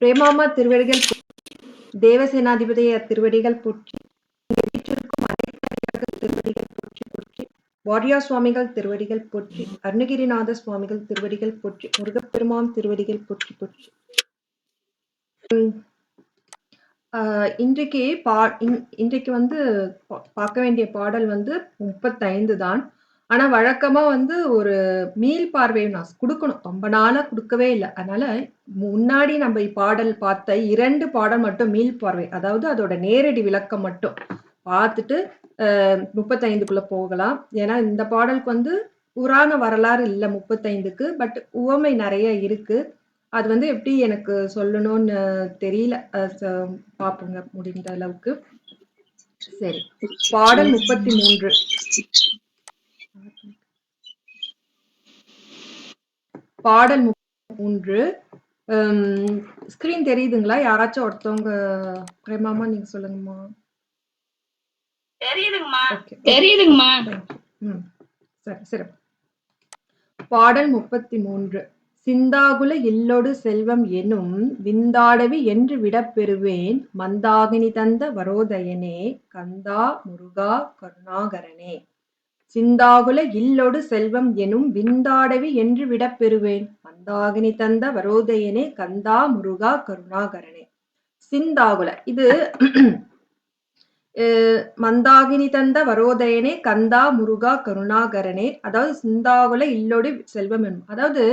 பிரேமாமா திருவடிகள் தேவசேனாதிபதியார் திருவடிகள் போற்றி, வீற்றிருக்கும் அனைத்து திருவடிகள் போற்றி போற்றி, வாரியார் சுவாமிகள் திருவடிகள் போற்றி, அருணகிரிநாத சுவாமிகள் திருவடிகள் போற்றி, முருகப்பெருமான் திருவடிகள் போற்றி போற்றி. இன்றைக்கு வந்து பார்க்க வேண்டிய பாடல் வந்து 35 தான். ஆனா வழக்கமா வந்து ஒரு மீள் பார்வை நான் குடுக்கணும். ரொம்ப நாளா குடுக்கவே இல்ல. அதனால முன்னாடி நம்ம பாடல் பார்த்த 2 பாடல் மட்டும் மீள் பார்வை. அதாவது அதோட நேரடி விளக்கம் மட்டும் பார்த்துட்டு 35க்குள்ள போகலாம். ஏன்னா இந்த பாடலுக்கு வந்து புராண வரலாறு இல்ல 35க்கு. பட் உவமை நெறைய இருக்கு. அது வந்து எப்படி எனக்கு சொல்லணும்னு தெரியல. பார்ப்போங்க முடிந்த அளவுக்கு. சரி. பாடல் 33. பாடல் 33. ஸ்கிரீன் தெரியுதுங்களா? யாராச்சும் ஒருத்தவங்க பிரேமாமா நீங்க சொல்லுங்கம்மா. தெரியுதுங்கம்மா. சரி சரி. பாடல் 33. சிந்தாகுல இல்லொடு செல்வம் எனும் விந்தாடவி என்று விடப்பெறுவேன் மந்தாகினி தந்த வரோதயனே கந்தா முருகா கருணாகரனே. சிந்தாகுல இல்லொடு செல்வம் எனும் விந்தாடவி என்று விடப்பெறுவேன் மந்தாகினி தந்த வரோதயனே கந்தா முருகா கருணாகரனே. சிந்தாகுல இது மந்தாகினி தந்த வரோதயனே கந்தா முருகா கருணாகரனே. அதாவது சிந்தாகுல இல்லொடு செல்வம் எனும், அதாவது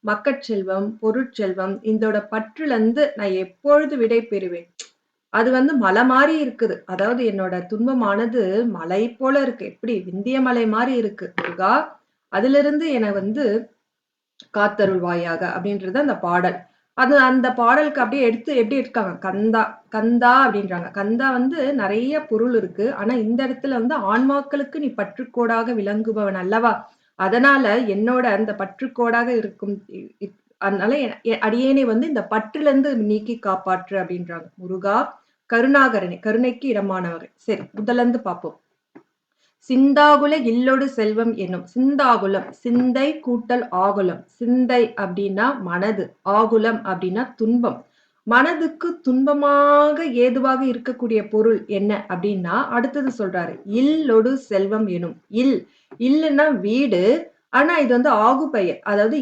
மக்கட்செல்வம், பொருட்செல்வம், இதோட பற்றுல இருந்து நான் எப்பொழுது விடை பெறுவேன்? அது வந்து மலை மாதிரி இருக்குது. அதாவது என்னோட துன்பமானது மலை போல இருக்கு. எப்படி விந்திய மலை மாதிரி இருக்கு முருகா, அதுல இருந்து என்னை வந்து காத்தருள்வாயாக அப்படின்றது அந்த பாடல். அது அந்த பாடலுக்கு அப்படியே எப்படி இருக்காங்க, கந்தா கந்தா அப்படின்றாங்க. கந்தா வந்து நிறைய பொருள் இருக்கு. ஆனா இந்த இடத்துல வந்து ஆன்மாக்களுக்கு நீ பற்றுக்கோடாக விளங்குபவன் அல்லவா, அதனால என்னோட அந்த பற்றுக்கோடாக இருக்கும். அதனால அடியேனை வந்து இந்த பற்றுல இருந்து நீக்கி காப்பாற்று அப்படின்றாங்க. முருகா கருணாகரனே, கருணைக்கு இடமானவர். சரி, முதல்ல இருந்து பார்ப்போம். சிந்தாகுல இல்லொடு செல்வம் என்னும். சிந்தாகுலம் சிந்தை கூட்டல் ஆகுலம். சிந்தை அப்படின்னா மனது, ஆகுலம் அப்படின்னா துன்பம். மனதுக்கு துன்பமாக ஏதுவாக இருக்கக்கூடிய பொருள் என்ன அப்படின்னா அடுத்தது சொல்றாரு. இல்லொடு செல்வம் எனும். இல்லுன்னா வீடு. ஆனா இது வந்து ஆகு பெயர். அதாவது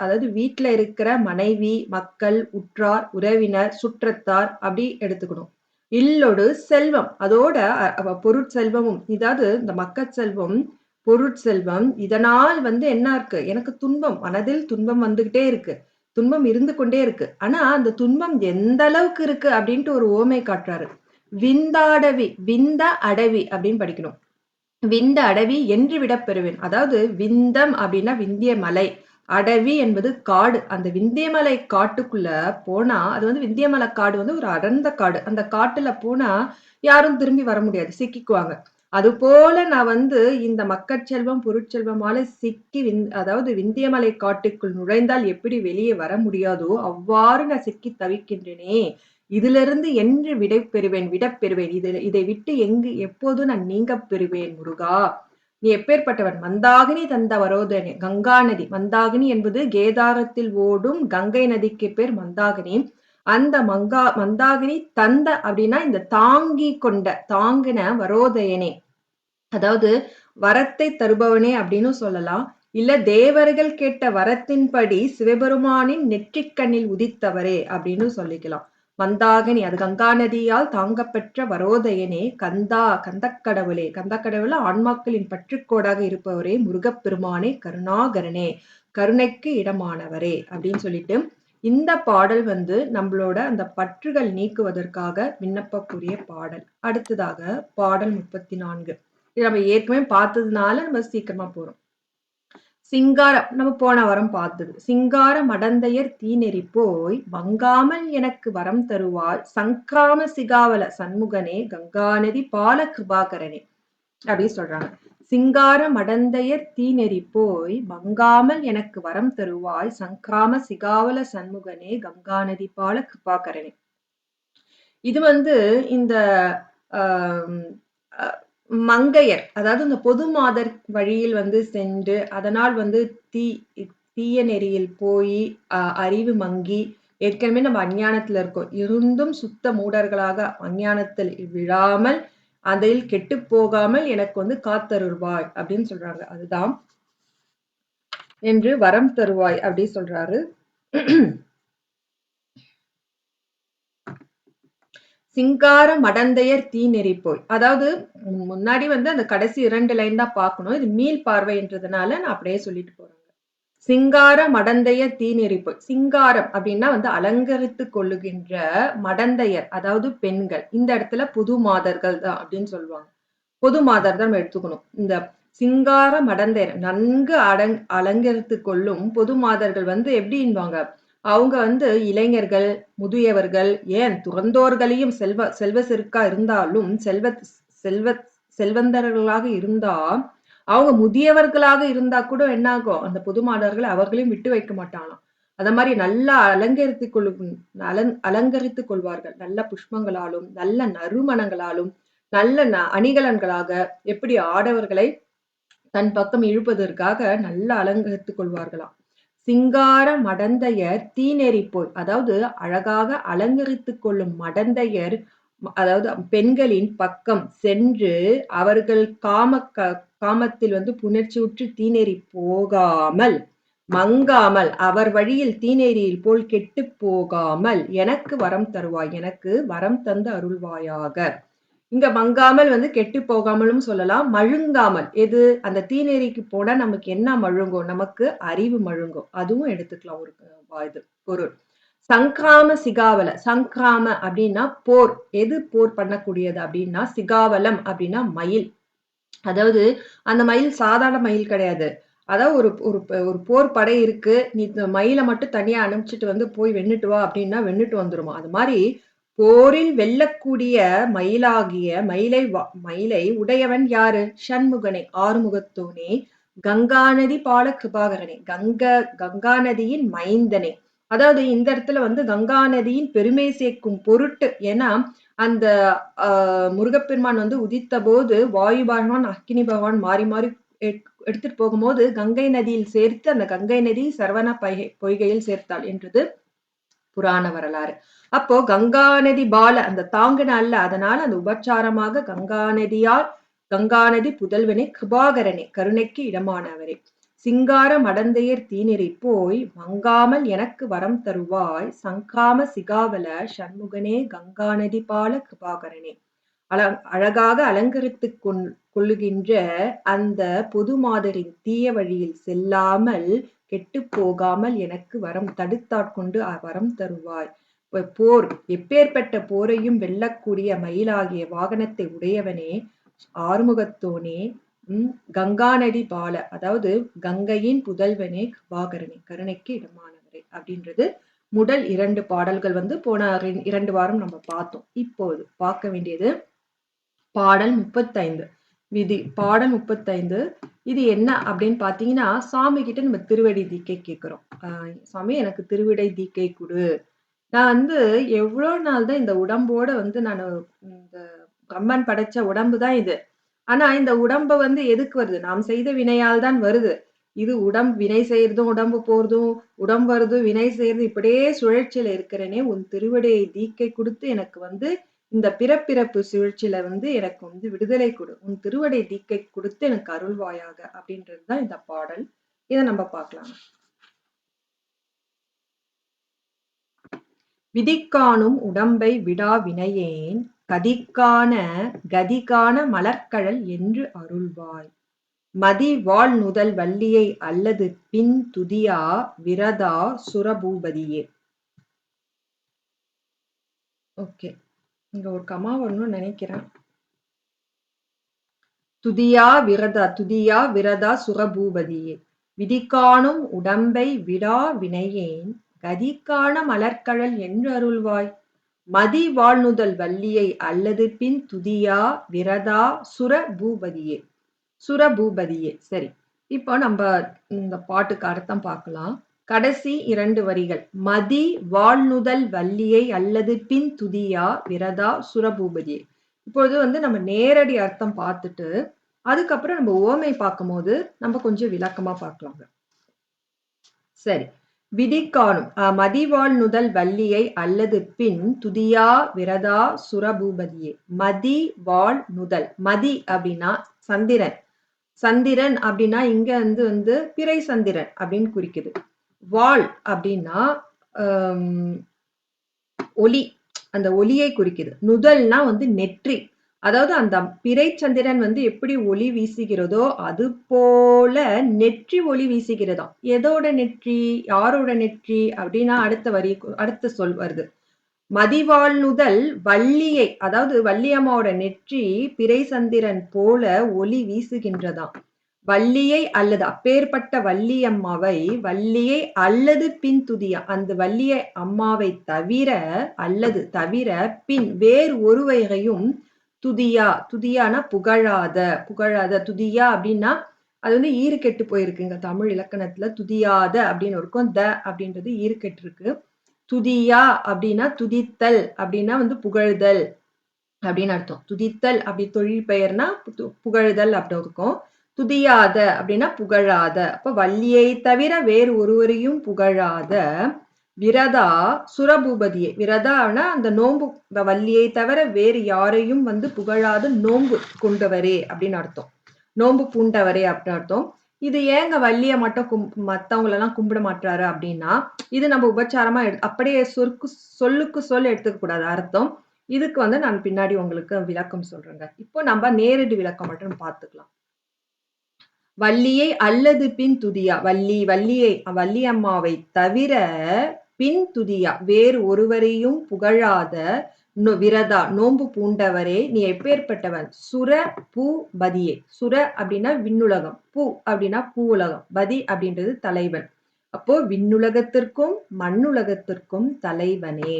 அதாவது வீட்டுல இருக்கிற மனைவி, மக்கள், உற்றார், உறவினர், சுற்றத்தார் அப்படி எடுத்துக்கணும். இல்லொடு செல்வம், அதோட பொருட்செல்வமும். இதாவது இந்த மக்கட்செல்வம், பொருட்செல்வம், இதனால் வந்து என்ன இருக்கு, எனக்கு துன்பம், மனதில் துன்பம் வந்துகிட்டே இருக்கு, துன்பம் இருந்து கொண்டே இருக்கு. ஆனா அந்த துன்பம் எந்த அளவுக்கு இருக்கு அப்படின்ட்டு ஒரு ஓமை காட்டுறாரு. விந்தாடவி, விந்த அடவி அப்படின்னு படிக்கணும். விந்த அடவி என்று விட பெறுவேன். அதாவது விந்தம் அப்படின்னா விந்திய மலை, அடவி என்பது காடு. அந்த விந்தியமலை காட்டுக்குள்ள போனா, அது வந்து விந்தியமலை காடு வந்து ஒரு அடர்ந்த காடு. அந்த காட்டுல போனா யாரும் திரும்பி வர முடியாது, சிக்கிக்குவாங்க. அது போல நான் வந்து இந்த மக்கட்செல்வம், பொருட்செல்வமால சிக்கி அதாவது விந்தியமலை காட்டுக்குள் நுழைந்தால் எப்படி வெளியே வர முடியாதோ அவ்வாறு நான் சிக்கி தவிக்கின்றேனே. இதிலிருந்து என்று விடப்பெறுவேன். இதை விட்டு எப்போது நான் நீங்க பெறுவேன் முருகா, நீ எப்பேற்பட்டவன். மந்தாகினி தந்த வரோதனே. கங்கா நதி, மந்தாகினி என்பது கேதாரத்தில் ஓடும் கங்கை நதிக்கு பேர் மந்தாகினி. அந்த மந்தாகினி தந்த அப்படின்னா இந்த தாங்கி கொண்ட, தாங்கின வரோதயனே, அதாவது வரத்தை தருபவனே அப்படின்னு சொல்லலாம். இல்ல தேவர்கள் கேட்ட வரத்தின்படி சிவபெருமானின் நெற்றிக்கண்ணில் உதித்தவரே அப்படின்னு சொல்லிக்கலாம். மந்தாகினி அது கங்கா நதியால் தாங்கப்பெற்ற வரோதயனே கந்தா, கந்தக்கடவுளே, கந்தக்கடவுள ஆன்மாக்களின் பற்றுக்கோடாக இருப்பவரே, முருகப்பெருமானே, கருணாகரனே, கருணைக்கு இடமானவரே அப்படின்னு சொல்லிட்டு இந்த பாடல் வந்து நம்மளோட அந்த பற்றுகள் நீக்குவதற்காக விண்ணப்பக்குரிய பாடல். அடுத்ததாக பாடல் 34. இது நம்ம ஏற்கனவே பார்த்ததுனால நம்ம சீக்கிரமா போறோம். சிங்காரம் நம்ம போன வாரம் பார்த்தது. சிங்கார மடந்தையர் தீநெறி போய் வங்காமல் எனக்கு வரம் தருவாய் சங்கிராம சிகாவல சண்முகனே கங்காநதி பால கிருபாகரனே அப்படின்னு சொல்றாங்க. சிங்கார மடந்தையர் தீநெறி போய் வங்காமல் எனக்கு வரம் தருவாய் சங்கிராம சிகாவல சண்முகனே கங்காநதி பால கிருபாகரனே. இது வந்து இந்த மங்கையர், அதாவது இந்த பொது மாதர் வழியில் வந்து சென்று அதனால் வந்து தீய நெறியில் போய் அறிவு மங்கி ஏற்கனவே நம்ம அஞ்ஞானத்துல இருக்கோம். இருந்தும் சுத்த மூடர்களாக அஞ்ஞானத்தில் விழாமல் அதில் கெட்டுப் போகாமல் எனக்கு வந்து காத்தருள்வாய் அப்படின்னு சொல்றாங்க. அதுதான் என்று வரம் தருவாய் அப்படி சொல்றாரு. சிங்கார மடந்தையர் தீநெறிப்போய். அதாவது முன்னாடி வந்து அந்த கடைசி 2 லைன் தான் பார்க்கணும். இது மீள் பார்வைன்றதுனால நான் அப்படியே சொல்லிட்டு போறேங்க. சிங்கார மடந்தையர் தீநெறிப்போய். சிங்காரம் அப்படின்னா வந்து அலங்கரித்துக் கொள்ளுகின்ற மடந்தையர், அதாவது பெண்கள். இந்த இடத்துல புது மாதர்கள் தான் அப்படின்னு சொல்லுவாங்க. பொது மாதர் தான் நம்ம எடுத்துக்கணும். இந்த சிங்கார மடந்தையர் நன்கு அலங்கரித்துக் கொள்ளும் பொது மாதர்கள் வந்து எப்படின்வாங்க, அவங்க வந்து இளைஞர்கள், முதியவர்கள், ஏன் துறந்தோர்களையும் செல்வ செருக்கா இருந்தாலும் செல்வ செல்வந்தர்களாக இருந்தா, அவங்க முதியவர்களாக இருந்தா கூட என்னாகும், அந்த பொது மாதர்கள் அவர்களையும் விட்டு வைக்க மாட்டாங்களாம். அத மாரி நல்லா அலங்கரித்துக் கொள்வார்கள். நல்ல புஷ்பங்களாலும், நல்ல நறுமணங்களாலும், நல்ல அணிகலன்களாக எப்படி ஆடவர்களை தன் பக்கம் இழுப்பதற்காக நல்லா அலங்கரித்துக் கொள்வார்களாம். சிங்கார மடந்தையர் தீநெறிப்போய், அதாவது அழகாக அலங்கரித்துக் கொள்ளும் மடந்தையர், அதாவது பெண்களின் பக்கம் சென்று அவர்கள் காமத்தில் வந்து புணர்ச்சியுற்று தீநெறி போகாமல், மங்காமல், அவர் வழியில் தீநெறியில் போல் கெட்டுப் போகாமல் எனக்கு வரம் தருவாய், எனக்கு வரம் தந்து அருள்வாயாக. இங்க மங்காமல் வந்து கெட்டு போகாமலும் சொல்லலாம், மழுங்காமல். எது அந்த தீநெறிக்கு போனா நமக்கு என்ன மழுங்கும், நமக்கு அறிவு மழுங்கும். அதுவும் எடுத்துக்கலாம் ஒரு இது பொருள். சங்கிராம சிகாவல. சங்கிராம அப்படின்னா போர். எது போர் பண்ணக்கூடியது அப்படின்னா சிகாவலம் அப்படின்னா மயில். அதாவது அந்த மயில் சாதாரண மயில் கிடையாது. அதாவது ஒரு ஒரு ஒரு போர் படை இருக்கு, நீ மயில மட்டும் தனியா அனுப்பிச்சிட்டு வந்து போய் வென்னுட்டு வா அப்படின்னா வென்னுட்டு வந்துருமா. அது மாதிரி போரில் வெல்லக்கூடிய மயிலாகிய மயிலை உடையவன் யாரு? சண்முகனே, ஆறுமுகத்தோனே, கங்காநதி பால கிருபாகரனே, கங்கா நதியின் மைந்தனே. அதாவது இந்த இடத்துல வந்து கங்கா நதியின் பெருமை சேர்க்கும் பொருட்டு, ஏன்னா அந்த முருகப்பெருமான் வந்து உதித்த போது வாயு பகவான், அக்கினி பகவான் மாறி மாறி எடுத்துட்டு போகும்போது கங்கை நதியில் சேர்த்து அந்த கங்கை நதி சரவண பொய்கையில் சேர்த்தாள் என்றது புராண வரலாறு. அப்போ கங்கா நதி பால அந்த தாங்குன அல்ல, அதனால அந்த உபச்சாரமாக கங்கா நதி புதல்வனே, கிருபாகரனே, கருணைக்கு இடமானவரே, சிங்கார மடந்தையர் தீநெறி போய் மங்காமல் எனக்கு வரம் தருவாய், சங்காம சிகாவல சண்முகனே, கங்கா நதி பால கிருபாகரனே. அழகாக அலங்கரித்துக் கொள்ளுகின்ற அந்த பொது மாதரின் தீய வழியில் செல்லாமல் கெட்டு போகாமல் எனக்கு வரம் தடுத்தாட்கொண்டு வரம் தருவாய். போர் எப்பேற்பட்ட போரையும் வெல்லக்கூடிய மயிலாகிய வாகனத்தை உடையவனே, ஆறுமுகத்தோனே, கங்கா நதி பால, அதாவது கங்கையின் புதல்வனே, கிருபாகரனே, கருணைக்கு இடமானவரே அப்படின்றது முதல் 2 பாடல்கள் வந்து போன 2 வாரம் நம்ம பார்த்தோம். இப்போது பார்க்க வேண்டியது பாடல் 35. பாடல் 35 இது என்ன அப்படின்னு பாத்தீங்கன்னா, சாமி கிட்ட நம்ம திருவடி தீக்கை கேட்கிறோம். சாமி எனக்கு திருவிடை தீக்கை கொடு. நான் வந்து எவ்வளவு நாள் தான் இந்த உடம்போட வந்து இந்த பிரம்மன் படைச்ச உடம்பு தான் இது. ஆனா இந்த உடம்ப வந்து எதுக்கு வருது? நாம் செய்த வினையால் தான் வருது. இது வினை செய்யறதும், உடம்பு போறதும், உடம்பு வருது, வினை செய்யறது, இப்படியே சுழற்சியில இருக்கிறேனே, உன் திருவடியை தீக்கை கொடுத்து எனக்கு வந்து இந்த பிறப்பிறப்பு சுழற்சியில வந்து எனக்கு வந்து விடுதலை கொடு. உன் திருவடை தீக்கை கொடுத்து எனக்கு அருள்வாயாக அப்படின்றதுதான் இந்த பாடல். இதை நம்ம பார்க்கலாம். விதிக்காணும் உடம்பை விடா வினையேன், கதிக்கான மலர்க்கழல் என்று அருள்வாய். மதி வாழ்நுதல் வள்ளியை அல்லது பின் துதியா விரதா சுரபூபதியே. ஓகே, இங்க ஒரு கமா வரணும்னு நினைக்கிறேன். துதியா விரதா சுரபூபதியே. விதிக்காணும் உடம்பை விடா வினையேன், கதிக்கான மலர்க்கழல் என்று அருள்வாய். மதி வாழ்நுதல் வள்ளியை அல்லது பின் துதியா விரதா சுரபூபதியே. சுரபூபதியே. சரி, இப்போ நம்ம இந்த பாட்டுக்கு அர்த்தம் பார்க்கலாம். கடைசி 2 வரிகள், மதி வாழ்நுதல் வள்ளியை அல்லது பின் துதியா விரதா சுரபூபதியே. இப்பொழுது வந்து நம்ம நேரடி அர்த்தம் பார்த்துட்டு அதுக்கப்புறம் நம்ம ஓமை பார்க்கும்போது நம்ம கொஞ்சம் விளக்கமா பார்க்கலாங்க. சரி, விதி காணும் மதிவாள் நுதல் வள்ளியை அல்லது பின் துதியா விரதா சுரபூபதியே. மதி வாழ் நுதல். மதி அப்படின்னா சந்திரன். சந்திரன் அப்படின்னா இங்க வந்து பிறை சந்திரன் அப்படின்னு குறிக்குது. வாள் அப்படின்னா ஒளி, அந்த ஒளியை குறிக்குது. நுதல்னா வந்து நெற்றி. அதாவது அந்த பிறை சந்திரன் வந்து எப்படி ஒளி வீசுகிறதோ அது போல நெற்றி ஒளி வீசுகிறதாம். எதோட நெற்றி, யாரோட நெற்றி அப்படின்னா அடுத்த சொல் வருது. மதிவாழ்நுதல் வள்ளியை, அதாவது வள்ளியம்மாவோட நெற்றி பிறை சந்திரன் போல ஒளி வீசுகின்றதாம். வள்ளியை அல்லது அப்பேற்பட்ட வள்ளியம்மாவை, வள்ளியை அல்லது பின் துதியா, அந்த வள்ளியை அம்மாவை தவிர அல்லது தவிர பின் வேறு ஒருவரையும் துதியா, துதியானா புகழாத, புகழாத. துதியா அப்படின்னா அது வந்து ஈறு கெட்டு போயிருக்குங்க தமிழ் இலக்கணத்துல. துதியாத அப்படின்னு இருக்கும். த அப்படின்றது ஈறு கெட்டு இருக்கு. துதியா அப்படின்னா துதித்தல் அப்படின்னா வந்து புகழ்தல் அப்படின்னு அர்த்தம். துதித்தல் அப்படி தொழில் பெயர்னா புகழ்தல் அப்படி இருக்கும். துதியாத அப்படின்னா புகழாத. அப்ப வள்ளியை தவிர வேறு ஒருவரையும் புகழாத விரதா சுரபூபதியே. விரதானா அந்த நோன்பு, வள்ளியை தவிர வேறு யாரையும் வந்து புகழாத நோன்பு கொண்டவரே அப்படின்னு அர்த்தம். நோன்பு பூண்டவரே அப்படின்னு அர்த்தம். இது ஏங்க வள்ளிய மட்டும் மத்தவங்களெல்லாம் கும்பிட மாட்டாரு அப்படின்னா, இது நம்ம உபச்சாரமா அப்படியே சொல்லுக்கு சொல் எடுத்துக்க கூடாது அர்த்தம். இதுக்கு வந்து நான் பின்னாடி உங்களுக்கு விளக்கம் சொல்றேங்க. இப்போ நம்ம நேரடி விளக்கம் மட்டும் பார்த்துக்கலாம். வள்ளியை அல்லது பின் துதியா, வள்ளியை வள்ளி அம்மாவை தவிர பின் துதியா வேறு ஒருவரையும் புகழாத விரதா நோன்பு பூண்டவரே நீ எப்பேற்பட்டவன். சுர பூ பதியே. சுர அப்படின்னா விண்ணுலகம், பூ அப்படின்னா பூ உலகம், பதி அப்படின்றது தலைவன். அப்போ விண்ணுலகத்திற்கும் மண்ணுலகத்திற்கும் தலைவனே.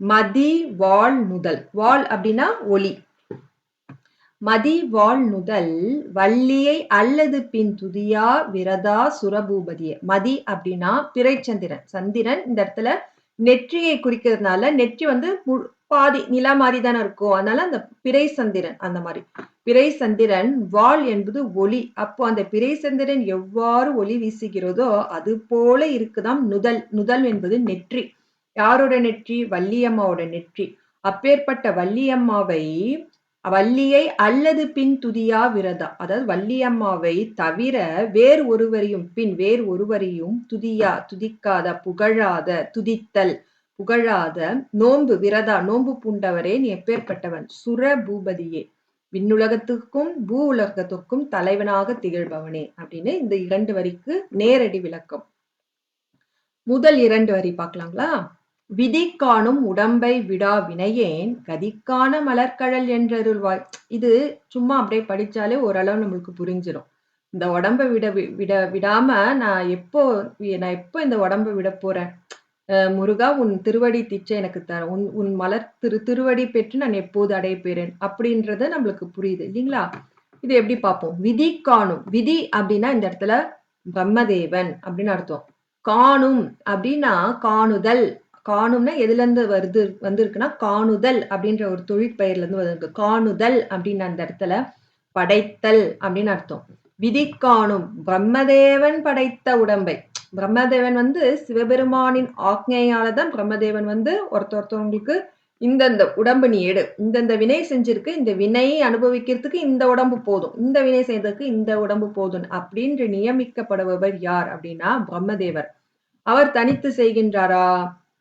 மதி வாழ் நுதல். வாழ் அப்படின்னா ஒளி. மதி வாழ் நுதல் வள்ளியை அல்லது பின் துதியா விரதா சுரபூபதியே. மதி அப்படின்னா பிறைச்சந்திரன். சந்திரன் இந்த இடத்துல நெற்றியை குறிக்கிறதுனால, நெற்றி வந்து பாதி நிலா மாதிரி தானே இருக்கும். அதனால அந்த பிறை சந்திரன் அந்த மாதிரி. பிறை சந்திரன் வாள் என்பது ஒளி. அப்போ அந்த பிறை சந்திரன் எவ்வாறு ஒளி வீசுகிறதோ அது போல இருக்குதாம் நுதல். நுதல் என்பது நெற்றி. யாரோட நெற்றி? வள்ளியம்மாவோட நெற்றி. அப்பேற்பட்ட வள்ளியம்மாவை, வள்ளியை அல்லது பின் துதியா விரதா, அதாவது வள்ளியம்மாவை தவிர வேறு ஒருவரையும், பின் வேறு ஒருவரையும் துதியா துதிக்காத, புகழாத, துதித்தல் புகழாத நோன்பு விரதா நோன்பு பூண்டவரே நீ எப்பேற்பட்டவன். சுர பூபதியே விண்ணுலகத்துக்கும் பூ உலகத்துக்கும் தலைவனாக திகழ்பவனே அப்படின்னு இந்த 2 வரிக்கு நேரடி விளக்கம். முதல் 2 வரி பார்க்கலாங்களா? விதி காணும் உடம்பை விடா வினையேன் கதிக்கான மலர்கழல் என்றருள்வாய். இது சும்மா அப்படியே படிச்சாலே ஓரளவு நம்மளுக்கு புரிஞ்சிடும். இந்த உடம்பை விடாம நான் எப்போ இந்த உடம்பை விட போறேன்? முருகா உன் திருவடி திச்சை எனக்கு தர, உன் மலர் திருவடி பெற்று நான் எப்போது அடையப்பேறேன் அப்படின்றத நம்மளுக்கு புரியுது இல்லைங்களா? இது எப்படி பார்ப்போம். விதி காணும். விதி அப்படின்னா இந்த இடத்துல பிரம்மதேவன் அப்படின்னு அர்த்தம். காணும் அப்படின்னா காணுதல். காணும்னா எதுல இருந்து வந்திருக்குன்னா காணுதல் அப்படின்ற ஒரு தொழிற்பெயர்ல இருந்து வந்திருக்கு. காணுதல் அப்படின்னு அந்த இடத்துல படைத்தல் அப்படின்னு அர்த்தம். விதி காணும் பிரம்மதேவன் படைத்த உடம்பை. பிரம்மதேவன் வந்து சிவபெருமானின் ஆக்ஞையாலதான் பிரம்மதேவன் வந்து ஒருத்தவங்களுக்கு இந்தந்த உடம்பு நீ எடு, இந்தந்த வினை செஞ்சிருக்கு, இந்த வினையை அனுபவிக்கிறதுக்கு இந்த உடம்பு போதும், இந்த வினை செய்யறதுக்கு இந்த உடம்பு போதும் அப்படின்னு நியமிக்கப்படுபவர் யார் அப்படின்னா பிரம்மதேவர். அவர் தனித்து செய்கின்றாரா?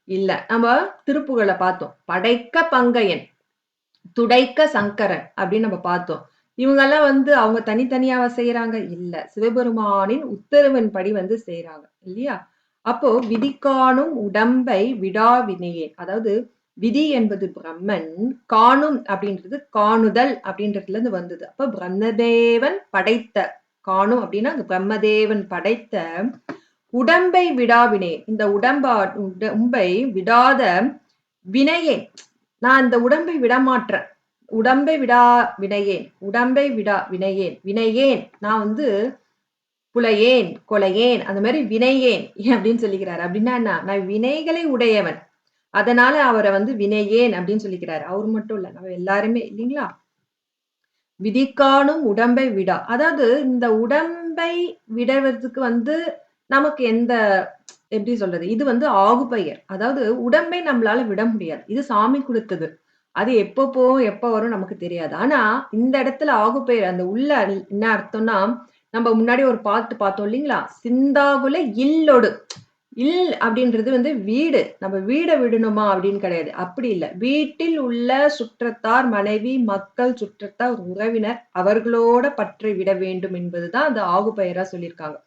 இல்ல. நம்ம திருப்புகழை பார்த்தோம். படைக்க பங்கையன், துடைக்க சங்கரன் அப்படின்னு நம்ம பார்த்தோம். இவங்கெல்லாம் வந்து அவங்க தனித்தனியாவ செய்யறாங்க? இல்ல. சிவபெருமானின் உத்தரவின்படி வந்து செய்யறாங்க இல்லையா? அப்போ விதி காணும் உடம்பை விடா வினையேன். அதாவது விதி என்பது பிரம்மன், காணும் அப்படின்றது காணுதல் அப்படின்றதுல இருந்து வந்தது. அப்ப பிரம்மதேவன் படைத்த, காணும் அப்படின்னா பிரம்மதேவன் படைத்த உடம்பை விடாவினே, இந்த உடம்பை விடாத வினையேன். நான் இந்த உடம்பை விடமாற்றேன். உடம்பை விடா வினையேன், உடம்பை விடா வினையேன். வினையேன் நான் வந்து புலையேன், கொலையேன், அந்த மாதிரி வினையேன் அப்படின்னு சொல்லிக்கிறாரு. அப்படின்னா என்ன? நான் வினைகளை உடையவன், அதனால அவரை வந்து வினையேன் அப்படின்னு சொல்லிக்கிறாரு. அவர் மட்டும் இல்ல, நம்ம எல்லாருமே இல்லைங்களா? விதிக்காணும் உடம்பை விடா, அதாவது இந்த உடம்பை விடுவதற்கு வந்து நமக்கு எந்த எப்படி சொல்றது? இது வந்து ஆகுபெயர். அதாவது உடம்பை நம்மளால விட முடியாது. இது சாமி குடுத்தது. அது எப்போ போகும், எப்ப வரும் நமக்கு தெரியாது. ஆனா, இந்த இடத்துல ஆகுபெயர் அந்த உள்ள என்ன அர்த்தம்னா, நம்ம முன்னாடி ஒரு பாட்டு பார்த்தோம் இல்லீங்களா? "சிந்தாகுல இல்லொடு" இல் அப்படின்றது வந்து வீடு. நம்ம வீட விடணுமா அப்படின்னு கிடையாது. அப்படி இல்ல. வீட்டில் உள்ள சுற்றத்தார், மனைவி, மக்கள், சுற்றத்தார், உறவினர் அவர்களோட பற்றை விட வேண்டும் என்பதுதான் அந்த ஆகுபெயரா சொல்லியிருக்காங்க.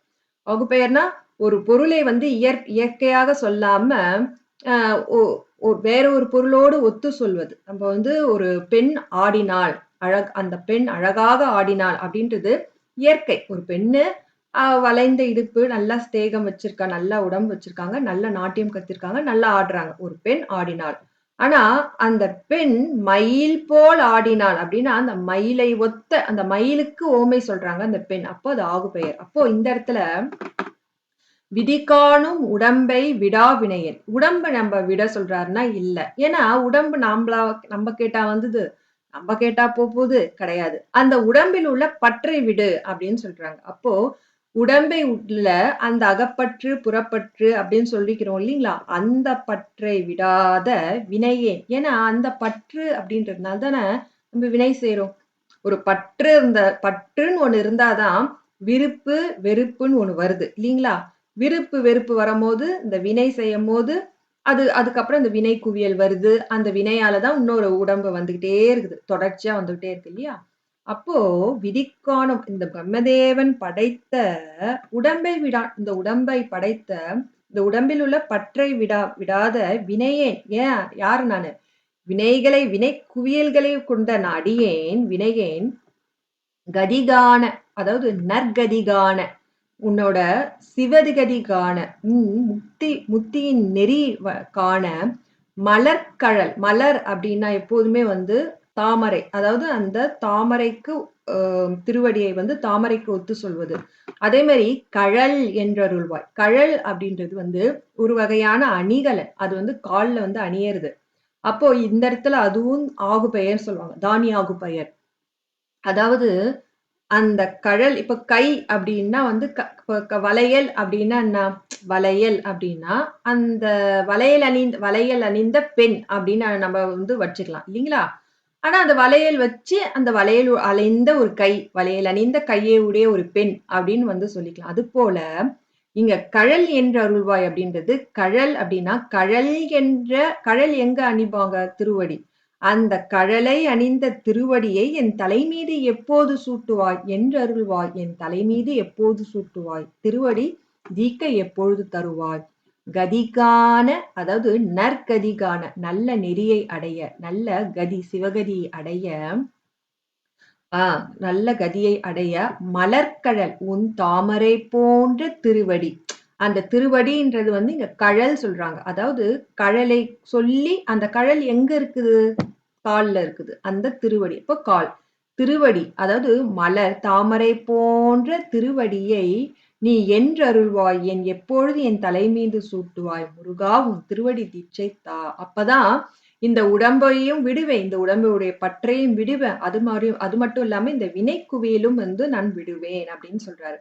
வகுப்பெயர்னா, ஒரு பொருளை வந்து இயற்கையாக சொல்லாம, அ ஒ ஒ வேற ஒரு பொருளோடு ஒத்து சொல்வது. நம்ம வந்து ஒரு பெண் ஆடினாள், அந்த பெண் அழகாக ஆடினாள் அப்படின்றது இயற்கை. ஒரு பெண்ணு வளைந்த இடுப்பு, நல்லா ஸ்தேகம் வச்சிருக்கா, நல்லா உடம்பு வச்சிருக்காங்க, நல்ல நாட்டியம் கத்திருக்காங்க, நல்லா ஆடுறாங்க. ஒரு பெண் ஆடினாள். ஆனா, அந்த பெண் மயில் போல் ஆடினாள் அப்படின்னா, அந்த மயிலை ஒத்த அந்த மயிலுக்கு உவமை சொல்றாங்க அந்த பெண். அப்போ அது ஆகுபெயர். அப்போ இந்த இடத்துல விதிகாணும் உடம்பை விடா வினையேன். உடம்ப நம்ம விட சொல்றாருன்னா இல்ல. ஏன்னா உடம்பு நம்ம கேட்டா வந்தது. நம்ம கேட்டா போகுது கிடையாது. அந்த உடம்பில் உள்ள பற்றை விடு அப்படின்னு சொல்றாங்க. அப்போ உடம்பை உள்ள அந்த அகப்பற்று, புறப்பற்று அப்படின்னு சொல்லிக்கிறோம் இல்லீங்களா? அந்த பற்றை விடாத வினையேன். ஏன்னா அந்த பற்று அப்படின்றதுனால தானே நம்ம வினை செய்றோம். ஒரு பற்றுன்னு ஒண்ணு இருந்தா தான் விருப்பு, வெறுப்புன்னு ஒண்ணு வருது இல்லீங்களா? விருப்பு, வெறுப்பு வரும்போது, இந்த வினை செய்யும்போது, அதுக்கப்புறம் இந்த வினை குவியல் வருது. அந்த வினையால தான் இன்னொரு உடம்பு வந்துகிட்டே இருக்குது. தொடர்ச்சியா வந்துகிட்டே இருக்கு இல்லையா? அப்போ விதிக்காணும் இந்த பிரம்மதேவன் படைத்த இந்த உடம்பை படைத்த இந்த உடம்பில் உள்ள பற்றை விடாத வினையேன். யாரு நானு? வினை குவியல்களை கொண்ட அடியேன், வினையேன் கதிகான அதாவது நற்கதிகான உன்னோட சிவகதி காண முத்தியின் நெறி காண மலர்கழல் மலர் அப்படின்னா எப்போதுமே வந்து தாமரை அதாவது அந்த தாமரைக்கு திருவடியை வந்து தாமரைக்கு ஒத்து சொல்வது அதே மாதிரி கழல் என்றருள்வாய் கழல் அப்படின்றது வந்து ஒரு வகையான அணிகலன் அது வந்து கால்ல வந்து அணியறது அப்போ இந்த இடத்துல அதுவும் ஆகு பெயர் சொல்லுவாங்க தானி ஆகு பெயர் அதாவது அந்த கழல் இப்ப கை அப்படின்னா வந்து வளையல் அப்படின்னா என்ன வளையல் அப்படின்னா அந்த வளையல் அணிந்த பெண் அப்படின்னு நம்ம வந்து வச்சுக்கலாம் இல்லைங்களா ஆனா அந்த வளையல் வச்சு அந்த வளையல் அணிந்த ஒரு கை வளையல் அணிந்த கையை உடைய ஒரு பெண் அப்படின்னு வந்து சொல்லிக்கலாம் அது போல இங்க கழல் என்ற அருள்வாய் அப்படின்றது கழல் அப்படின்னா கழல் எங்க அணிப்பாங்க திருவடி அந்த கழலை அணிந்த திருவடியை என் தலைமீது எப்போது சூட்டுவாய் என்றருள்வாய் என் தலைமீது எப்போது சூட்டுவாய் திருவடி தீக்க எப்பொழுது தருவாய் கதிகான அதாவது நற்கதிகான நல்ல நெறியை அடைய நல்ல கதி சிவகதியை அடைய நல்ல கதியை அடைய மலர்கழல் உன் தாமரை போன்ற திருவடி அந்த திருவடின்றது வந்து இங்க கழல் சொல்றாங்க அதாவது கழலை சொல்லி அந்த கழல் எங்க இருக்குது கால்ல இருக்குது அந்த திருவடி இப்போ கால் திருவடி அதாவது மலர் தாமரை போன்ற திருவடியை நீ என்றருள்வாய் என் எப்பொழுது என் தலை மீது சூட்டுவாய் முருகா உன் திருவடி தீட்சை தா அப்பதான் இந்த உடம்பையும் விடுவேன் இந்த உடம்புடைய பற்றையும் விடுவேன் அது மட்டும் இல்லாம இந்த வினைக்குவியலும் வந்து நான் விடுவேன் அப்படின்னு சொல்றாரு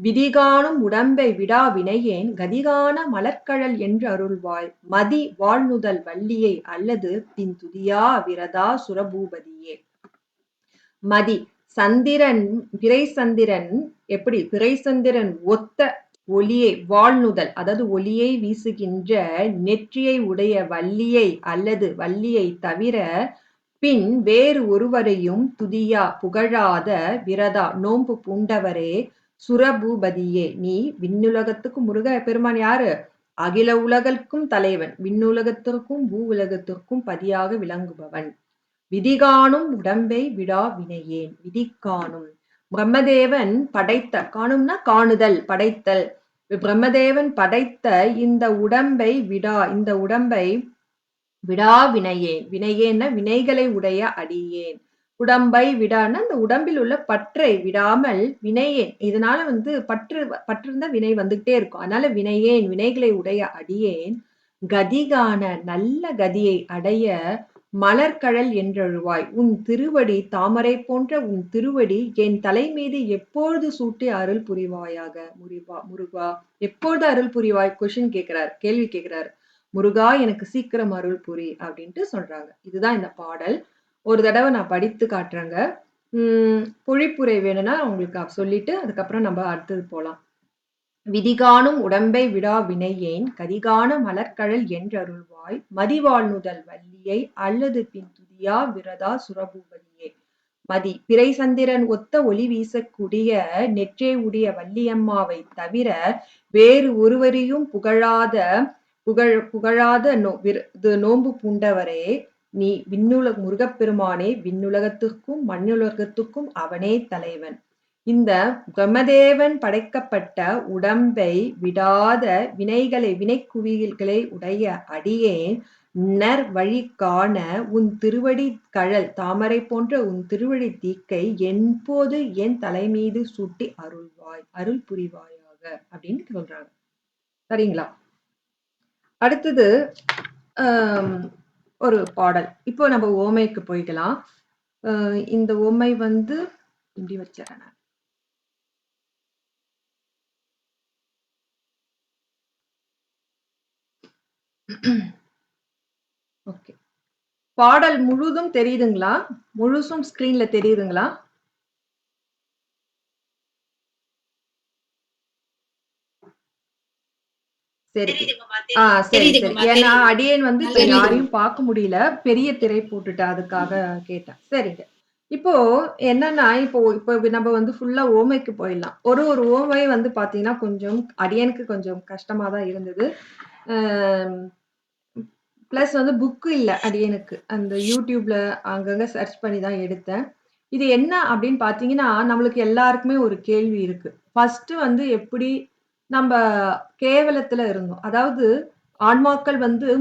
விதிகாணும் உடம்பை விடா வினையேன் கதிகான மலர்கழல் என்று அருள்வாய் மதி வாழ்நுதல் வள்ளியை அல்லது பின் துதியா விரதா சுரபூபதியே மதி சந்திரன் பிறை சந்திரன் எப்படி பிறை சந்திரன் ஒத்த ஒளியை வாழ்நுதல் அதாவது ஒளியை வீசுகின்ற நெற்றியை உடைய வள்ளியை அல்லது வள்ளியை தவிர பின் வேறு ஒருவரையும் துதியா புகழாத விரதா நோன்பு பூண்டவரே சுரபூபதியே நீ விண்ணுலகத்துக்கும் முருக பெருமான் யாரு அகில உலகற்கும் தலைவன் விண்ணுலகத்திற்கும் பூ உலகத்திற்கும் பதியாக விளங்குபவன் விதிகாணும் உடம்பை விடா வினையேன் விதிகாணும் பிரம்மதேவன் படைத்த காணும்னா காணுதல் படைத்தல் பிரம்மதேவன் படைத்த இந்த உடம்பை விடா வினையேன்னா வினைகளை உடைய அடியேன் உடம்பை விடான்னா அந்த உடம்பில் உள்ள பற்றை விடாமல் வினையேன் இதனால வந்து பற்றிருந்தா வினை வந்துகிட்டே இருக்கும் அதனால வினைகளை உடைய அடியேன் கதிகான நல்ல கதியை அடைய மலர்கழல் என்றழுவாய் உன் திருவடி தாமரை போன்ற உன் திருவடி என் தலை மீது எப்பொழுது சூட்டி அருள் புரிவாயாக. முருகா எப்பொழுது அருள் புரிவாய்? கொஸ்டின் கேட்கிறார், கேள்வி கேட்கிறார். முருகா எனக்கு சீக்கிரம் அருள் புரி அப்படின்ட்டு சொல்றாங்க. இதுதான் இந்த பாடல். ஒரு தடவை நான் படித்து காட்டுறேங்க. பொழிப்புரை வேணும்னா உங்களுக்கு சொல்லிட்டு அதுக்கப்புறம் நம்ம அடுத்தது போலாம். விதிகாணும் உடம்பை விடா வினையேன் கதிகான மலர்கழல் என்றருள்வாய் மதிவாழ்நுதல் வள்ளியை அல்லது பின் துதியா விரதா சுரபூபதியே. மதி பிறை சந்திரன் ஒத்த ஒளி வீசக்கூடிய நெற்றே உடைய வள்ளியம்மாவை தவிர வேறு ஒருவரையும் புகழாத நோன்பு பூண்டவரே நீ முருகப்பெருமானே விண்ணுலகத்துக்கும் மண்ணுலகத்துக்கும் அவனே தலைவன். இந்த பிரம்மதேவன் படைக்கப்பட்ட உடம்பை விடாத வினைக்குவியல்களை உடைய அடியேன் வழி காண உன் திருவடி கழல் தாமரை போன்ற உன் திருவடி தீக்கை என்போது என் தலைமீது சூட்டி அருள் புரிவாயாக அப்படின்னு சொல்றாங்க. சரிங்களா? அடுத்தது ஒரு பாடல். இப்போ நம்ம ஓமைக்கு போய்க்கலாம். இந்த ஓமை இப்படி வச்சிடறேன். ஓகே, பாடல் முழுதும் தெரியுதுங்களா? முழுசும் ஸ்கிரீன்ல தெரியுதுங்களா? சரி சரி சரி. ஏன்னா அடியேன் யாரையும் பார்க்க முடியல, பெரிய திரை போட்டுட்டு அதுக்காக கேட்டேன். சரிங்க. இப்போ என்னன்னா இப்போ நம்ம ஃபுல்லா ஓமைக்கு போயிடலாம். ஒரு ஓமை பாத்தீங்கன்னா கொஞ்சம் அடியனுக்கு கொஞ்சம் கஷ்டமா தான் இருந்தது. பிளஸ் புக்கு இல்ல அடியனுக்கு. அந்த யூடியூப்ல அங்கங்க சர்ச் பண்ணி தான் எடுத்தேன். இது என்ன அப்படின்னு பாத்தீங்கன்னா, நம்மளுக்கு எல்லாருக்குமே ஒரு கேள்வி இருக்கு. ஃபர்ஸ்ட் எப்படி நம்ம கேவலத்துல இருந்தோம். அதாவது ஆன்மாக்கள்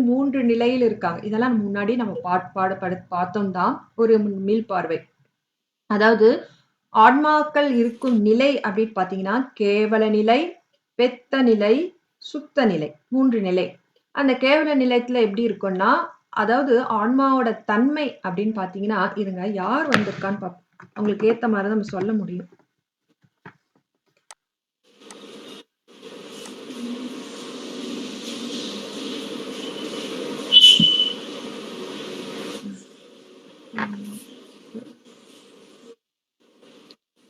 3 நிலையில் இருக்காங்க. இதெல்லாம் முன்னாடி நம்ம பார்த்தோம் தான். ஒரு மீள்பார்வை. அதாவது ஆன்மாக்கள் இருக்கும் நிலை அப்படின்னு பாத்தீங்கன்னா, கேவல நிலை, பெத்த நிலை, சுத்த நிலை, 3 நிலை. அந்த கேவல நிலையத்துல எப்படி இருக்கும்னா, அதாவது ஆன்மாவோட தன்மை அப்படின்னு பாத்தீங்கன்னா, இருங்க யார் வந்திருக்கான்னு பாப்போம். அவங்களுக்கு ஏத்த மாதிரி நம்ம சொல்ல முடியும்.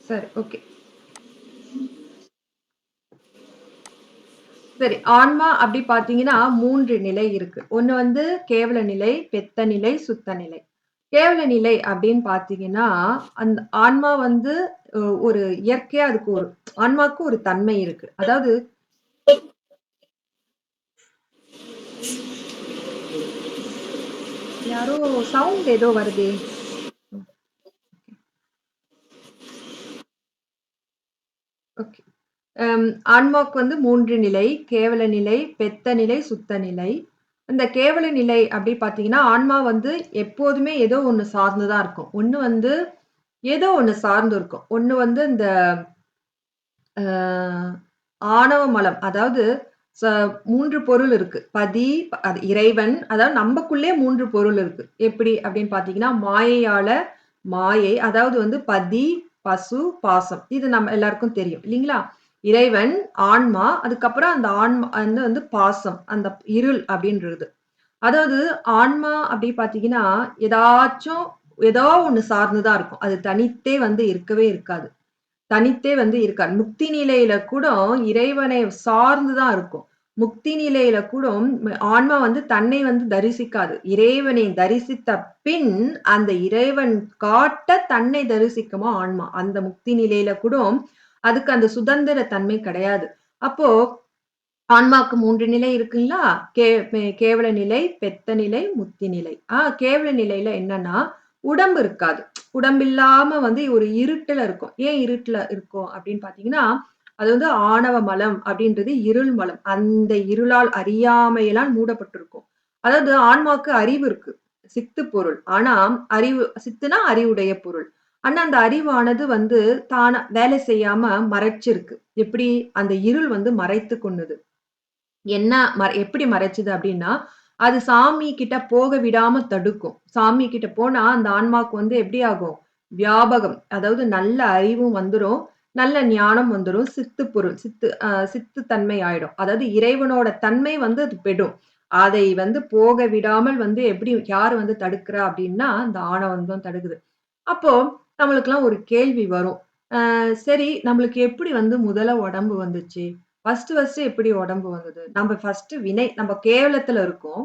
சரி, ஓகே. சரி, ஆன்மா அப்படி பாத்தீங்கன்னா 3 நிலை இருக்கு. ஒண்ணு கேவல நிலை, பெத்த நிலை, சுத்த நிலை. கேவல நிலை அப்படின்னு பாத்தீங்கன்னா, அந்த ஆன்மா ஒரு இயற்கையா அதுக்கு ஒரு ஆன்மாவுக்கு ஒரு தன்மை இருக்கு. அதாவது யாரோ சவுண்ட் ஏதோ வருதே. ஓகே. ஆன்மாவுக்கு 3 நிலை, கேவல நிலை, பெத்த நிலை, சுத்த நிலை. அந்த கேவல நிலை அப்படி பாத்தீங்கன்னா, ஆன்மா எப்போதுமே ஏதோ ஒண்ணு சார்ந்துதான் இருக்கும். ஒண்ணு ஏதோ ஒண்ணு சார்ந்து இருக்கும். ஒண்ணு இந்த ஆணவ மலம். அதாவது 3 பொருள் இருக்கு. பதி, அது இறைவன். அதாவது நமக்குள்ளே 3 பொருள் இருக்கு. எப்படி அப்படின்னு பாத்தீங்கன்னா, மாயை. அதாவது பதி, பசு, பாசம். இது நம்ம எல்லாருக்கும் தெரியும் இல்லைங்களா? இறைவன், ஆன்மா, அதுக்கப்புறம் அந்த ஆன்மா பாசம், அந்த இருள் அப்படின்றது. அதாவது ஆன்மா அப்படி பாத்தீங்கன்னா, ஏதோ ஒண்ணு சார்ந்துதான் இருக்கும். அது தனித்தே இருக்கவே இருக்காது. தனித்தே இருக்காது. முக்தி நிலையில கூட இறைவனை சார்ந்துதான் இருக்கும். முக்தி நிலையில கூட ஆன்மா தன்னை தரிசிக்காது. இறைவனை தரிசித்த பின் அந்த இறைவன் காட்ட தன்னை தரிசிக்குமா ஆன்மா. அந்த முக்தி நிலையில கூட அதுக்கு அந்த சுதந்திர தன்மை கிடையாது. அப்போ ஆன்மாக்கு 3 நிலை இருக்குங்களா? கேவல நிலை, பெத்த நிலை, முத்தி நிலை. கேவல நிலையில என்னன்னா, உடம்பு இருக்காது. உடம்பு இல்லாம ஒரு இருட்டுல இருக்கும். ஏன் இருட்டுல இருக்கும் அப்படின்னு பாத்தீங்கன்னா, அது ஆணவ மலம் அப்படின்றது இருள் மலம். அந்த இருளால் அறியாமையினால் மூடப்பட்டிருக்கும். அதாவது ஆன்மாவுக்கு அறிவு இருக்கு. சித்து பொருள். ஆனா சித்துனா அறிவுடைய பொருள். ஆனா அந்த அறிவானது தானா வேலை செய்யாம மறைச்சிருக்கு. எப்படி? அந்த இருள் மறைத்து கொண்டது. எப்படி மறைச்சுது அப்படின்னா, அது சாமி கிட்ட போக விடாம தடுக்கும். சாமி கிட்ட போனா அந்த ஆன்மாக்கு வந்து எப்படி ஆகும்? வியாபகம். அதாவது நல்ல அறிவும் வந்துரும். நல்ல ஞானம் வந்துரும். சித்து பொருள். சித்து தன்மை ஆயிடும். அதாவது இறைவனோட தன்மை வந்து அது பெறும். அதை வந்து போக விடாமல் வந்து எப்படி யாரு வந்து தடுக்கிறா அப்படின்னா, அந்த ஆணவம் தான் தடுக்குது. அப்போ நம்மளுக்கெல்லாம் ஒரு கேள்வி வரும். சரி நம்மளுக்கு எப்படி வந்து முதல்ல உடம்பு வந்துச்சு? ஃபர்ஸ்ட்டு எப்படி உடம்பு வந்தது? நம்ம ஃபர்ஸ்ட்டு நம்ம கேவலத்துல இருக்கோம்.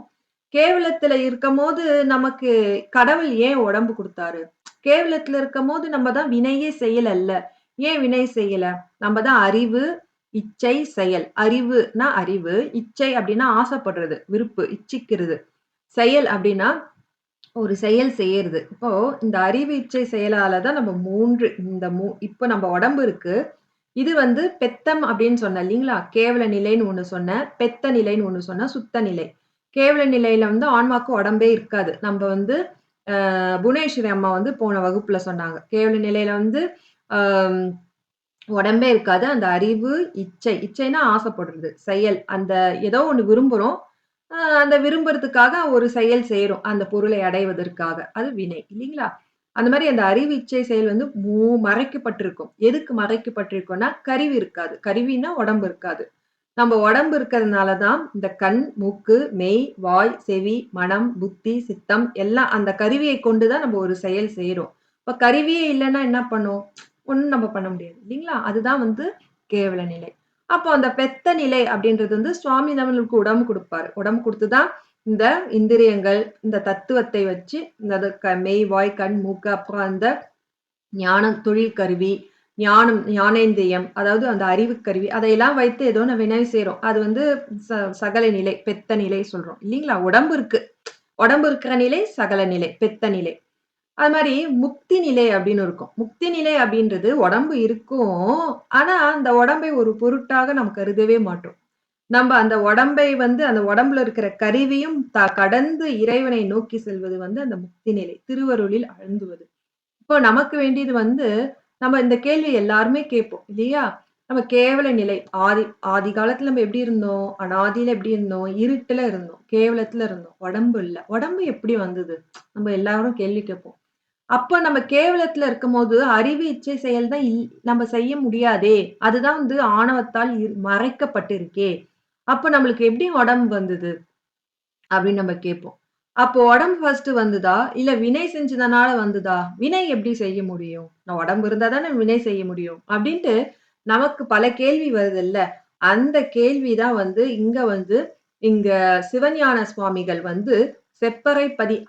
கேவலத்துல இருக்கம்போது நமக்கு கடவுள் ஏன் உடம்பு குடுத்தாரு? கேவலத்துல இருக்கம்போது நம்ம தான் வினையே செய்யலல்ல. ஏன் வினை செய்யல? நம்ம தான் அறிவு, இச்சை, செயல். அறிவுனா அறிவு, இச்சை அப்டின்னா ஆசைப்படுறது, விருப்பு, இச்சிக்கிறது. செயல் அப்டின்னா ஒரு செயல் செய்யறது. இப்போ இந்த அறிவு, இச்சை, செயலால தான் நம்ம 3 இப்ப நம்ம உடம்பு இருக்கு. இது வந்து பெத்தம் அப்படின்னு சொன்னேன் இல்லீங்களா? கேவல நிலைன்னு ஒண்ணு சொன்னேன். பெத்த நிலைன்னு ஒண்ணு சொன்னேன். சுத்த நிலை. கேவல நிலையில வந்து ஆன்மாக்கு உடம்பே இருக்காது. நம்ப வந்து புவனேஸ்வரி அம்மா வந்து போன வகுப்புல சொன்னாங்க. கேவல நிலையில வந்து அ உடம்பே இருக்காது. அந்த அறிவு, இச்சைன்னா ஆசைப்படுறது. செயல். அந்த ஏதோ ஒண்ணு விரும்புறோம். அந்த விரும்புறதுக்காக ஒரு செயல் செய்றோம். அந்த பொருளை அடைவதற்காக. அது வினை. இல்லீங்களா? அந்த மாரி அந்த அறிவு, இச்சை, செயல் வந்து மறைக்கப்பட்டிருக்கும். எதுக்கு மறைக்கப்பட்டிருக்கும்னா, கருவி இருக்காது. கருவின்னா உடம்பு இருக்காது. நம்ம உடம்பு இருக்கிறதுனால தான் இந்த கண், மூக்கு, மெய், வாய், செவி, மனம், புத்தி, சித்தம் எல்லாம் அந்த கருவியை கொண்டு தான் நம்ம ஒரு செயல் செய்றோம். இப்ப கருவியே இல்லன்னா என்ன பண்ணும்? ஒண்ணும் நம்ம பண்ண முடியாது. இல்லீங்களா? அதுதான் வந்து கேவல நிலை. அப்போ அந்த பெத்த நிலை அப்படின்றது வந்து சுவாமி நம்மளுக்கு உடம்பு குடுப்பாரு. உடம்பு குடுத்து தான் இந்த இந்திரியங்கள், இந்த தத்துவத்தை வச்சு இந்த மெய், வாய், கண், மூக்கு அப்புறம் அந்த ஞானம் தொழில் கருவி, ஞானேந்திரியம், அதாவது அந்த அறிவு கருவி, அதையெல்லாம் வைத்து ஏதோ ஒண்ணு வினை செய்றோம். அது வந்து சகல நிலை, பெத்த நிலை சொல்றோம். இல்லீங்களா? உடம்பு இருக்கு. உடம்பு இருக்கிற நிலை, சகல நிலை, பெத்த நிலை. அது மாரி முக்தி நிலை அப்படின்னு இருக்கும். முக்தி நிலை அப்படின்றது உடம்பு இருக்கும். ஆனா, அந்த உடம்பை ஒரு பொருட்டாக நாம் கருதவே மாட்டோம். நம்ப அந்த உடம்பை வந்து அந்த உடம்புல இருக்கிற கருவியும் கடந்து இறைவனை நோக்கி செல்வது வந்து அந்த முக்தி நிலை. திருவருளில் அழுந்துவது. இப்போ நமக்கு வேண்டியது வந்து, நம்ம இந்த கேள்வி எல்லாருமே கேட்போம் இல்லையா? நம்ம கேவல நிலை. ஆதி ஆதி காலத்துல நம்ம எப்படி இருந்தோம்? அனாதியில எப்படி இருந்தோம்? இருட்டுல இருந்தோம். கேவலத்துல இருந்தோம். உடம்பு இல்ல. உடம்பு எப்படி வந்தது? நம்ம எல்லாரும் கேள்வி கேட்போம். அப்ப நம்ம கேவலத்துல இருக்கும்போது, அறிவு, இச்சை செயல் தான் நம்ம செய்ய முடியாதே! அதுதான் வந்து ஆணவத்தால் மறைக்கப்பட்டிருக்கே! அப்ப நம்மளுக்கு எப்படி உடம்பு வந்தது? அப்படின்னு நம்ம கேட்போம். அப்போ உடம்பு ஃபர்ஸ்ட்டு வந்துதா? இல்ல வினை செஞ்சதுனால வந்துதா? வினை எப்படி செய்ய முடியும்? நான் உடம்பு இருந்தா தானே வினை செய்ய முடியும். அப்படின்ட்டு நமக்கு பல கேள்வி வருதுல்ல. அந்த கேள்வி தான் வந்து இங்க சிவஞான சுவாமிகள் வந்து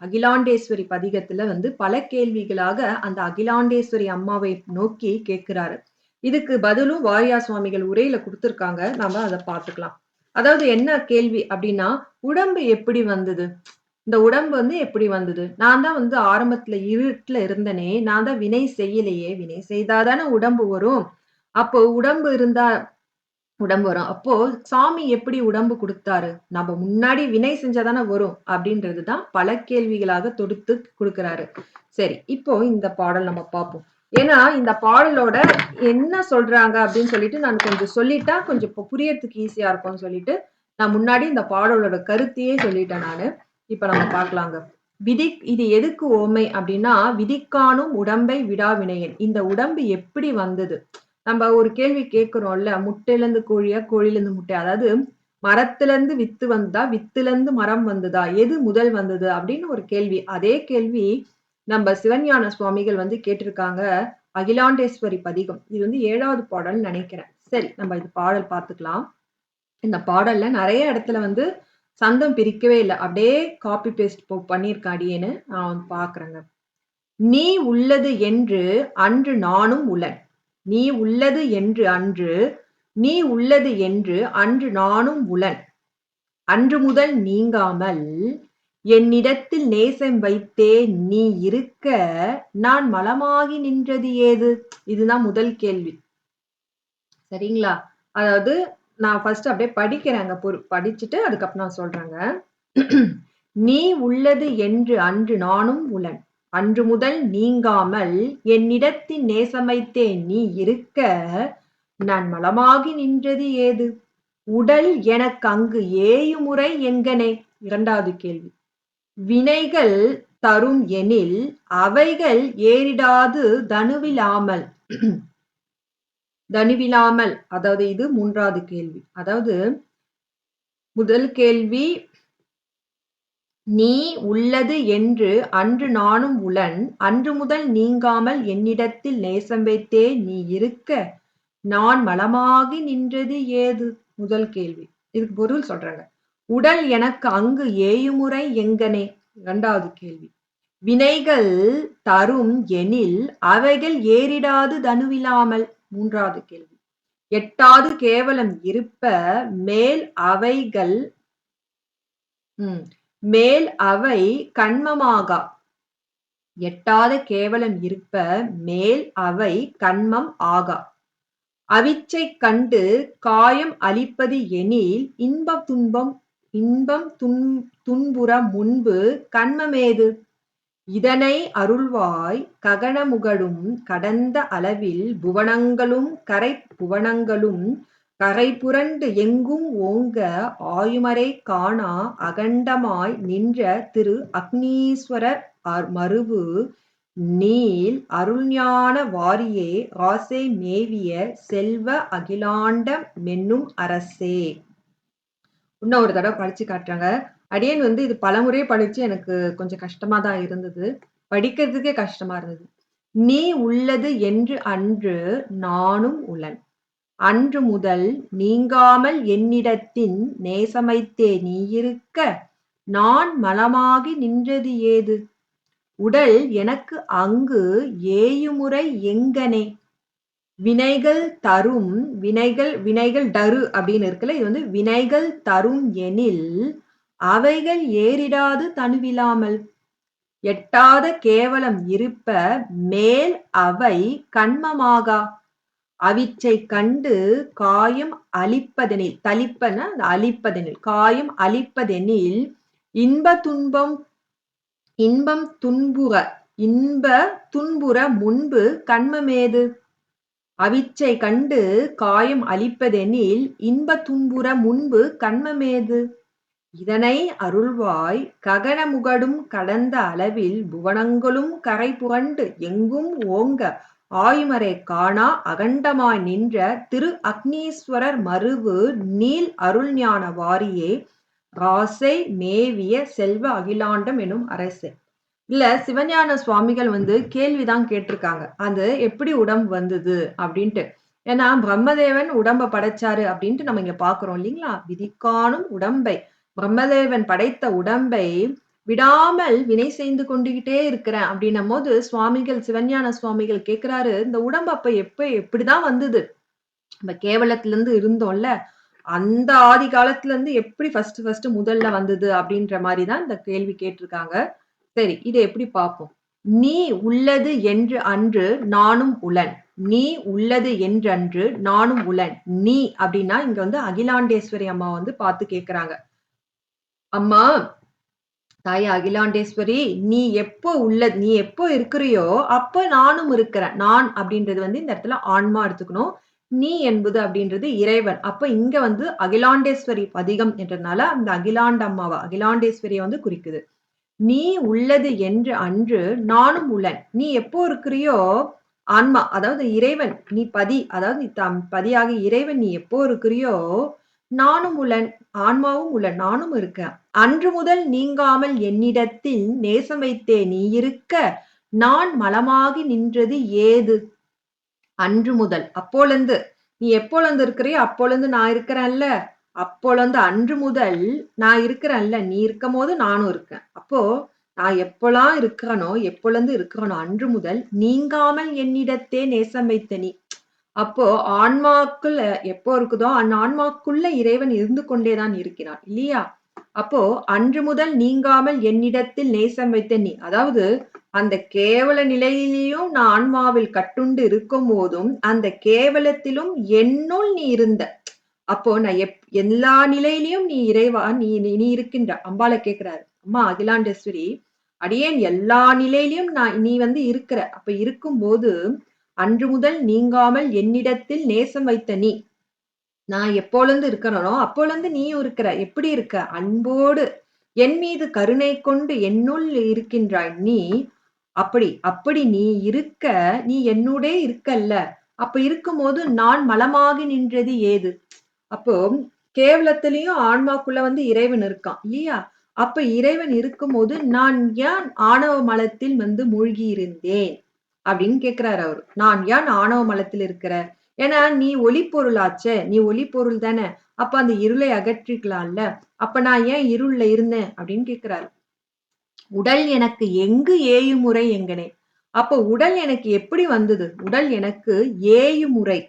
அகிலாண்டேஸ்வரி பதிகத்துல வந்து பல கேள்விகளாக அந்த அகிலாண்டேஸ்வரி அம்மாவை நோக்கி கேட்கிறாரு. இதுக்கு பதிலும் வாரியார் சுவாமிகள் உரையில குடுத்திருக்காங்க. நாம அத பார்த்துக்கலாம். அதாவது என்ன கேள்வி அப்டின்னா, உடம்பு எப்படி வந்தது? இந்த உடம்பு வந்து எப்படி வந்தது? நான் தான் வந்து ஆரம்பத்துல இருட்டுல இருந்தனே! நான் தான் வினை செய்யலையே! வினை செய்தா தானே உடம்பு வரும். அப்போ உடம்பு இருந்தா உடம்பு வரும். அப்போ சாமி எப்படி உடம்பு குடுத்தாரு? நம்ம முன்னாடி வினை செஞ்சா தானே வரும். அப்படின்றது தான் பல கேள்விகளாக தொடுத்து குடுக்குறாரு. சரி, இப்போ இந்த பாடல் நம்ம பார்ப்போம். ஏன்னா, இந்த பாடலோட என்ன சொல்றாங்க அப்படின்னு சொல்லிட்டு நான் கொஞ்சம் சொல்லிட்டா, கொஞ்சம் இப்போ புரியறதுக்கு ஈஸியா இருக்கும்னு சொல்லிட்டு, நான் முன்னாடி இந்த பாடலோட கருத்தையே சொல்லிட்டேன் நானு. இப்ப நம்ம பார்க்கலாங்க. இது எதுக்கு உவமை அப்படின்னா, "விதிக்காணும் உடம்பை விடாவினையேன்." இந்த உடம்பு எப்படி வந்தது? நம்ம ஒரு கேள்வி கேட்கிறோம்ல, முட்டையிலருந்து கோழியா? கோழிலருந்து முட்டையா? அதாவது மரத்திலருந்து வித்து வந்ததா? வித்துலருந்து மரம் வந்ததா? எது முதல் வந்தது? அப்படின்னு ஒரு கேள்வி. அதே கேள்வி நம்ம சிவஞான சுவாமிகள் வந்து கேட்டிருக்காங்க. அகிலாண்டேஸ்வரி பதிகம். இது வந்து 7வது பாடல்ன்னு நெனைக்கிறேன். சரி, நம்ம இது பாடல் பார்த்துக்கலாம். இந்த பாடல்ல நெறைய இடத்துல வந்து சந்தம் பிரிக்கவே இல்ல. அப்படியே காப்பி பேஸ்ட் பண்ணியிருக்கேன் அடியேன்னு நான் பார்க்குறேங்க. "நீ உள்ளது என்று அன்று நானும் உளன்." நீ உள்ளது என்று அன்று, நீ உள்ளது என்று அன்று நானும் உளன். அன்று முதல் நீங்காமல் என்னிடத்தில் நேசம் வைத்தே நீ இருக்க, நான் மலமாகி நின்றது ஏது? இதுதான் முதல் கேள்வி. சரிங்களா? அதாவது நான் ஃபர்ஸ்ட் அப்படியே படிக்கிறேங்க. படிச்சுட்டு அதுக்கப்புறம் நான் சொல்றேங்க. "நீ உள்ளது என்று அன்று நானும் உளன். அன்று முதல் நீங்காமல் என்னிடத்தில் நேசமைத்தே நீ இருக்க, நான் மலமாகி நின்றது ஏது? உடல் எனக்கங்கு ஏயுமுறை எங்கனே?" இரண்டாவது கேள்வி. வினைகள் தரும் எனில் அவைகள் ஏறிடாது தனுவிலாமல். தனுவிலாமல், அதாவது இது மூன்றாவது கேள்வி. அதாவது முதல் கேள்வி, நீ உள்ளது என்று அன்று நானும் உளன், அன்று முதல் நீங்காமல் என்னிடத்தில் நேசம் வைத்தே நீ இருக்க, நான் மலமாகி நின்றது ஏது? முதல் கேள்வி. இதுக்கு பொருள் சொல்றாங்க. உடல் எனக்கு அங்கு ஏயுமுறை எங்கனே? இரண்டாவது கேள்வி. வினைகள் தரும் எனில் அவைகள் ஏறிடாது தனுவிலாமல். மூன்றாவது கேள்வி. எட்டாது கேவலம் இருப்ப மேல் அவைகள் மேல் அவை கண்மமாகா. எட்டாத கேவலம் இருப்ப மேல் அவை கண்மம் ஆகா. அவிச்சை கண்டு காயம் அளிப்பது எனில் இன்பம் துன்புற முன்பு கண்மமேது? இதனை அருள்வாய் ககனமுகடும் கடந்த அளவில் புவனங்களும் கரை புரண்டு எங்கும் ஓங்க ஆயுமறை காணா அகண்டமாய் நின்ற திரு அக்னீஸ்வரர் மருவு நீள் அருள்ஞான வாரியே ஆசை மேவிய செல்வ அகிலாண்டம் மென்னும் அரசே. இன்னும் ஒரு தடவை படிச்சு காட்டுறாங்க. அடியேன் இது பலமுறை படிச்சு எனக்கு கொஞ்சம் கஷ்டமா தான் இருந்தது. படிக்கிறதுக்கே கஷ்டமா இருந்தது. நீ உள்ளது என்று அன்று நானும் உளன், அன்று முதல் நீங்காமல் என்னிடத்தின் நேசமைத்தே நீ இருக்க, நான் மலமாகி நின்றது ஏது? உடல் எனக்கு அங்கு ஏயுமுறை எங்கனே? வினைகள் தரும் வினைகள் டரு அப்படின்னு இருக்குல்ல, இது வினைகள் தரும் எனில் அவைகள் ஏறிடாது தனுவிலாமல். எட்டாத கேவலம் இருப்ப மேல் அவை கண்மமாகா. அவிச்சை கண்டு காயம் அளிப்பதெனில், தளிப்பன அளிப்பதெனில், காயம் அளிப்பதெனில் இன்பம் துன்புற முன்பு கண்மமேது? அவிச்சை கண்டு காயம் அளிப்பதெனில் இன்ப துன்புற முன்பு கண்மமேது? இதனை அருள்வாய் ககனமுகடும் கடந்த அளவில் புவனங்களும் கரை புரண்டு எங்கும் ஓங்க ஆயுமறை காணா அகண்டமாய் நின்ற திரு அக்னீஸ்வரர் மருவு நீள் அருள்ஞான வாரியே ராசை மேவிய செல்வ அகிலாண்டம் எனும் அரசே. இல்ல, சிவஞான சுவாமிகள் கேள்விதான் கேட்டிருக்காங்க. அது எப்படி உடம்பு வந்தது அப்படின்ட்டு. ஏன்னா பிரம்மதேவன் உடம்ப படைச்சாரு அப்படின்ட்டு நம்ம இங்க பாக்குறோம் இல்லைங்களா? விதிக்காணும் உடம்பை, பிரம்மதேவன் படைத்த உடம்பை விடாமல் வினை செய்து கொண்டுகிட்டே இருக்கிறேன் அப்படின்னும் போது சிவஞான சுவாமிகள் கேட்கிறாரு, இந்த உடம்பு அப்ப எப்படிதான் வந்தது? நம்ம கேவலத்துல இருந்து இருந்தோம்ல, அந்த ஆதி காலத்துல இருந்து எப்படி ஃபர்ஸ்ட் முதல்ல வந்தது அப்படின்ற மாதிரிதான் இந்த கேள்வி கேட்டிருக்காங்க. சரி, இதை எப்படி பார்ப்போம். நீ உள்ளது என்று அன்று நானும் உளன். நீ உள்ளது என்றன்று நானும் உளன். நீ அப்படின்னா இங்க அகிலாண்டேஸ்வரி அம்மா பார்த்து கேக்குறாங்க. அம்மா தாய் அகிலாண்டேஸ்வரி, நீ எப்போ இருக்கிறியோ அப்ப நானும் இருக்கிறேன். நான் அப்படின்றது இந்த இடத்துல ஆன்மா எடுத்துக்கணும். நீ என்பது அப்படின்றது இறைவன். அப்ப இங்க அகிலாண்டேஸ்வரி பதிகம் என்றதுனால அந்த அகிலாண்ட அம்மாவை, அகிலாண்டேஸ்வரியை குறிக்குது. நீ உள்ளது என்று அன்று நானும் உளன். நீ எப்போ இருக்கிறியோ ஆன்மா, அதாவது இறைவன், நீ பதி, அதாவது பதியாக இறைவன் நீ எப்போ இருக்கிறியோ நானும் உளன், ஆன்மாவும் உளன், நானும் இருக்கேன். அன்று முதல் நீங்காமல் என்னிடத்தில் நேசம் வைத்தே நீ இருக்க, நான் மலமாகி நின்றது ஏது? அன்று முதல், அப்போலந்து, நீ எப்போலந்து இருக்கிறியோ அப்போலந்து நான் இருக்கிறேன்ல, அப்போலந்து அன்று முதல் நான் இருக்கிறேன்ல, நீ இருக்கும் போது நானும் இருக்கேன். அப்போ நான் எப்போலாம் இருக்கிறனோ, எப்போலந்து இருக்கிறனோ அன்று முதல் நீங்காமல் என்னிடத்தே நேசம் வைத்த நீ. அப்போ ஆன்மாக்குள்ள எப்போ இருக்குதோ அந்த ஆன்மாக்குள்ள இறைவன் இருந்து கொண்டேதான் இருக்கிறான் இல்லையா? அப்போ அன்று முதல் நீங்காமல் என்னிடத்தில் நேசம் வைத்த நீ, அதாவது அந்த கேவல நிலையிலையும் நான் ஆன்மாவில் கட்டுண்டு இருக்கும் போதும் அந்த கேவலத்திலும் என்னுள் நீ இருந்த. அப்போ நான் எல்லா நிலையிலையும் நீ இறைவா, நீ இருக்கின்ற. அம்பாளை கேட்கிறாரு, அம்மா அகிலாண்டேஸ்வரி, அடியேன் எல்லா நிலையிலையும் நீ இருக்கிற. அப்ப இருக்கும்போது அன்று முதல் நீங்காமல் என்னிடத்தில் நேசம் வைத்த நீ, நான் எப்போலிருந்து இருக்கிறனோ அப்போலிருந்து நீயும் இருக்கிற. எப்படி இருக்க? அன்போடு, என் மீது கருணை கொண்டு என்னுள் இருக்கின்றாய் நீ. அப்படி அப்படி நீ இருக்க, நீ என்னுடைய இருக்கல்ல. அப்ப இருக்கும்போது நான் மலமாகி நின்றது ஏது? அப்போ கேவலத்திலயும் ஆன்மாக்குள்ள வந்து இறைவன் இருக்கான் இல்லையா? அப்ப இறைவன் இருக்கும்போது நான் ஏன் ஆணவ மலத்தில் வந்து மூழ்கி இருந்தேன் அப்படின்னு கேக்குறாரு அவரு. நான் ஏன் ஆணவ மலத்தில் இருக்கிற? ஏன்னா நீ ஒளி பொருளாச்சே, நீ ஒளி பொருள் தானே. அப்ப அந்த இருளை அகற்றிக்கலாம்ல. அப்ப நான் ஏன் இருள்ல இருந்தேன் அப்படின்னு கேக்குறாரு. உடல் எனக்கு எங்கு ஏயுமுறை எங்கனே. அப்ப உடல் எனக்கு எப்படி வந்தது? உடல் எனக்கு ஏயுமுறை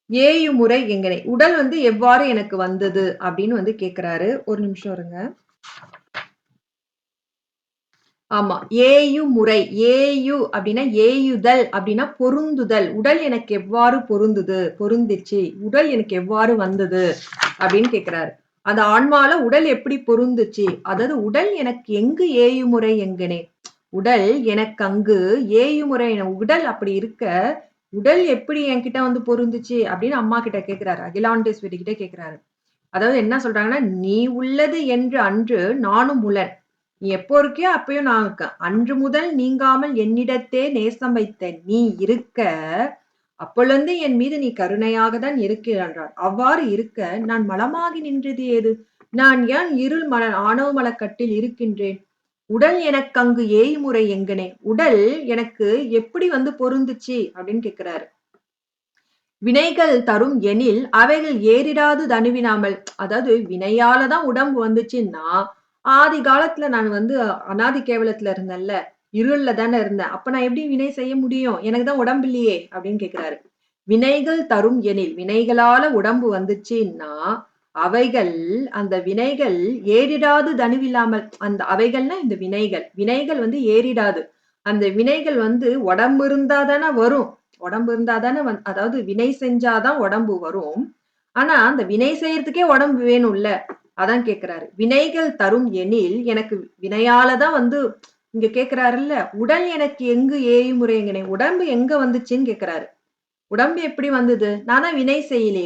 ஏயுமுறை எங்கனே. உடல் வந்து எவ்வாறு எனக்கு வந்தது அப்படின்னு வந்து கேக்குறாரு. ஒரு நிமிஷம் இருங்க. ஆமா. ஏயுமுறை. ஏயு அப்படின்னா ஏயுதல் அப்படின்னா பொருந்துதல். உடல் எனக்கு எவ்வாறு பொருந்துது? பொருந்திச்சு. உடல் எனக்கு எவ்வாறு வந்தது? அப்படின்னு கேக்குறாரு. அந்த ஆன்மால உடல் எப்படி பொருந்துச்சு? அதாவது உடல் எனக்கு எங்கு ஏயுமுறை எங்கனே. உடல் எனக்கு அங்கு ஏயுமுறை உடல் அப்படி இருக்க, உடல் எப்படி என்கிட்ட வந்து பொருந்துச்சு அப்படின்னு அம்மா கிட்ட கேக்குறாரு. அகிலாண்டேஸ்வரி கிட்ட கேக்குறாரு. அதாவது என்ன சொல்றாங்கன்னா, "நீ உள்ளது என்று அன்று நானும் உளன். நீ எப்போ இருக்கியோ அப்பயும் நான் இருக்கேன். அன்று முதல் நீங்காமல் என்னிடத்தே நேசம் வைத்த நீ இருக்க, அப்பொழுது என் மீது நீ கருணையாக தான் இருக்கிறாய் என்றார். அவ்வாறு இருக்க நான் மலமாகி நின்றது ஏது? நான் ஏன் இருள் ஆணவ மலக்கட்டில் இருக்கின்றேன்? உடல் எனக்கு அங்கு ஏய்முறை எங்கனே? உடல் எனக்கு எப்படி வந்து பொருந்துச்சு?" அப்படின்னு கேட்கிறாரு. வினைகள் தரும் எனில் அவைகள் ஏறிடாது தணுவினாமல். அதாவது வினையால தான் உடம்பு வந்துச்சுன்னா, ஆதி காலத்துல நான் வந்து அனாதி கேவலத்துல இருந்தேன்ல. இருள்ல தானே இருந்தேன். அப்ப நான் எப்படி வினை செய்ய முடியும்? எனக்கு தான் உடம்பு இல்லையே! அப்படின்னு கேட்கிறாரு. வினைகள் தரும் எனில், வினைகளால உடம்பு வந்துச்சுன்னா, அவைகள் அந்த வினைகள் ஏறிடாது தணுவில்லாமல். அந்த அவைகள்னா இந்த வினைகள். வினைகள் வந்து ஏறிடாது. அந்த வினைகள் வந்து உடம்பு இருந்தா தானே வரும். உடம்பு இருந்தா தானே அதாவது வினை செஞ்சா தான் உடம்பு வரும். ஆனா, அந்த வினை செய்யறதுக்கே உடம்பு வேணும்ல. அதான் கேட்கிறாரு. வினைகள் தரும் எனில், எனக்கு வினையால தான் வந்து இங்க கேட்கிறாருல்ல, உடல் எனக்கு எங்கு ஏயுமுறைங்கனே. உடம்பு எங்க வந்துச்சுன்னு கேட்கிறாரு. உடம்பு எப்படி வந்தது? நான் தான் வினை செய்யலே.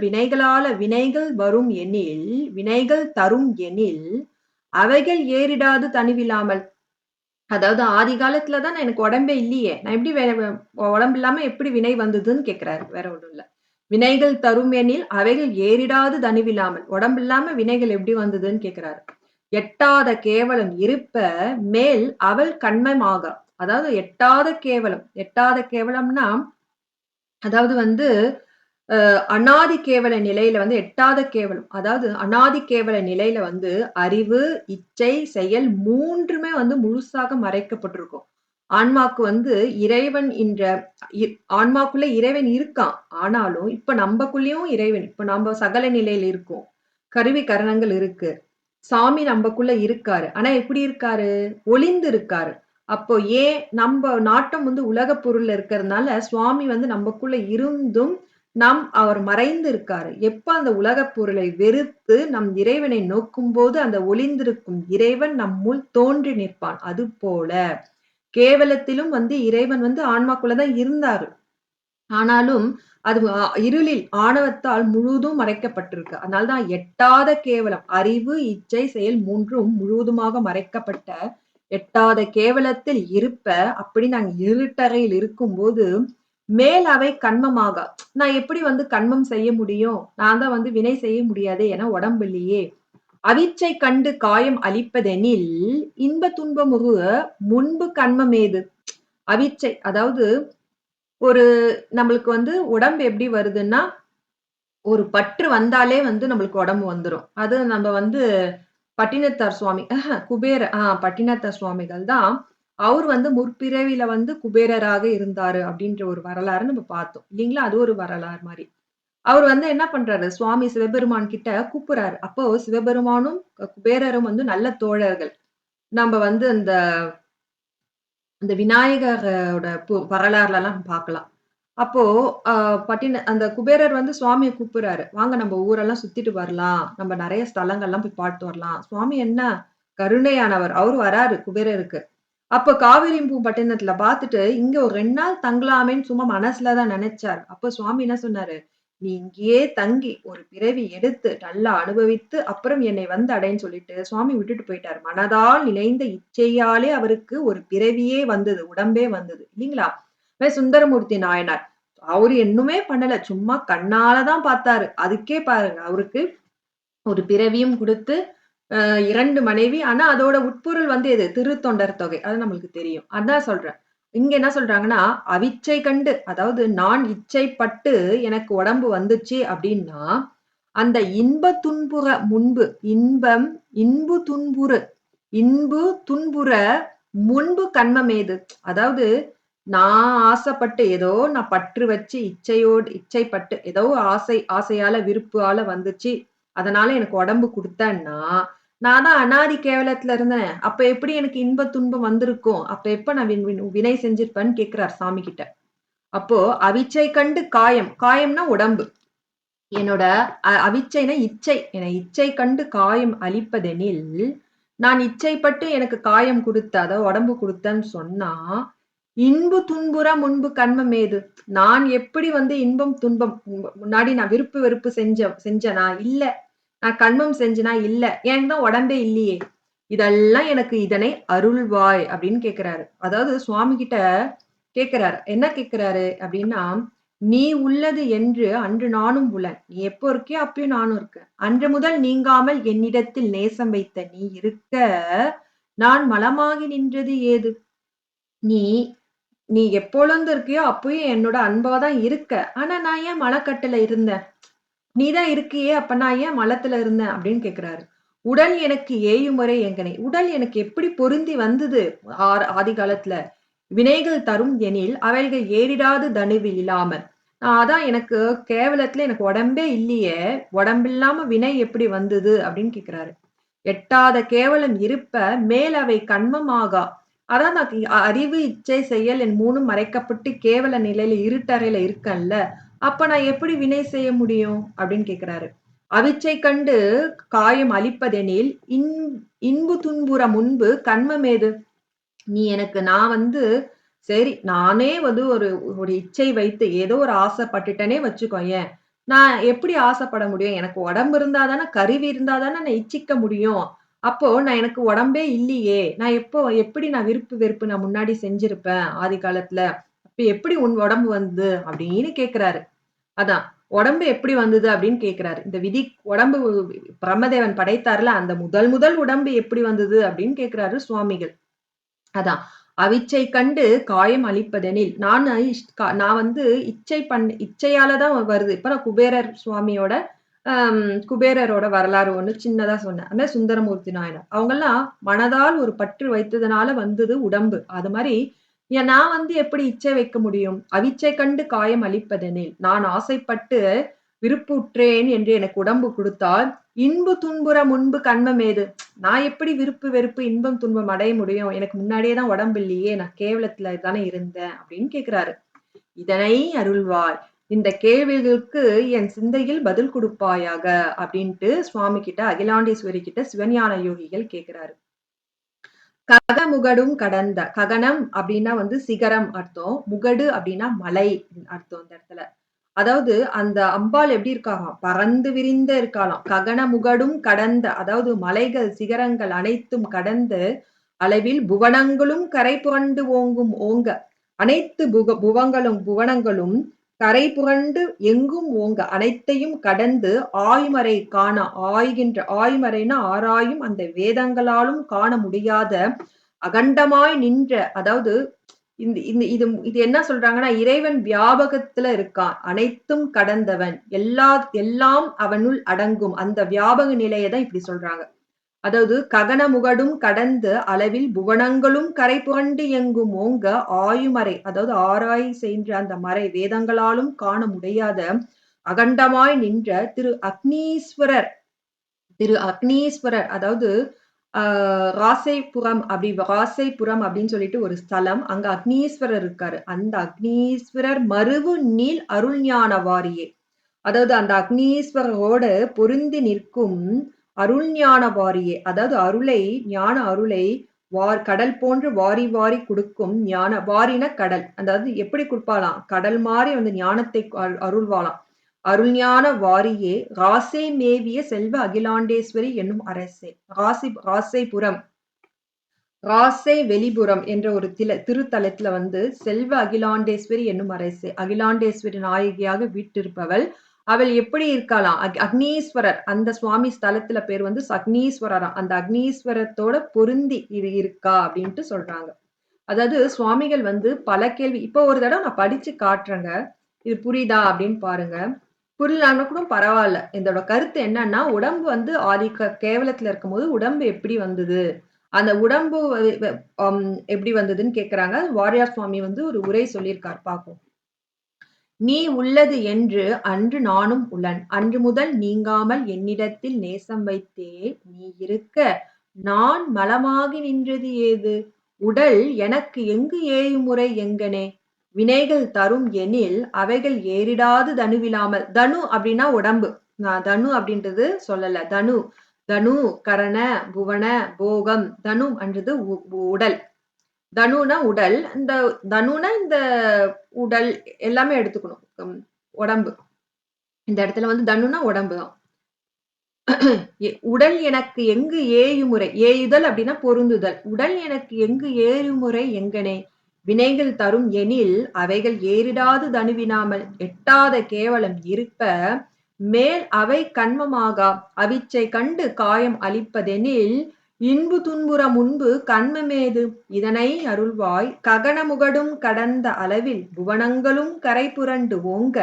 வினைகளால வினைகள் வரும் எனில், வினைகள் தரும் எனில், அவைகள் ஏறிடாது தணிவில்லாமல். அதாவது ஆதி காலத்துல தான் எனக்கு உடம்பே இல்லையே. நான் எப்படி உடம்பு இல்லாம எப்படி வினை வந்ததுன்னு கேட்கிறாரு. வேற ஒண்ணும் இல்ல. வினைகள் தரும் எனில் அவைகள் ஏறிடாது தணிவில்லாமல். உடம்பு இல்லாம வினைகள் எப்படி வந்ததுன்னு கேட்கிறாரு. எட்டாத கேவலம் இருப்ப மேல் அவள் கண்மமாக. அதாவது எட்டாத கேவலம். எட்டாத கேவலம்னா, அதாவது வந்து அநாதி கேவல நிலையில வந்து எட்டாத கேவலம். அதாவது அநாதி கேவல நிலையில வந்து அறிவு, இச்சை, செயல் 3மே வந்து முழுசாக மறைக்கப்பட்டிருக்கும். ஆன்மாக்கு வந்து இறைவன் என்ற ஆன்மாக்குள்ள இறைவன் இருக்கான். ஆனாலும் இப்ப நம்பக்குள்ளயும் இறைவன். இப்ப நம்ப சகல நிலையில இருக்கோம். கருவி கரணங்கள் இருக்கு. சாமி நம்பக்குள்ள இருக்காரு. ஆனா எப்படி இருக்காரு? ஒளிந்து இருக்காரு. அப்போ ஏன் நம்ப நாட்டம் வந்து உலகப் பொருள்ல இருக்கிறதுனால, சுவாமி வந்து நம்பக்குள்ள இருந்தும், அவர் மறைந்து இருக்காரு. எப்ப அந்த உலகப் பொருளை வெறுத்து நம் இறைவனை நோக்கும்போது, அந்த ஒளிந்திருக்கும் இறைவன் நம்முள் தோன்றி நிற்பான். அதுபோல கேவலத்திலும் வந்து இறைவன் வந்து ஆன்மாக்குள்ள தான் இருந்தாரு. ஆனாலும் அது இருளில் ஆணவத்தால் முழுதும் மறைக்கப்பட்டிருக்கு. அதனால தான் எட்டாத கேவலம். அறிவு, இச்சை, செயல் 3ம் முழுவதுமாக மறைக்கப்பட்ட எட்டாத கேவலத்தில் இருப்ப, அப்படி நாங்க இருட்டறையில் இருக்கும்போது, மேல் அவை கன்மமாக. நான் எப்படி வந்து கன்மம் செய்ய முடியும்? நான் தான் வந்து வினை செய்ய முடியாதே! ஏன்னா உடம்பு இல்லையே! அவிச்சை கண்டு காயம் அளிப்பதெனில், இன்ப துன்பம் உருவ முன்பு கன்மமேது? அவிச்சை அதாவது ஒரு நம்மளுக்கு வந்து உடம்பு எப்படி வருதுன்னா, ஒரு பற்று வந்தாலே வந்து நம்மளுக்கு உடம்பு வந்துரும். அது நம்ம வந்து பட்டினத்தார் சுவாமி பட்டினத்தார் சுவாமிகள் தான். அவரு வந்து முற்பிறவில வந்து குபேரராக இருந்தாரு அப்படின்ற ஒரு வரலாறு நம்ம பார்த்தோம். இல்லீங்களா? அது ஒரு வரலாறு மாரி. அவரு வந்து என்ன பண்றாரு, சுவாமி சிவபெருமான் கிட்ட கூப்புறாரு. அப்போ சிவபெருமானும், குபேரரும் வந்து நல்ல தோழர்கள். நம்ப வந்து அந்த அந்த விநாயகரோட வரலாறுலலாம் பார்க்கலாம். அப்போ அ அந்த குபேரர் வந்து சுவாமிய கூப்பிடுறாரு. "வாங்க நம்ம ஊரெல்லாம் சுத்திட்டு வரலாம். நம்ம நெறைய ஸ்தலங்கள்லாம் போய் பார்த்துட்டு வரலாம்." சுவாமி என்ன கருணையானவர். அவரு வராரு குபேரருக்கு. அப்ப காவிரிப்பூம்பட்டினத்துல பார்த்துட்டு, இங்க ஒரு 2 நாள் தங்கலாமேன்னு சும்மா மனசுல தான் நெனச்சாரு. அப்ப சுவாமி என்ன சொன்னாரு? நீ இங்கேயே தங்கி ஒரு பிறவி எடுத்து நல்லா அனுபவித்து அப்புறம் என்னை வந்து அடைன்னு சொல்லிட்டு சுவாமி விட்டுட்டு போயிட்டாரு. மனதால் நினைந்த இச்சையாலே அவருக்கு ஒரு பிறவியே வந்தது, உடம்பே வந்தது இல்லைங்களா? சுந்தரமூர்த்தி நாயனார் அவரு இன்னுமே பண்ணல, சும்மா கண்ணால தான் பார்த்தாரு. அதுக்கே பாருங்க அவருக்கு ஒரு பிறவியும் கொடுத்து 2 மனைவி. ஆனா அதோட உட்பொருள் வந்து எது? திருத்தொண்டர் தொகை. அது நம்மளுக்கு தெரியும். அதான் சொல்றேன். இங்க என்ன சொல்றாங்கன்னா, அவிச்சை கண்டு அதாவது நான் இச்சைப்பட்டு எனக்கு உடம்பு வந்துச்சு அப்டின்னா, அந்த இன்ப துன்புற முன்பு இன்பம் இன்பு துன்புறு இன்பு துன்புற முன்பு கன்மம் ஏது? அதாவது நான் ஆசைப்பட்டு ஏதோ நான் பற்று வச்சு இச்சைப்பட்டு ஏதோ ஆசையால விருப்பால வந்துச்சு. அதனால எனக்கு உடம்பு குடுத்தேன்னா, நான் தான் அனாதி கேவலத்துல இருந்தேன். அப்ப எப்படி எனக்கு இன்ப துன்பம் வந்திருக்கும்? அப்ப எப்ப நான் வினை செஞ்சிருப்பேன்னு கேட்கிறார் சாமி கிட்ட. அப்போ அவிச்சை கண்டு காயம். காயம்னா உடம்பு. என்னோட அவிச்சைனா இச்சை. என இச்சை கண்டு காயம் அளிப்பதெனில், நான் இச்சைப்பட்டு எனக்கு காயம் குடுத்த, அதாவது உடம்பு குடுத்தேன்னு சொன்னா, இன்பு துன்புற முன்பு கன்மம் ஏது? நான் எப்படி வந்து இன்பம், துன்பம் முன்னாடி நான் விருப்பு, வெறுப்பு செஞ்சனா? இல்ல. நான் கன்மம் செஞ்சனா? இல்ல. எனக்கு தான் உடம்பே இல்லையே! இதெல்லாம் எனக்கு இதனை அருள்வாய் அப்படின்னு கேட்கிறாரு. அதாவது சுவாமி கிட்ட கேட்கிறாரு. என்ன கேட்கிறாரு அப்படின்னா, நீ உள்ளது என்று அன்று நானும் உளன். நீ எப்போ இருக்கியோ அப்பயும் நானும் இருக்கேன். அன்று முதல் நீங்காமல் என்னிடத்தில் நேசம் வைத்த நீ இருக்க, நான் மலமாகி நின்றது ஏது? நீ நீ எப்பொழுந்து இருக்கியோ அப்பயும் என்னோட அன்பா தான் இருக்க. ஆனா நான் ஏன் மலக்கட்டுல இருந்தேன்? நீ தான் இருக்கியே, அப்ப நான் ஏன் மலத்துல இருந்தேன்? அப்படின்னு கேட்கிறாரு. உடல் எனக்கு ஏயுமுறை எங்கனே. உடல் எனக்கு எப்படி பொருந்தி வந்தது ஆதி காலத்துல? வினைகள் தரும் எனில் அவைகள் ஏறிடாது தனுவில் இல்லாமல். அதான் எனக்கு கேவலத்துல எனக்கு உடம்பே இல்லையே. உடம்பில்லாம வினை எப்படி வந்தது? அப்படின்னு கேட்கிறாரு. எட்டாத கேவலம் இருப்ப மேல் அவை கன்மமாகா. அதான் நான் அறிவு, இச்சை, செயல் என் 3ம் மறைக்கப்பட்டு கேவல நிலையில இருட்டறையில இருக்கேன்ல. அப்ப நான் எப்படி வினை செய்ய முடியும்? அப்படின்னு கேட்கிறாரு. அவிச்சை கண்டு காயம் அளிப்பதெனில் இன்பு துன்புற முன்பு கன்மமேது? நீ எனக்கு நான் வந்து சரி நானே வந்து ஒரு ஒரு இச்சை வைத்து ஏதோ ஒரு ஆசைப்பட்டுட்டேனே வச்சுக்கோயேன். நான் எப்படி ஆசைப்பட முடியும்? எனக்கு உடம்பு இருந்தா தானே, கருவி இருந்தா தானே நான் இச்சிக்க முடியும். அப்போ நான் எனக்கு உடம்பே இல்லையே! நான் எப்படி நான் விருப்பு, வெறுப்பு நான் முன்னாடி செஞ்சிருப்பேன் ஆதி காலத்துல. அப்ப எப்படி உன் உடம்பு வந்தது? அப்படின்னு கேட்கிறாரு. அதான். உடம்பு எப்படி வந்தது அப்படின்னு கேட்கிறாரு. இந்த விதி உடம்பு பிரம்மதேவன் படைத்தார்ல, அந்த முதல் முதல் உடம்பு எப்படி வந்தது அப்படின்னு கேட்கிறாரு சுவாமிகள். அதான். அவிச்சை கண்டு காயம் அளிப்பதெனில், நான் வந்து இச்சையால தான் வருது. இப்ப நான் குபேரர் சுவாமியோட அம் குபேரரோட வரலாறு ஒண்ணு சின்னதா சொன்னேன். அது மாரி சுந்தரமூர்த்தி நாயனார். அவங்கலாம் மனதால் ஒரு பற்று வைத்ததுனால வந்தது உடம்பு. அது மாரி நான் வந்து எப்படி இச்சை வைக்க முடியும்? அவிச்சை கண்டு காயம் அளிப்பதெனில், நான் ஆசைப்பட்டு விருப்புற்றேன் என்று எனக்கு உடம்பு குடுத்தால், இன்பு துன்புற முன்பு கன்மமேது? நான் எப்படி விருப்பு, வெறுப்பு, இன்பம், துன்பம் அடைய முடியும்? எனக்கு முன்னாடியே தான் உடம்பு இல்லையே! நான் கேவலத்துல தானே இருந்தேன். அப்படின்னு கேட்கிறாரு. இதனை அருள்வாய். இந்த கேள்விகளுக்கு என் சிந்தையில் பதில் குடுப்பாயாக அப்படின்ட்டு சுவாமி கிட்ட, அகிலாண்டேஸ்வரி கிட்ட சிவஞான யோகிகள் கேட்கிறாரு. ககமுகடும் கடந்த. ககனம் அப்படின்னா வந்து சிகரம் அர்த்தம். முகடு அப்படின்னா மலை அர்த்தம் இந்த இடத்துல. அதாவது அந்த அம்பாள் எப்படி இருக்காராம்? பறந்து விரிந்த இருக்காளாம். ககன முகடும் கடந்த, அதாவது மலைகள், சிகரங்கள் அனைத்தும் கடந்து அளவில் புவனங்களும் கரை புரண்டு ஓங்கும் ஓங்க. அனைத்து புவனங்களும் கரை புரண்டு எங்கும் ஓங்க. அனைத்தையும் கடந்து ஆய்மறை காண ஆய்கின்ற ஆய்மறைனா ஆராயும் அந்த வேதங்களாலும் காண முடியாத அகண்டமாய் நின்ற, அதாவது இந்த இந்த இது இது என்ன சொல்றாங்கன்னா, இறைவன் வியாபகத்துல இருக்கான். அனைத்தும் கடந்தவன். எல்லாம் அவனுள் அடங்கும். அந்த வியாபக நிலைய தான் இப்படி சொல்றாங்க. அதாவது ககன முகடும் கடந்து அளவில் புவனங்களும் கரை புரண்டு எங்கும் ஓங்க ஆயுமறை, அதாவது ஆராய் சென்ற அந்த மறை வேதங்களாலும் காண முடியாத அகண்டமாய் நின்ற திரு அக்னீஸ்வரர், அதாவது ராசைபுரம் அப்படின்னு சொல்லிட்டு ஒரு ஸ்தலம். அங்க அக்னீஸ்வரர் இருக்காரு. அந்த அக்னீஸ்வரர் மருவு நீள் அருள் ஞான வாரியே. அதாவது அந்த அக்னீஸ்வரரோடு பொருந்தி நிற்கும் அருள் ஞான வாரியே. அதாவது ஞான அருளை கடல் போன்று வாரி வாரி கொடுக்கும் ஞான வாரின கடல். அதாவது எப்படி கொடுப்பாளாம்? கடல் மாறி வந்து ஞானத்தை அருள்வாளாம். அருள்ஞான வாரியே ராசை மேவிய செல்வ அகிலாண்டேஸ்வரி என்னும் அரசே. ராசைபுரம் ராசை வெளிபுரம் என்ற ஒரு திருத்தலத்துல வந்து செல்வ அகிலாண்டேஸ்வரி என்னும் அரசே, அகிலாண்டேஸ்வரி நாயகியாக வீட்டிருப்பவள். அவள் எப்படி இருக்கலாம்? அக்னீஸ்வரர், அந்த சுவாமி ஸ்தலத்துல பேர் வந்து அக்னீஸ்வரரா. அந்த அக்னீஸ்வரத்தோட பொருந்தி இது இருக்கா அப்படின்ட்டு சொல்றாங்க. அதாவது சுவாமிகள் வந்து பல கேள்வி, இப்போ ஒரு தடவை நான் படிச்சு காட்டுறேங்க, இது புரியுதா அப்படின்னு பாருங்க. புரியலன்னா கூட பரவாயில்ல. இதோட கருத்து என்னன்னா, உடம்பு வந்து கேவலத்துல இருக்கும்போது உடம்பு எப்படி வந்தது, அந்த உடம்பு எப்படி வந்ததுன்னு கேக்குறாங்க. வாரியார் சுவாமி வந்து ஒரு உரை சொல்லியிருக்கார், பார்ப்போம். நீ உள்ளது என்று அன்று நானும் உளன். அன்று முதல் நீங்காமல் என்னிடத்தில் நேசம் வைத்தே நீ இருக்க, நான் மலமாகி நின்றது ஏது? உடல் எனக்கு எங்கு ஏயுமுறை எங்கனே? வினைகள் தரும் எனில் அவைகள் ஏறிடாது தனுவிலாமல். தனு அப்படின்னா உடம்பு. நான் தனு அப்படின்றது சொல்லல. தனு தனு கரண புவன போகம். தனு என்றது உடல். தனுனா உடல். இந்த தனுனா இந்த உடல் எல்லாமே எடுத்துக்கணும். உடம்பு. இந்த இடத்துல வந்து தனுனா உடம்பு தான். உடல் எனக்கு எங்கு ஏயுமுறை, ஏயுதல் அப்படின்னா பொருந்துதல். உடல் எனக்கு எங்கு ஏறுமுறை எங்கனே? வினைகள் தரும் எனில் அவைகள் ஏறிடாது தனுவினாமல் எட்டாத கேவலம் இருப்ப, மேல் அவை கண்மமாகா அவிச்சை கண்டு காயம் அளிப்பதெனில் இன்பு துன்புற முன்பு கண்மமேது? இதனை அருள்வாய். ககனமுகடும் கடந்த அளவில் புவனங்களும் கரை புரண்டு ஓங்க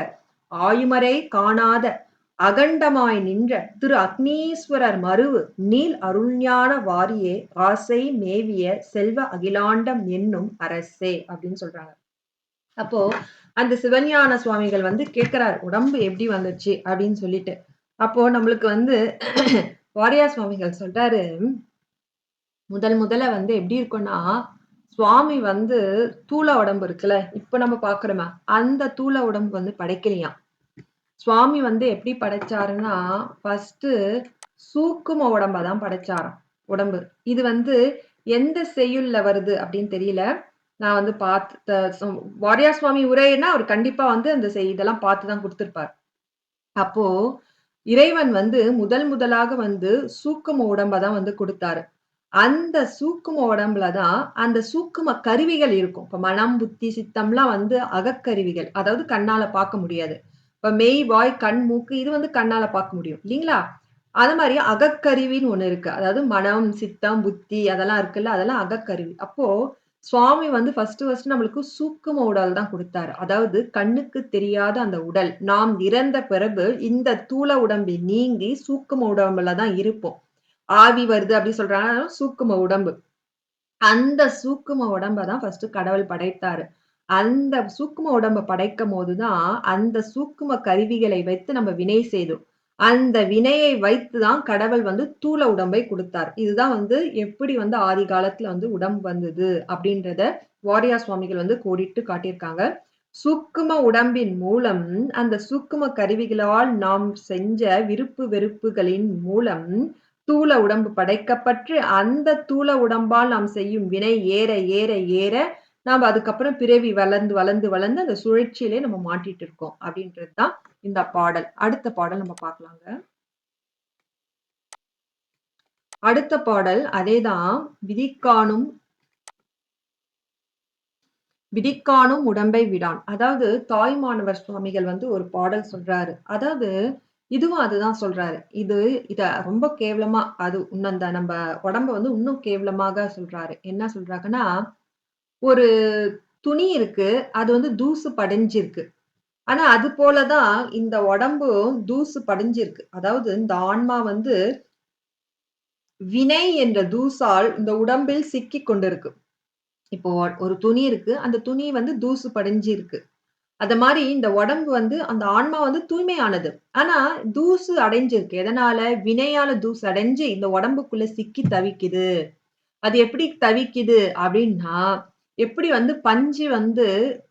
ஆயுமறை காணாத அகண்டமாய் நின்ற திரு அக்னீஸ்வரர் மருவு நீல் அருள்ஞான வாரியே ஆசை மேவிய செல்வ அகிலாண்டம் என்னும் அரசே அப்படின்னு சொல்றாங்க. அப்போ அந்த சிவஞான சுவாமிகள் வந்து கேட்கிறார், உடம்பு எப்படி வந்துச்சு அப்படின்னு சொல்லிட்டு. அப்போ நம்மளுக்கு வந்து வாரியார் சுவாமிகள் சொல்றாரு, முதல்ல வந்து எப்படி இருக்கும்னா, சுவாமி வந்து தூள உடம்பு இருக்குல்ல, இப்ப நம்ம பாக்குறோமா, அந்த தூள உடம்பு வந்து படைக்கலையாம். சுவாமி வந்து எப்படி படைச்சாருன்னா, ஃபர்ஸ்ட் சூக்கும உடம்பை தான் படைச்சாராம். உடம்பு இது வந்து எந்த செய்யுள்ல வருது அப்படின்னு தெரியல. நான் வந்து பார்த்து வாரியார் சுவாமி உரைன்னா அவர் கண்டிப்பா வந்து அந்த இதெல்லாம் பார்த்துதான் கொடுத்திருப்பார். அப்போ இறைவன் வந்து முதலாக வந்து சூக்கும உடம்பை தான் வந்து கொடுத்தாரு. அந்த சூக்கும உடம்புலதான் அந்த சூக்கும கருவிகள் இருக்கும். இப்ப மனம், புத்தி, சித்தம்லாம் வந்து அகக்கருவிகள். அதாவது கண்ணால பார்க்க முடியாது. இப்ப மெய், வாய், கண், மூக்கு இது வந்து கண்ணால பார்க்க முடியும் இல்லைங்களா? அது மாதிரி அகக்கருவின்னு ஒண்ணு இருக்கு. அதாவது மனம், சித்தம், புத்தி அதெல்லாம் இருக்குல்ல, அதெல்லாம் அகக்கருவி. அப்போ சுவாமி வந்து ஃபர்ஸ்ட் நம்மளுக்கு சூக்கும உடல் தான் கொடுத்தாரு. அதாவது கண்ணுக்கு தெரியாத அந்த உடல். நாம் இறந்த பிறகு இந்த தூள உடம்பை நீங்கி சூக்கும உடம்புல தான் இருப்போம். ஆவி வருது அப்படி சொல்றாங்க. சூக்கும உடம்பு. அந்த சூக்கும உடம்ப தான் ஃபர்ஸ்ட் கடவுள் படைத்தாரு. அந்த சூக்கும உடம்ப படைக்கும் போதுதான் அந்த சூக்கும கருவிகளை வைத்து நம்ம வினை செய்தோம். அந்த வினையை வைத்து தான் கடவுள் வந்து தூள உடம்பை கொடுத்தார். இதுதான் வந்து எப்படி வந்து ஆதி காலத்துல வந்து உடம்பு வந்தது அப்படின்றத வாரியார் சுவாமிகள் வந்து கோடிட்டு காட்டியிருக்காங்க. சூக்கும உடம்பின் மூலம் அந்த சூக்கும கருவிகளால் நாம் செஞ்ச விருப்பு வெறுப்புகளின் மூலம் தூள உடம்பு படைக்கப்பட்டு அந்த தூள உடம்பால் நாம் செய்யும் வினை ஏற ஏற ஏற நாம் அதுக்கப்புறம் பிறவி வளர்ந்து அந்த சுழற்சியிலே நம்ம மாட்டிட்டு இருக்கோம் அப்படின்றதுதான் இந்த பாடல். அடுத்த பாடல் நம்ம பார்க்கலாங்க. அடுத்த பாடல் அதேதான். விதிக்காணும் உடம்பை விடான். அதாவது தாய்மானவர் சுவாமிகள் வந்து ஒரு பாடல் சொல்றாரு. அதாவது இதுவும் அதுதான் சொல்றாரு. இத ரொம்ப கேவலமா அது இன்னும் நம்ம உடம்ப வந்து இன்னும் கேவலமாக சொல்றாரு. என்ன சொல்றாங்கன்னா, ஒரு துணி இருக்கு. அது வந்து தூசு படிஞ்சிருக்கு. ஆனா அது போலதான் இந்த உடம்பும் தூசு படிஞ்சிருக்கு. அதாவது இந்த ஆன்மா வந்து வினை என்ற தூசால் இந்த உடம்பில் சிக்கிக் கொண்டிருக்கு. இப்போ ஒரு துணி இருக்கு. அந்த துணி வந்து தூசு படிஞ்சு இருக்கு. அத மாரி இந்த உடம்பு வந்து அந்த ஆன்மா வந்து தூய்மையானது. ஆனா தூசு அடைஞ்சிருக்கு. எதனால? வினையால தூசு அடைஞ்சு இந்த உடம்புக்குள்ள சிக்கி தவிக்குது. அது எப்படி தவிக்குது அப்படின்னா, எப்படி வந்து பஞ்சு வந்து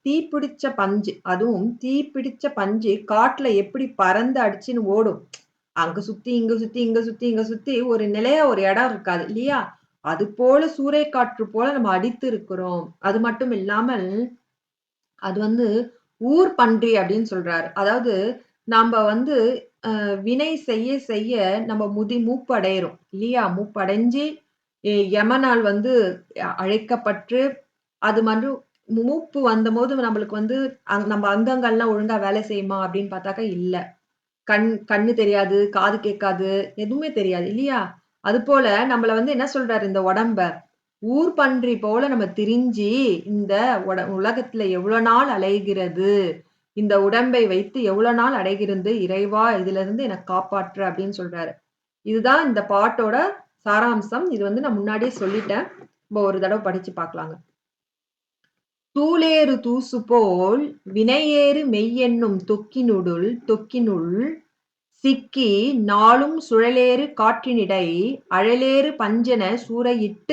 தீப்பிடிச்ச பஞ்சு. அதுவும் தீப்பிடிச்ச பஞ்சு காட்டுல எப்படி பறந்து அடிச்சுன்னு ஓடும். அங்க சுத்தி, இங்க சுத்தி, இங்க சுத்தி, இங்க சுத்தி ஒரு நிலையா ஒரு இடம் இருக்காது இல்லையா? அது போல சூறைக்காற்று போல நம்ம அடித்து இருக்கிறோம். அது மட்டும் இல்லாமல் அது வந்து ஊர் பன்றி அப்படின்னு சொல்றாரு. அதாவது நாம வந்து வினை செய்ய செய்ய நம்ம மூப்பு அடையிறோம் இல்லையா? மூப்படைஞ்சு யமனால் வந்து அழைக்கப்பட்டு, அது மறும் மூப்பு வந்தபோது நம்மளுக்கு வந்து நம்ம அங்கங்கள்லாம் ஒழுங்கா வேலை செய்யுமா அப்படின்னு பார்த்தாக்கா இல்ல. கண்ணு தெரியாது, காது கேட்காது, எதுவுமே தெரியாது இல்லையா? அதுபோல நம்மள வந்து என்ன சொல்றாரு இந்த உடம்ப, ஊர் பன்றி போல நம்ம திரிஞ்சு இந்த உலகத்துல எவ்வளோ நாள் அலைகிறது? இந்த உடம்பை வைத்து எவ்வளோ நாள் அடைகிறது? இறைவா இதிலிருந்து என்ன காப்பாற்று அப்படின்னு சொல்றாரு. இதுதான் இந்த பாட்டோட சாராம்சம். இது வந்து நான் முன்னாடியே சொல்லிட்டேன். நம்ம ஒரு தடவ படிச்சு பார்க்கலாங்க. தூலேறு தூசுபோல் வினையேறு மெய்யென்னும் தொக்கினுள் சிக்கி நாளும் சுழலேறு காற்றினிடை அழலேறு பஞ்சன சூறையிட்ட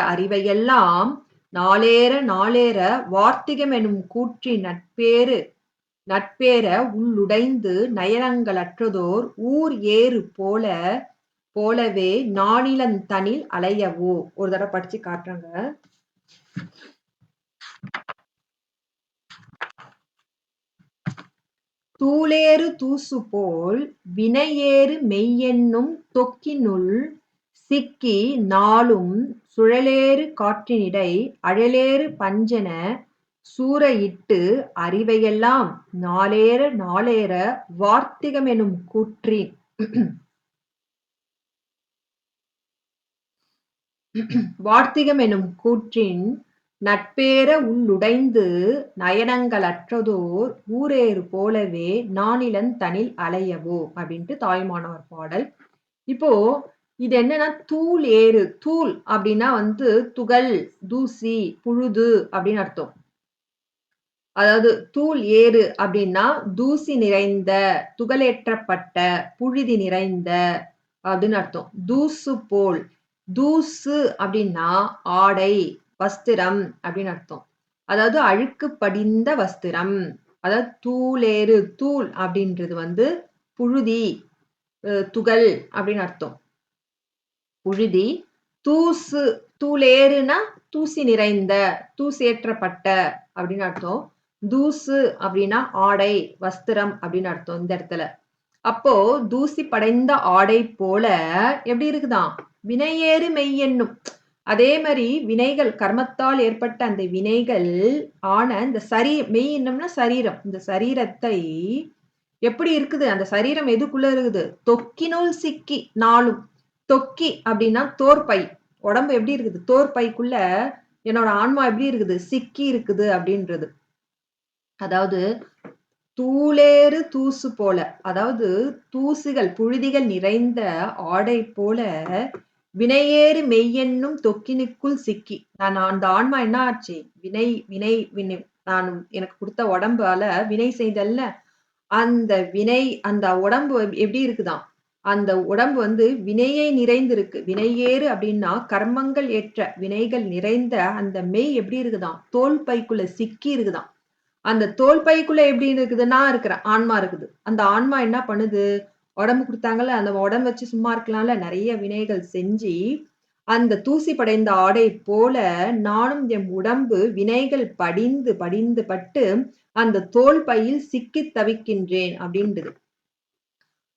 அறிவையெல்லாம் நாளேற வார்த்திகமெனும் கூற்றின் நட்பேற உள்ளுடைந்து நயனங்களற்றதோர் ஊர் ஏறு போலவே நானிலந்தனில் அலையவோ. ஒரு தடவ படிச்சு காட்டுறேங்க. தூலேறு தூசுபோல் வினையேறு மெய்யென்னும் தொக்கினுள் சிக்கி நாளும் சுழலேறு காற்றினிடை அழலேறு பஞ்சன சூறையிட்டு அறிவையெல்லாம் நாளேற வார்த்திகமெனும் கூற்றின் நட்பேற உள்ளுடைந்து நயனங்களற்றதோர் ஊரேறு போலவே நானிலந்தனில் அலையவோ அப்படின்ட்டு தாயுமானவர் பாடல். இப்போ இது என்னன்னா தூள் அப்படின்னா வந்து துகள், தூசி, புழுது அப்படின்னு அர்த்தம். அதாவது தூள் ஏறு அப்படின்னா தூசி நிறைந்த, துகளேற்றப்பட்ட, புழுதி நிறைந்த அப்படின்னு அர்த்தம். தூசு அப்படின்னா ஆடை, வஸ்திரம் அப்படின்னு அர்த்தம். அதாவது அழுக்கு படிந்த வஸ்திரம். அதாவது தூள் அப்படின்றது வந்து புழுதி, துகள் அப்படின்னு அர்த்தம். புழுதி. தூளேறுனா தூசி நிறைந்த, தூசேற்றப்பட்ட அப்படின்னு அர்த்தம். தூசு அப்படின்னா ஆடை, வஸ்திரம் அப்படின்னு அர்த்தம் இந்த இடத்துல. அப்போ தூசி படைந்த ஆடை போல எப்படி இருக்குதாம்? வினையேறு மெய்யென்னும். அதே மாதிரி வினைகள் கர்மத்தால் ஏற்பட்ட அந்த வினைகள் ஆன இந்த மெய் என்னம்னா சரீரம். இந்த சரீரத்தை எப்படி இருக்குது? அந்த சரீரம் எதுக்குள்ள இருக்குது? தொக்கினுள் சிக்கி நாளும். தொக்கி அப்படின்னா தோற்பை. உடம்பு எப்படி இருக்குது? தோற்பைக்குள்ள என்னோட ஆன்மா எப்படி இருக்குது? சிக்கி இருக்குது அப்படின்றது. அதாவது தூளேறு தூசு போல, அதாவது தூசுகள், புழுதிகள் நிறைந்த ஆடை போல வினையேறு மெய்யென்னும் தொக்கினுக்குள் சிக்கி. நான் அந்த ஆன்மா என்ன ஆச்சு? வினை நான் எனக்கு கொடுத்த உடம்பால வினை செய்தல்ல, அந்த வினை அந்த உடம்பு எப்படி இருக்குதாம்? அந்த உடம்பு வந்து வினையை நிறைந்திருக்கு. வினையேறு அப்படின்னா கர்மங்கள் ஏற்ற வினைகள் நிறைந்த அந்த மெய் எப்படி இருக்குதாம்? தோல் பைக்குள்ள சிக்கி இருக்குதாம். அந்த தோல் பைக்குள்ள எப்படி இருக்குது? நான் இருக்கிறேன், ஆன்மா இருக்குது. அந்த ஆன்மா என்ன பண்ணுது? உடம்பு கொடுத்தாங்கல்ல, அந்த உடம்பு வச்சு சும்மா இருக்கலாம்ல, நிறைய வினைகள் செஞ்சு அந்த தூசி படைந்த ஆடை போல நானும் என் உடம்பு வினைகள் படிந்து பட்டு அந்த தோல் பையில் சிக்கி தவிக்கின்றேன் அப்படின்றது.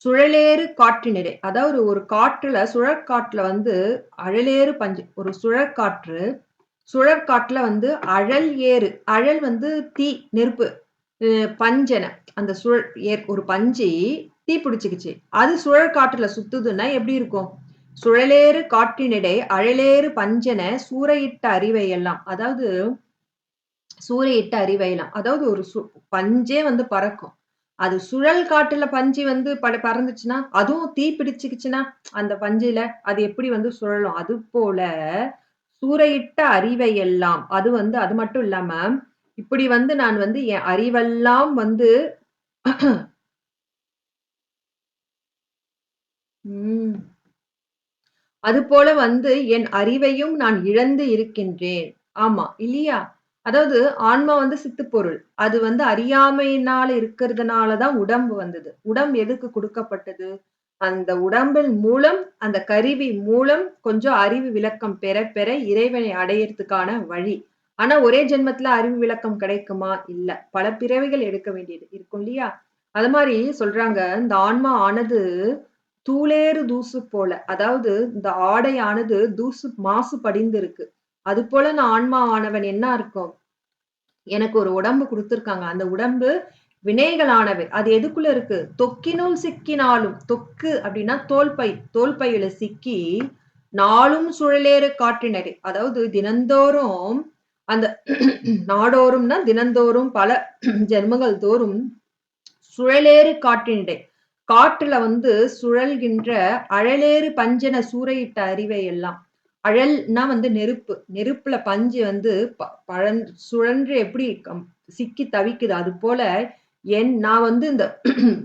சுழலேறு காற்றினிடை, அதாவது ஒரு காற்றுல சுழற்காற்றுல வந்து அழலேறு பஞ்சு, ஒரு சுழற்காற்றுல வந்து அழல் வந்து தீ, நெருப்பு, பஞ்சன அந்த ஒரு பஞ்சு தீ பிடிச்சுக்கிச்சு. அது சுழற்காற்றுல சுத்துதுன்னா எப்படி இருக்கும்? சுழலேறு காற்றினிடை அழலேறு பஞ்சன சூறையிட்ட அறிவையெல்லாம், அதாவது சூறையிட்ட அறிவையெல்லாம், அதாவது ஒரு பஞ்சே வந்து பறக்கும். அது சுழல் காட்டுல பஞ்சு வந்து பறந்துச்சுன்னா, அதுவும் தீ பிடிச்சுக்கிச்சுன்னா அந்த பஞ்சுல அது எப்படி வந்து சுழலும்? அது போல சூறையிட்ட அறிவையெல்லாம், அது வந்து அது மட்டும் இல்லாம இப்படி வந்து நான் வந்து என் அறிவெல்லாம் வந்து அது போல வந்து என் அறிவையும் நான் இழந்து இருக்கின்றேன். ஆமா, இல்லையா? அதாவது ஆன்மா வந்து சித்துப்பொருள். அது வந்து அறியாமையினால இருக்கிறதுனால தான் உடம்பு வந்தது. உடம்பு எதுக்கு கொடுக்கப்பட்டது? அந்த உடம்பின் மூலம், அந்த கருவி மூலம் கொஞ்சம் அறிவு விளக்கம் பெற பெற இறைவனை அடையறதுக்கான வழி. ஆனா ஒரே ஜென்மத்துல அறிவு விளக்கம் கிடைக்குமா? இல்ல. பல பிறவிகள் எடுக்க வேண்டியது இருக்கும் இல்லையா? அது மாரி சொல்றாங்க, இந்த ஆன்மா ஆனது தூளேறு தூசு போல. அதாவது இந்த ஆடையானது தூசு மாசு படிந்திருக்கு. அதுபோல நான் ஆன்மா ஆனவன் என்ன இருக்கும்? எனக்கு ஒரு உடம்பு குடுத்திருக்காங்க. அந்த உடம்பு வினைகளானவை. அது எதுக்குள்ள இருக்கு? தொக்கினுள் சிக்கினாலும். தொக்கு அப்டின்னா தோல்பை. தோல்பையில சிக்கி நாளும் சுழலேறு காற்றினரே. அதாவது தினந்தோறும் அந்த நாடோறும்னா தினந்தோறும் பல ஜென்மங்கள் தோறும் சுழலேறு காற்றினிடை. காற்றுல வந்து சுழல்கின்ற அழலேறு பஞ்சன சூறையிட்ட அறிவை எல்லாம். அழல்னா வந்து நெருப்பு. நெருப்புல பஞ்சு வந்து சுழன்று எப்படி சிக்கி தவிக்குது. அது போல நான் வந்து இந்த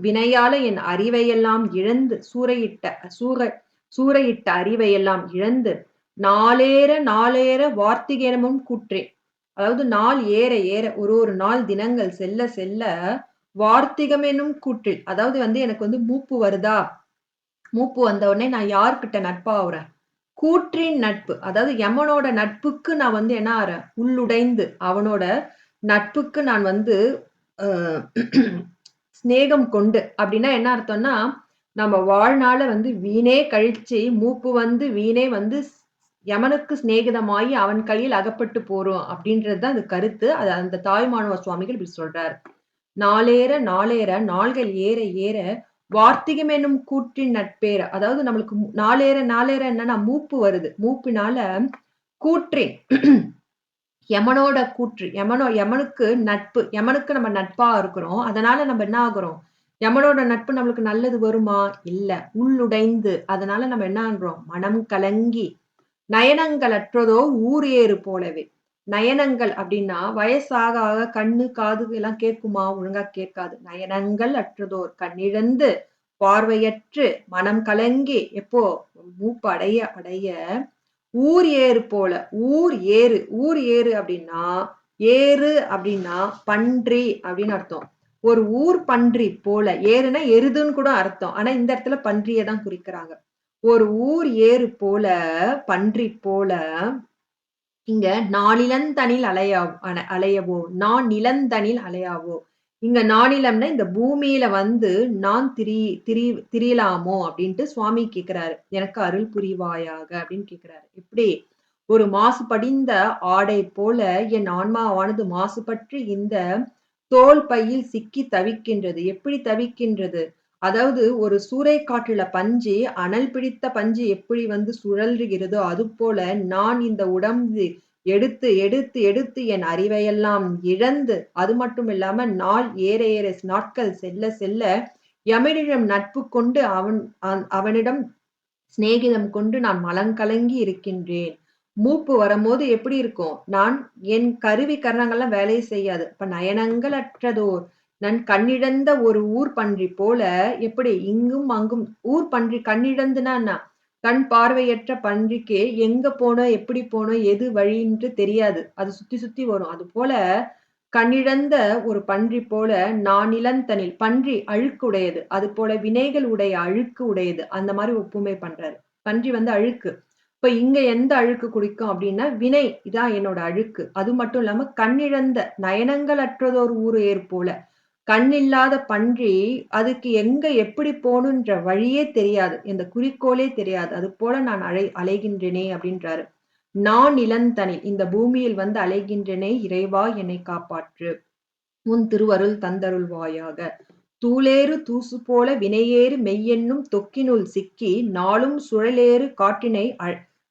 வினையால என் அறிவையெல்லாம் இழந்து சூறையிட்ட அறிவையெல்லாம் இழந்து நாளேற நாளேற வார்த்திகேனமும் கூற்றேன். அதாவது நாள் ஏற ஏற ஒரு ஒரு நாள் தினங்கள் செல்ல செல்ல வார்த்திகம் என்னும் கூற்றில் அதாவது வந்து எனக்கு வந்து மூப்பு வருதா? மூப்பு வந்த உடனே நான் யார்கிட்ட நட்பாகுறேன்? கூற்றின் நட்பு. அதாவது யமனோட நட்புக்கு நான் வந்து என்ன ஆறேன்? உள்ளுடைந்து அவனோட நட்புக்கு நான் வந்து அ சிநேகம் கொண்டு அப்படின்னா என்ன அர்த்தம்னா, நம்ம வாழ்நாள வந்து வீணே கழிச்சு மூப்பு வந்து வீணே வந்து யமனுக்கு சிநேகிதமாயி அவன் கையில் அகப்பட்டு போறோம் அப்படின்றது தான் அது கருத்து. அது அந்த தாயுமானவ சுவாமிகள் இப்படி சொல்றாரு. நாளேற நாளேற நாள்கள் ஏற ஏற வார்த்திகம் என்னும் கூற்றின் நட்பேற அதாவது நம்மளுக்கு நாளேற நாளேற என்னன்னா மூப்பு வருது. மூப்பினால கூற்றின் யமனோட கூற்று யமனுக்கு நட்பு யமனுக்கு நம்ம நட்பா இருக்கிறோம். அதனால நம்ம என்ன ஆகுறோம்? யமனோட நட்பு நம்மளுக்கு நல்லது வருமா? இல்ல. உள்ளுடைந்து அதனால நம்ம என்ன ஆகுறோம்? மனம் கலங்கி நயனங்கள் அற்றதோர் ஊர் ஏறு போலவே. நயனங்கள் அப்படின்னா வயசாக ஆக கண்ணு, காது எல்லாம் கேட்குமா? ஒழுங்கா கேட்காது. நயனங்கள் அற்றதோர் கண்ணிழந்து பார்வையற்று மனம் கலங்கி எப்போ மூப்பு அடைய அடைய ஊர் ஏறு போல. ஊர் ஏறு அப்படின்னா ஏறு அப்படின்னா பன்றி அப்படின்னு அர்த்தம். ஒரு ஊர் பன்றி போல ஏறுனா எருதுன்னு கூட அர்த்தம். ஆனா இந்த இடத்துல பன்றியை தான் குறிக்கிறாங்க. ஒரு ஊர் ஏறு போல பன்றி போல இங்க நானிலந்தனில் அலையவோ நான் நிலந்தனில் அலையாவோ இங்க நானிலம்னா இந்த பூமியில வந்து நான் திரியலாமோ அப்படின்ட்டு சுவாமி கேக்குறாரு. எனக்கு அருள் புரிவாயாக அப்படின்னு கேக்குறாரு. எப்படி ஒரு மாசு படிந்த ஆடை போல என் ஆன்மாவானது மாசுபட்டு இந்த தோல் பையில் சிக்கி தவிக்கின்றது. எப்படி தவிக்கின்றது? அதாவது ஒரு சூறைக்காற்றுல பஞ்சு அனல் பிடித்த பஞ்சு எப்படி வந்து சுழல்கிறதோ அது போல நான் இந்த உடம்பு எடுத்து எடுத்து எடுத்து என் அறிவையெல்லாம் இழந்து அது மட்டும் இல்லாம நாள் ஏற ஏற நாட்கள் செல்ல செல்ல யமனிடம் நட்பு கொண்டு அவனிடம் சிநேகிதம் கொண்டு நான் மலங்கலங்கி இருக்கின்றேன். மூப்பு வரும்போது எப்படி இருக்கும்? என் கருவி கரணங்கள்லாம் வேலை செய்யாது. இப்ப நயனங்கள் அற்றதோர் நான் கண்ணிழந்த ஒரு ஊர் பன்றி போல எப்படி இங்கும் அங்கும் ஊர் பன்றி கண்ணிழந்துனா என்ன? கண் பார்வையற்ற பன்றிக்கு எங்க போனோம், எப்படி போனோம், எது வழின்ட்டு தெரியாது. அது சுத்தி சுத்தி வரும். அது போல கண்ணிழந்த ஒரு பன்றி போல நானிலந்தனில் பன்றி அழுக்கு உடையது. அது போல வினைகள் உடைய அழுக்கு உடையது. அந்த மாரி ஒப்புமை பண்றாரு. பன்றி வந்து அழுக்கு. இப்ப இங்க எந்த அழுக்கு குடிக்கும் அப்படின்னா, வினை இதான் என்னோட அழுக்கு. அது மட்டும் இல்லாம கண்ணிழந்த நயனங்கள் அற்றதோர் ஊர் ஏர் போல. கண் இல்லாத பன்றி அதுக்கு எங்க எப்படி போகணுன்ற வழியே தெரியாது. இந்த குறிக்கோளே தெரியாது. அது போல நான் அலைகின்றேனே அப்படின்றாரு. நான் நிலந்தனில் இந்த பூமியில் வந்து அலைகின்றேனே இறைவா என்னை காப்பாற்று. உன் திருவருள் தந்தருள்வாயாக. தூளேறு தூசு போல வினையேறு மெய்யென்னும் தொக்கினுள் சிக்கி நாளும் சுழலேறு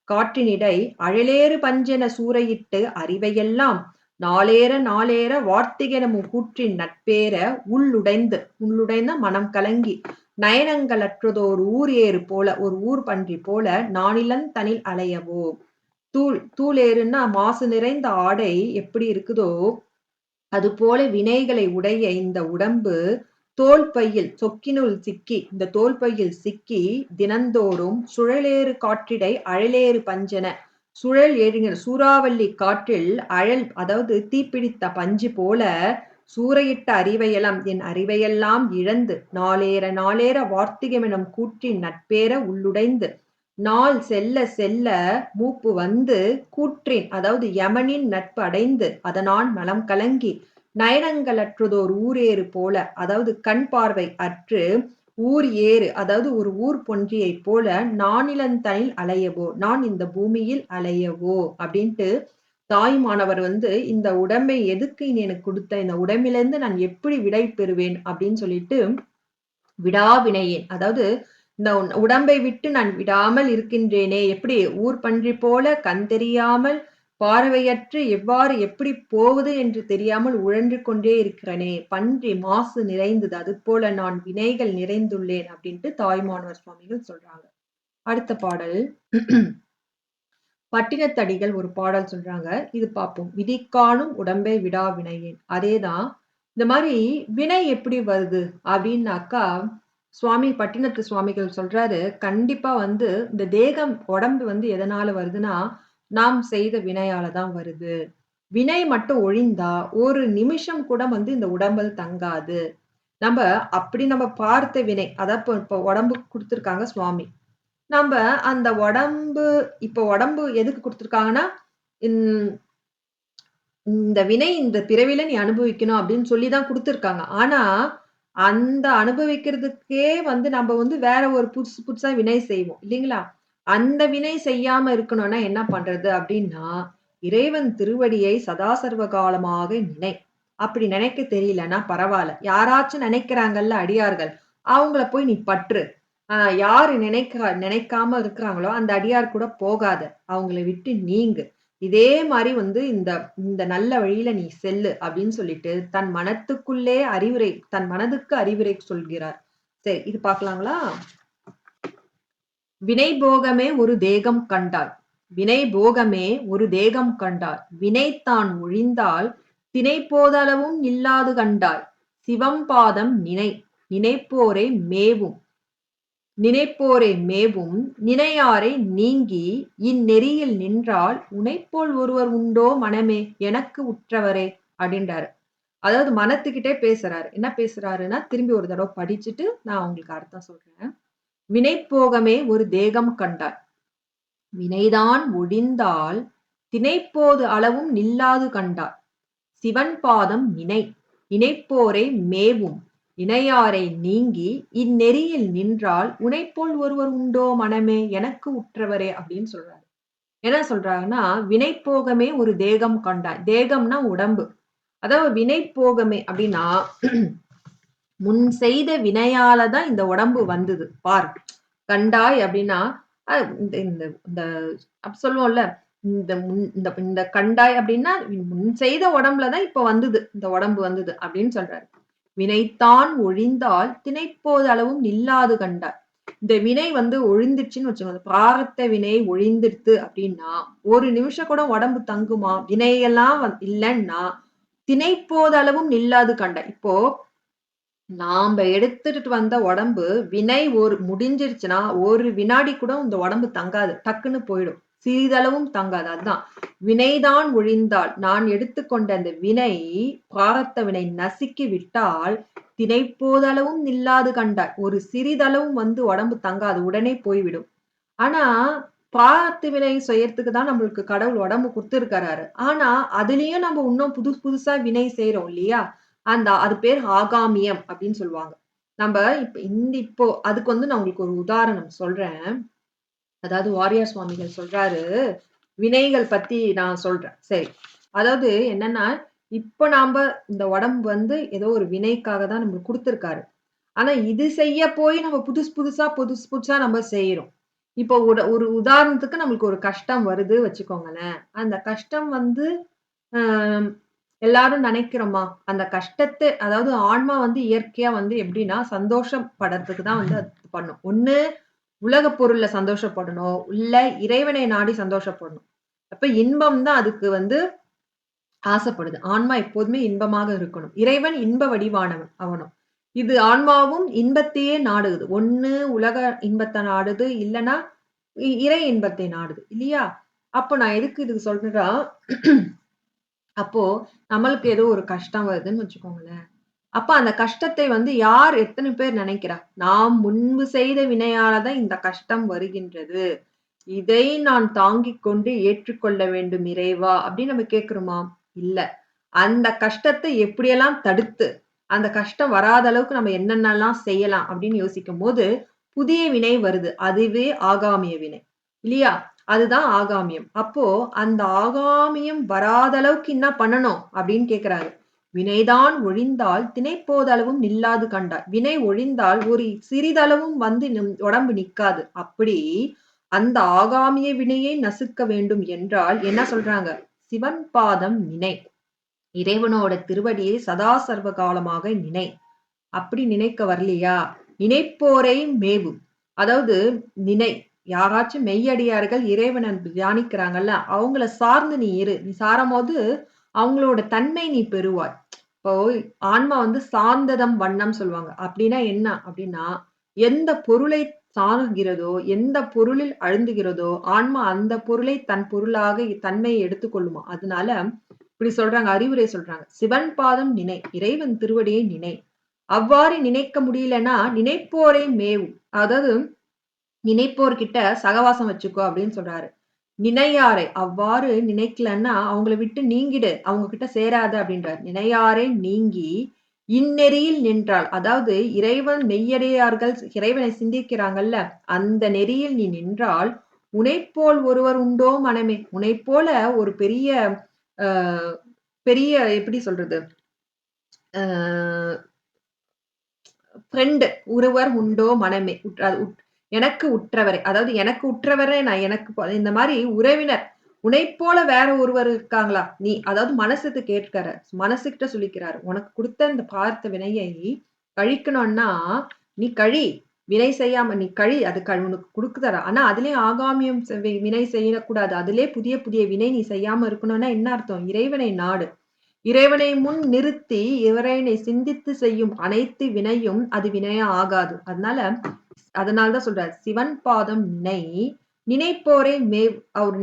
காற்றினிடை அழலேறு பஞ்சென சூறையிட்டு அறிவையெல்லாம் நாளேற நாளேற வார்த்திகெனவும் கூற்றின் நட்பேற உள்ளுடைந்த மனம் கலங்கி நயனங்கள் அற்றதோர் ஊர் ஏறு போல ஒரு ஊர் பன்றி போல நானிலந்தனில் அலையவோ. தூளேறுன்னா மாசு நிறைந்த ஆடை எப்படி இருக்குதோ அது போல வினைகளை உடைய இந்த உடம்பு தோல் பையில் சொக்கினுள் சிக்கி இந்த தோல் பையில் சிக்கி தினந்தோறும் சுழலேறு காற்றிடை அழலேறு பஞ்சன சுழல் ஏறுகிற சூறாவளி காற்றில் அழல் அதாவது தீப்பிடித்த பஞ்சு போல சூறையிட்ட அறிவையெல்லாம் என் அறிவையெல்லாம் இழந்து நாளேற நாளேற வார்த்திகமெனும் கூற்றின் நட்பேற உள்ளுடைந்து நாள் செல்ல செல்ல மூப்பு வந்து கூற்றின் அதாவது யமனின் நட்பு அடைந்து அதனால் மலம் கலங்கி நயனங்களற்றதோர் ஊரேறு போல அதாவது கண் பார்வை அற்று ஊர் ஏறு அதாவது ஒரு ஊர் பொன்றியைப் போல நானிலந்தனில் அலையவோ நான் இந்த பூமியில் அலையவோ அப்படின்ட்டு தாயுமானவர் வந்து இந்த உடம்பை எதுக்கு நீ எனக்கு கொடுத்த இந்த உடம்பிலிருந்து நான் எப்படி விடை பெறுவேன் அப்படின்னு சொல்லிட்டு விடாவினையேன் அதாவது இந்த உடம்பை விட்டு நான் விடாமல் இருக்கின்றேனே எப்படி ஊர் பன்றி போல கண் தெரியாமல் பார்வையற்று எவ்வாறு எப்படி போவது என்று தெரியாமல் உழன்று கொண்டே இருக்கிறனே பன்றி மாசு நிறைந்தது அது போல நான் வினைகள் நிறைந்துள்ளேன் அப்படின்ட்டு தாய்மானவர் சுவாமிகள் சொல்றாங்க. அடுத்த பாடல் பட்டினத்தடிகள் ஒரு பாடல் சொல்றாங்க. இது பார்ப்போம். விதிக்காணும் உடம்பை விடா வினையேன். அதேதான். இந்த மாதிரி வினை எப்படி வருது அப்படின்னாக்கா சுவாமி பட்டினத்து சுவாமிகள் சொல்றாரு கண்டிப்பா வந்து இந்த தேகம் உடம்பு வந்து எதனால வருதுன்னா நாம் செய்த வினையால தான் வருது. வினை மட்டும் ஒழிந்தா ஒரு நிமிஷம் கூட வந்து இந்த உடம்பில் தங்காது. நம்ம அப்படி நம்ம பார்த்த வினை அதான் இப்போ உடம்பு கொடுத்துருக்காங்க சுவாமி. நம்ம அந்த உடம்பு இப்போ உடம்பு எதுக்கு கொடுத்துருக்காங்கன்னா இந்த வினை இந்த பிறவில நீ அனுபவிக்கணும் அப்படின்னு சொல்லிதான் கொடுத்துருக்காங்க. ஆனா அந்த அனுபவிக்கிறதுக்கே வந்து நம்ம வந்து வேற ஒரு புதுசு புதுசா வினை செய்வோம் இல்லைங்களா? அந்த வினை செய்யாம இருக்கணும்னா என்ன பண்றது அப்படின்னா இறைவன் திருவடியை சதா சர்வ காலமாக நினை. அப்படி நினைக்க தெரியலன்னா பரவாயில்ல. யாராச்சும் நினைக்கிறாங்கல்ல அடியார்கள் அவங்கள போய் நீ பற்று. யாரு நினைக்காம இருக்கிறாங்களோ அந்த அடியார் கூட போகாத. அவங்கள விட்டு நீங்கு. இதே மாதிரி வந்து இந்த இந்த நல்ல வழியில நீ செல்லு அப்படின்னு சொல்லிட்டு தன் மனத்துக்குள்ளே அறிவுரை தன் மனதுக்கு அறிவுரை சொல்கிறார். சரி இது பார்க்கலாங்களா? வினை போகமே ஒரு தேகம் கண்டார். வினை போகமே ஒரு தேகம் கண்டார். வினைத்தான் ஒழிந்தால் தினை போதளவும் நில்லாது கண்டாய். சிவம்பாதம் நினை நினைப்போரை மேவும் நினைப்போரை மேவும் நினையாரை நீங்கி இந்நெறியில் நின்றால் உனைப்போல் ஒருவர் உண்டோ மனமே எனக்கு உற்றவரே அப்படின்றாரு. அதாவது மனத்துக்கிட்டே பேசுறாரு. என்ன பேசுறாருன்னா திரும்பி ஒரு தடவை படிச்சுட்டு நான் உங்களுக்கு அர்த்தம் சொல்றேன். வினைப்போகமே ஒரு தேகம் கண்டார். வினைதான் ஒழிந்தால் தினைப்போது அளவும் நில்லாது கண்டார். சிவன் பாதம் நினை நினைப்போரை மேவும் இணையாரை நீங்கி இந்நெறியில் நின்றால் உனைப்போல் ஒருவர் உண்டோ மனமே எனக்கு உற்றவரே அப்படின்னு சொல்றாரு. என்ன சொல்றாங்கன்னா வினைப்போகமே ஒரு தேகம் கண்டாய். தேகம்னா உடம்பு. அதாவது வினைப்போகமே அப்படின்னா முன் செய்த வினையாலதான் இந்த உடம்பு வந்தது பார். கண்டாய் அப்படின்னா இந்த இந்த இந்த சொல்லுவோம்ல இந்த கண்டாய் அப்படின்னா முன் செய்த உடம்புலதான் இப்ப வந்தது இந்த உடம்பு வந்தது அப்படின்னு சொல்றாரு. வினைத்தான் ஒழிந்தால் தினைப்போது அளவும் நில்லாது கண்டார். இந்த வினை வந்து ஒழிந்துச்சுன்னு வச்சுக்கோங்க. பிராரத்த வினை ஒழிந்துடுத்து அப்படின்னா ஒரு நிமிஷம் கூட உடம்பு தங்குமா? வினையெல்லாம் இல்லைன்னா தினைப்போதளவும் நில்லாது கண்டார். இப்போ நாம எடுத்துட்டு வந்த உடம்பு வினை ஒரு முடிஞ்சிருச்சுன்னா ஒரு வினாடி கூட இந்த உடம்பு தங்காது. டக்குன்னு போயிடும். சிறிதளவும் தங்காது. அதுதான் வினைதான் ஒழிந்தால் நான் எடுத்துக்கொண்ட அந்த வினை பிராரத்த வினை நசுக்கி விட்டால் தினைப்போதளவும் நில்லாது கண்டாய். ஒரு சிறிதளவும் வந்து உடம்பு தங்காது. உடனே போய்விடும். ஆனா பிராரத்த வினை செய்யறதுக்கு தான் நம்மளுக்கு கடவுள் உடம்பு கொடுத்துருக்கிறாரு. ஆனா அதுலயும் நம்ம இன்னும் புதுசு புதுசா வினை செய்யறோம் இல்லையா? அது பேர் ஆகாமியம் அப்படின்னு சொல்லுவாங்க. நம்ம இப்போ அதுக்கு வந்து நான் உங்களுக்கு ஒரு உதாரணம் சொல்றேன். அதாவது வாரியார் சுவாமிகள் சொல்றாரு வினைகள் பத்தி நான் சொல்றேன். சரி அதாவது என்னன்னா இப்ப நாம இந்த உடம்பு வந்து ஏதோ ஒரு வினைக்காக தான் நம்மளுக்கு கொடுத்துருக்காரு. ஆனா இது செய்ய போய் நம்ம புதுசு புதுசா நம்ம செய்யறோம். இப்போ ஒரு உதாரணத்துக்கு நம்மளுக்கு ஒரு கஷ்டம் வருது வச்சுக்கோங்களேன். அந்த கஷ்டம் வந்து ஆஹ் எல்லாரும் நினைக்கிறோமா? அந்த கஷ்டத்தை அதாவது ஆன்மா வந்து இயற்கையா வந்து எப்படின்னா சந்தோஷப்படுறதுக்கு தான் வந்து அது பண்ணும். ஒண்ணு உலக பொருள்ல சந்தோஷப்படணும். இல்ல இறைவனை நாடி சந்தோஷப்படணும். அப்ப இன்பம் தான் அதுக்கு வந்து ஆசைப்படுது. ஆன்மா எப்போதுமே இன்பமாக இருக்கணும். இறைவன் இன்ப வடிவானவன் அவனும். இது ஆன்மாவும் இன்பத்தையே நாடுது. ஒண்ணு உலக இன்பத்தை நாடுது, இல்லைன்னா இறை இன்பத்தை நாடுது இல்லையா? அப்போ நான் எதுக்கு இதுக்கு சொல்றேன்னா அப்போ நம்மளுக்கு ஏதோ ஒரு கஷ்டம் வருதுன்னு வச்சுக்கோங்களேன். அப்ப அந்த கஷ்டத்தை வந்து யார் எத்தனை பேர் நினைக்கிறா? நாம் முன்பு செய்த வினையால தான் இந்த கஷ்டம் வருகின்றது. இதை நான் தாங்கிக் கொண்டு ஏற்றுக்கொள்ள வேண்டும் இறைவா! அப்படின்னு நம்ம கேட்கிறோமா? இல்ல. அந்த கஷ்டத்தை எப்படியெல்லாம் தடுத்து, அந்த கஷ்டம் வராத அளவுக்கு நம்ம என்னென்னலாம் செய்யலாம் அப்படின்னு யோசிக்கும்போது, புதிய வினை வருது. அதுவே ஆகாமிய வினை. இல்லையா? அதுதான் ஆகாமியம். அப்போ அந்த ஆகாமியம் வராத அளவுக்கு என்ன பண்ணணும்? அப்படின்னு கேட்கிறாரு. வினைதான் ஒழிந்தால் தினைப்போதளவும் நில்லாது கண்டாய். வினை ஒழிந்தால் ஒரு சிறிதளவும் வந்து நம் உடம்பு நிக்காது. அப்படி அந்த ஆகாமிய வினையை நசுக்க வேண்டும் என்றால் என்ன சொல்றாங்க? சிவன் பாதம் நினை. இறைவனோட திருவடியை சதா சர்வ காலமாக நினை. அப்படி நினைக்க வரலையா? நினைப்போரை மேவு. அதாவது நினை. யாராச்சும் மெய்யடியார்கள் இறைவனை தியானிக்கிறாங்கல்ல, அவங்கள சார்ந்து நீ இரு. நீ சாரும்போது அவங்களோட தன்மை நீ பெறுவாய். இப்போ ஆன்மா வந்து சார்ந்ததம் வண்ணம் சொல்லுவாங்க. அப்படின்னா என்ன? அப்படின்னா, எந்த பொருளை சாருகிறதோ, எந்த பொருளில் அழுந்துகிறதோ, ஆன்மா அந்த பொருளை தன் பொருளாக தன்மையை எடுத்துக்கொள்ளுமாம். அதனால இப்படி சொல்றாங்க, அறிவுரை சொல்றாங்க. சிவன் பாதம் நினை. இறைவன் திருவடியை நினை. அவ்வாறு நினைக்க முடியலன்னா, நினைப்போரை மேவும். அதாவது நினைப்போர்கிட்ட சகவாசம் வச்சுக்கோ அப்படின்னு சொல்றாரு. நினையாரை அவ்வாறு நினைக்கலன்னா, அவங்கள விட்டு நீங்கிடு. அவங்க கிட்ட சேராத அப்படின்றார். நினையாரை நீங்கி இந்நெறியில் நின்றால், அதாவது இறைவன் மெய்யடியார்கள் இறைவனை சிந்திக்கிறாங்கல்ல, அந்த நெறியில் நீ நின்றால், உனைப்போல் ஒருவர் உண்டோ மனமே? உனைப்போல ஒரு பெரிய அ பெரிய எப்படி சொல்றது? அ ஃப்ரெண்ட் ஒருவர் உண்டோ மனமே. எனக்கு உற்றவரே. அதாவது எனக்கு உற்றவரே நான் எனக்கு இந்த மாரி உறவினர். உன்னைப் போல வேற ஒருவர் இருக்காங்களா? நீ அதாவது மனசுக்கு கேட்கிறார். மனசுகிட்ட சொல்லிக்கிறார். உனக்கு குடுத்த இந்த பார்த்த வினையை கழிக்கணும்னா, நீ கழி. வினை செய்யாம நீ கழி. அது உனக்கு குடுக்குதாரா? ஆனா அதிலயும் ஆகாமியம் வினை செய்யக்கூடாது. அதிலே புதிய புதிய வினை நீ செய்யாம இருக்கணும்னா என்ன அர்த்தம்? இறைவனை நாடு. இறைவனை முன் நிறுத்தி இறைவனை சிந்தித்து செய்யும் அனைத்து வினையும் அது வினையா ஆகாது. அதனாலதான் சொல்றார். சிவன் பாதம் நினை. நினைப்போரை மேவ் அவர்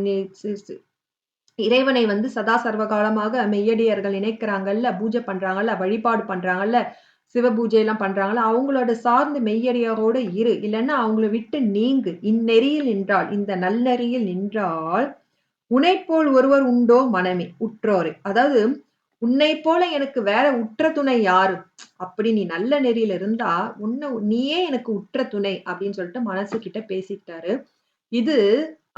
இறைவனை வந்து சதா சர்வகாலமாக மெய்யடியர்கள் நினைக்கிறாங்கல்ல, பூஜை பண்றாங்கல்ல, வழிபாடு பண்றாங்கல்ல, சிவ பூஜை எல்லாம் பண்றாங்கல்ல, அவங்களோட சார்ந்து மெய்யடியாரோட இரு. இல்லைன்னா அவங்கள விட்டு நீங்கு. இந்நெறியில் நின்றால், இந்த நல்நெறியில் நின்றால், உன்னைப்போல் ஒருவர் உண்டோ மனமே உற்றோரே. அதாவது உன்னைப் போல எனக்கு வேற உற்ற துணை யாரு? அப்படி நீ நல்ல நெறியில இருந்தா, நீயே எனக்கு உற்ற துணை அப்படின்னு சொல்லிட்டு மனசுகிட்ட பேசிக்கிட்டாரு. இது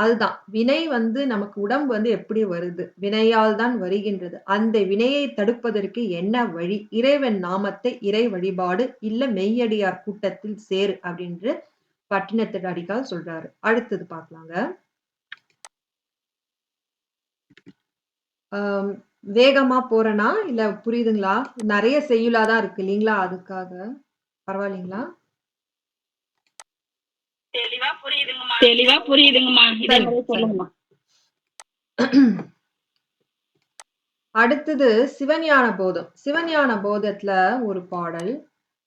அதுதான். வினை வந்து நமக்கு உடம்பு வந்து எப்படி வருது? வினையால் தான் வருகின்றது. அந்த வினையை தடுப்பதற்கு என்ன வழி? இறைவன் நாமத்தை இறை வழிபாடு, இல்ல மெய்யடியார் கூட்டத்தில் சேரு அப்படின்னு பட்டினத்தின் அடிகால் சொல்றாரு. அடுத்தது பார்க்கலாங்க. ஆம், வேகமா போறேனா? இல்ல புரியுதுங்களா? நெறைய செய்யுளா தான் இருக்கு இல்லீங்களா? அதுக்காக. பரவாயில்லைங்களா? தெளிவா புரியுதுங்கம்மா. இதே சரி, மாதிரி சரி. சொல்லுங்கம்மா. அடுத்தது சிவஞான போதம். சிவஞான போதத்துல ஒரு பாடல்.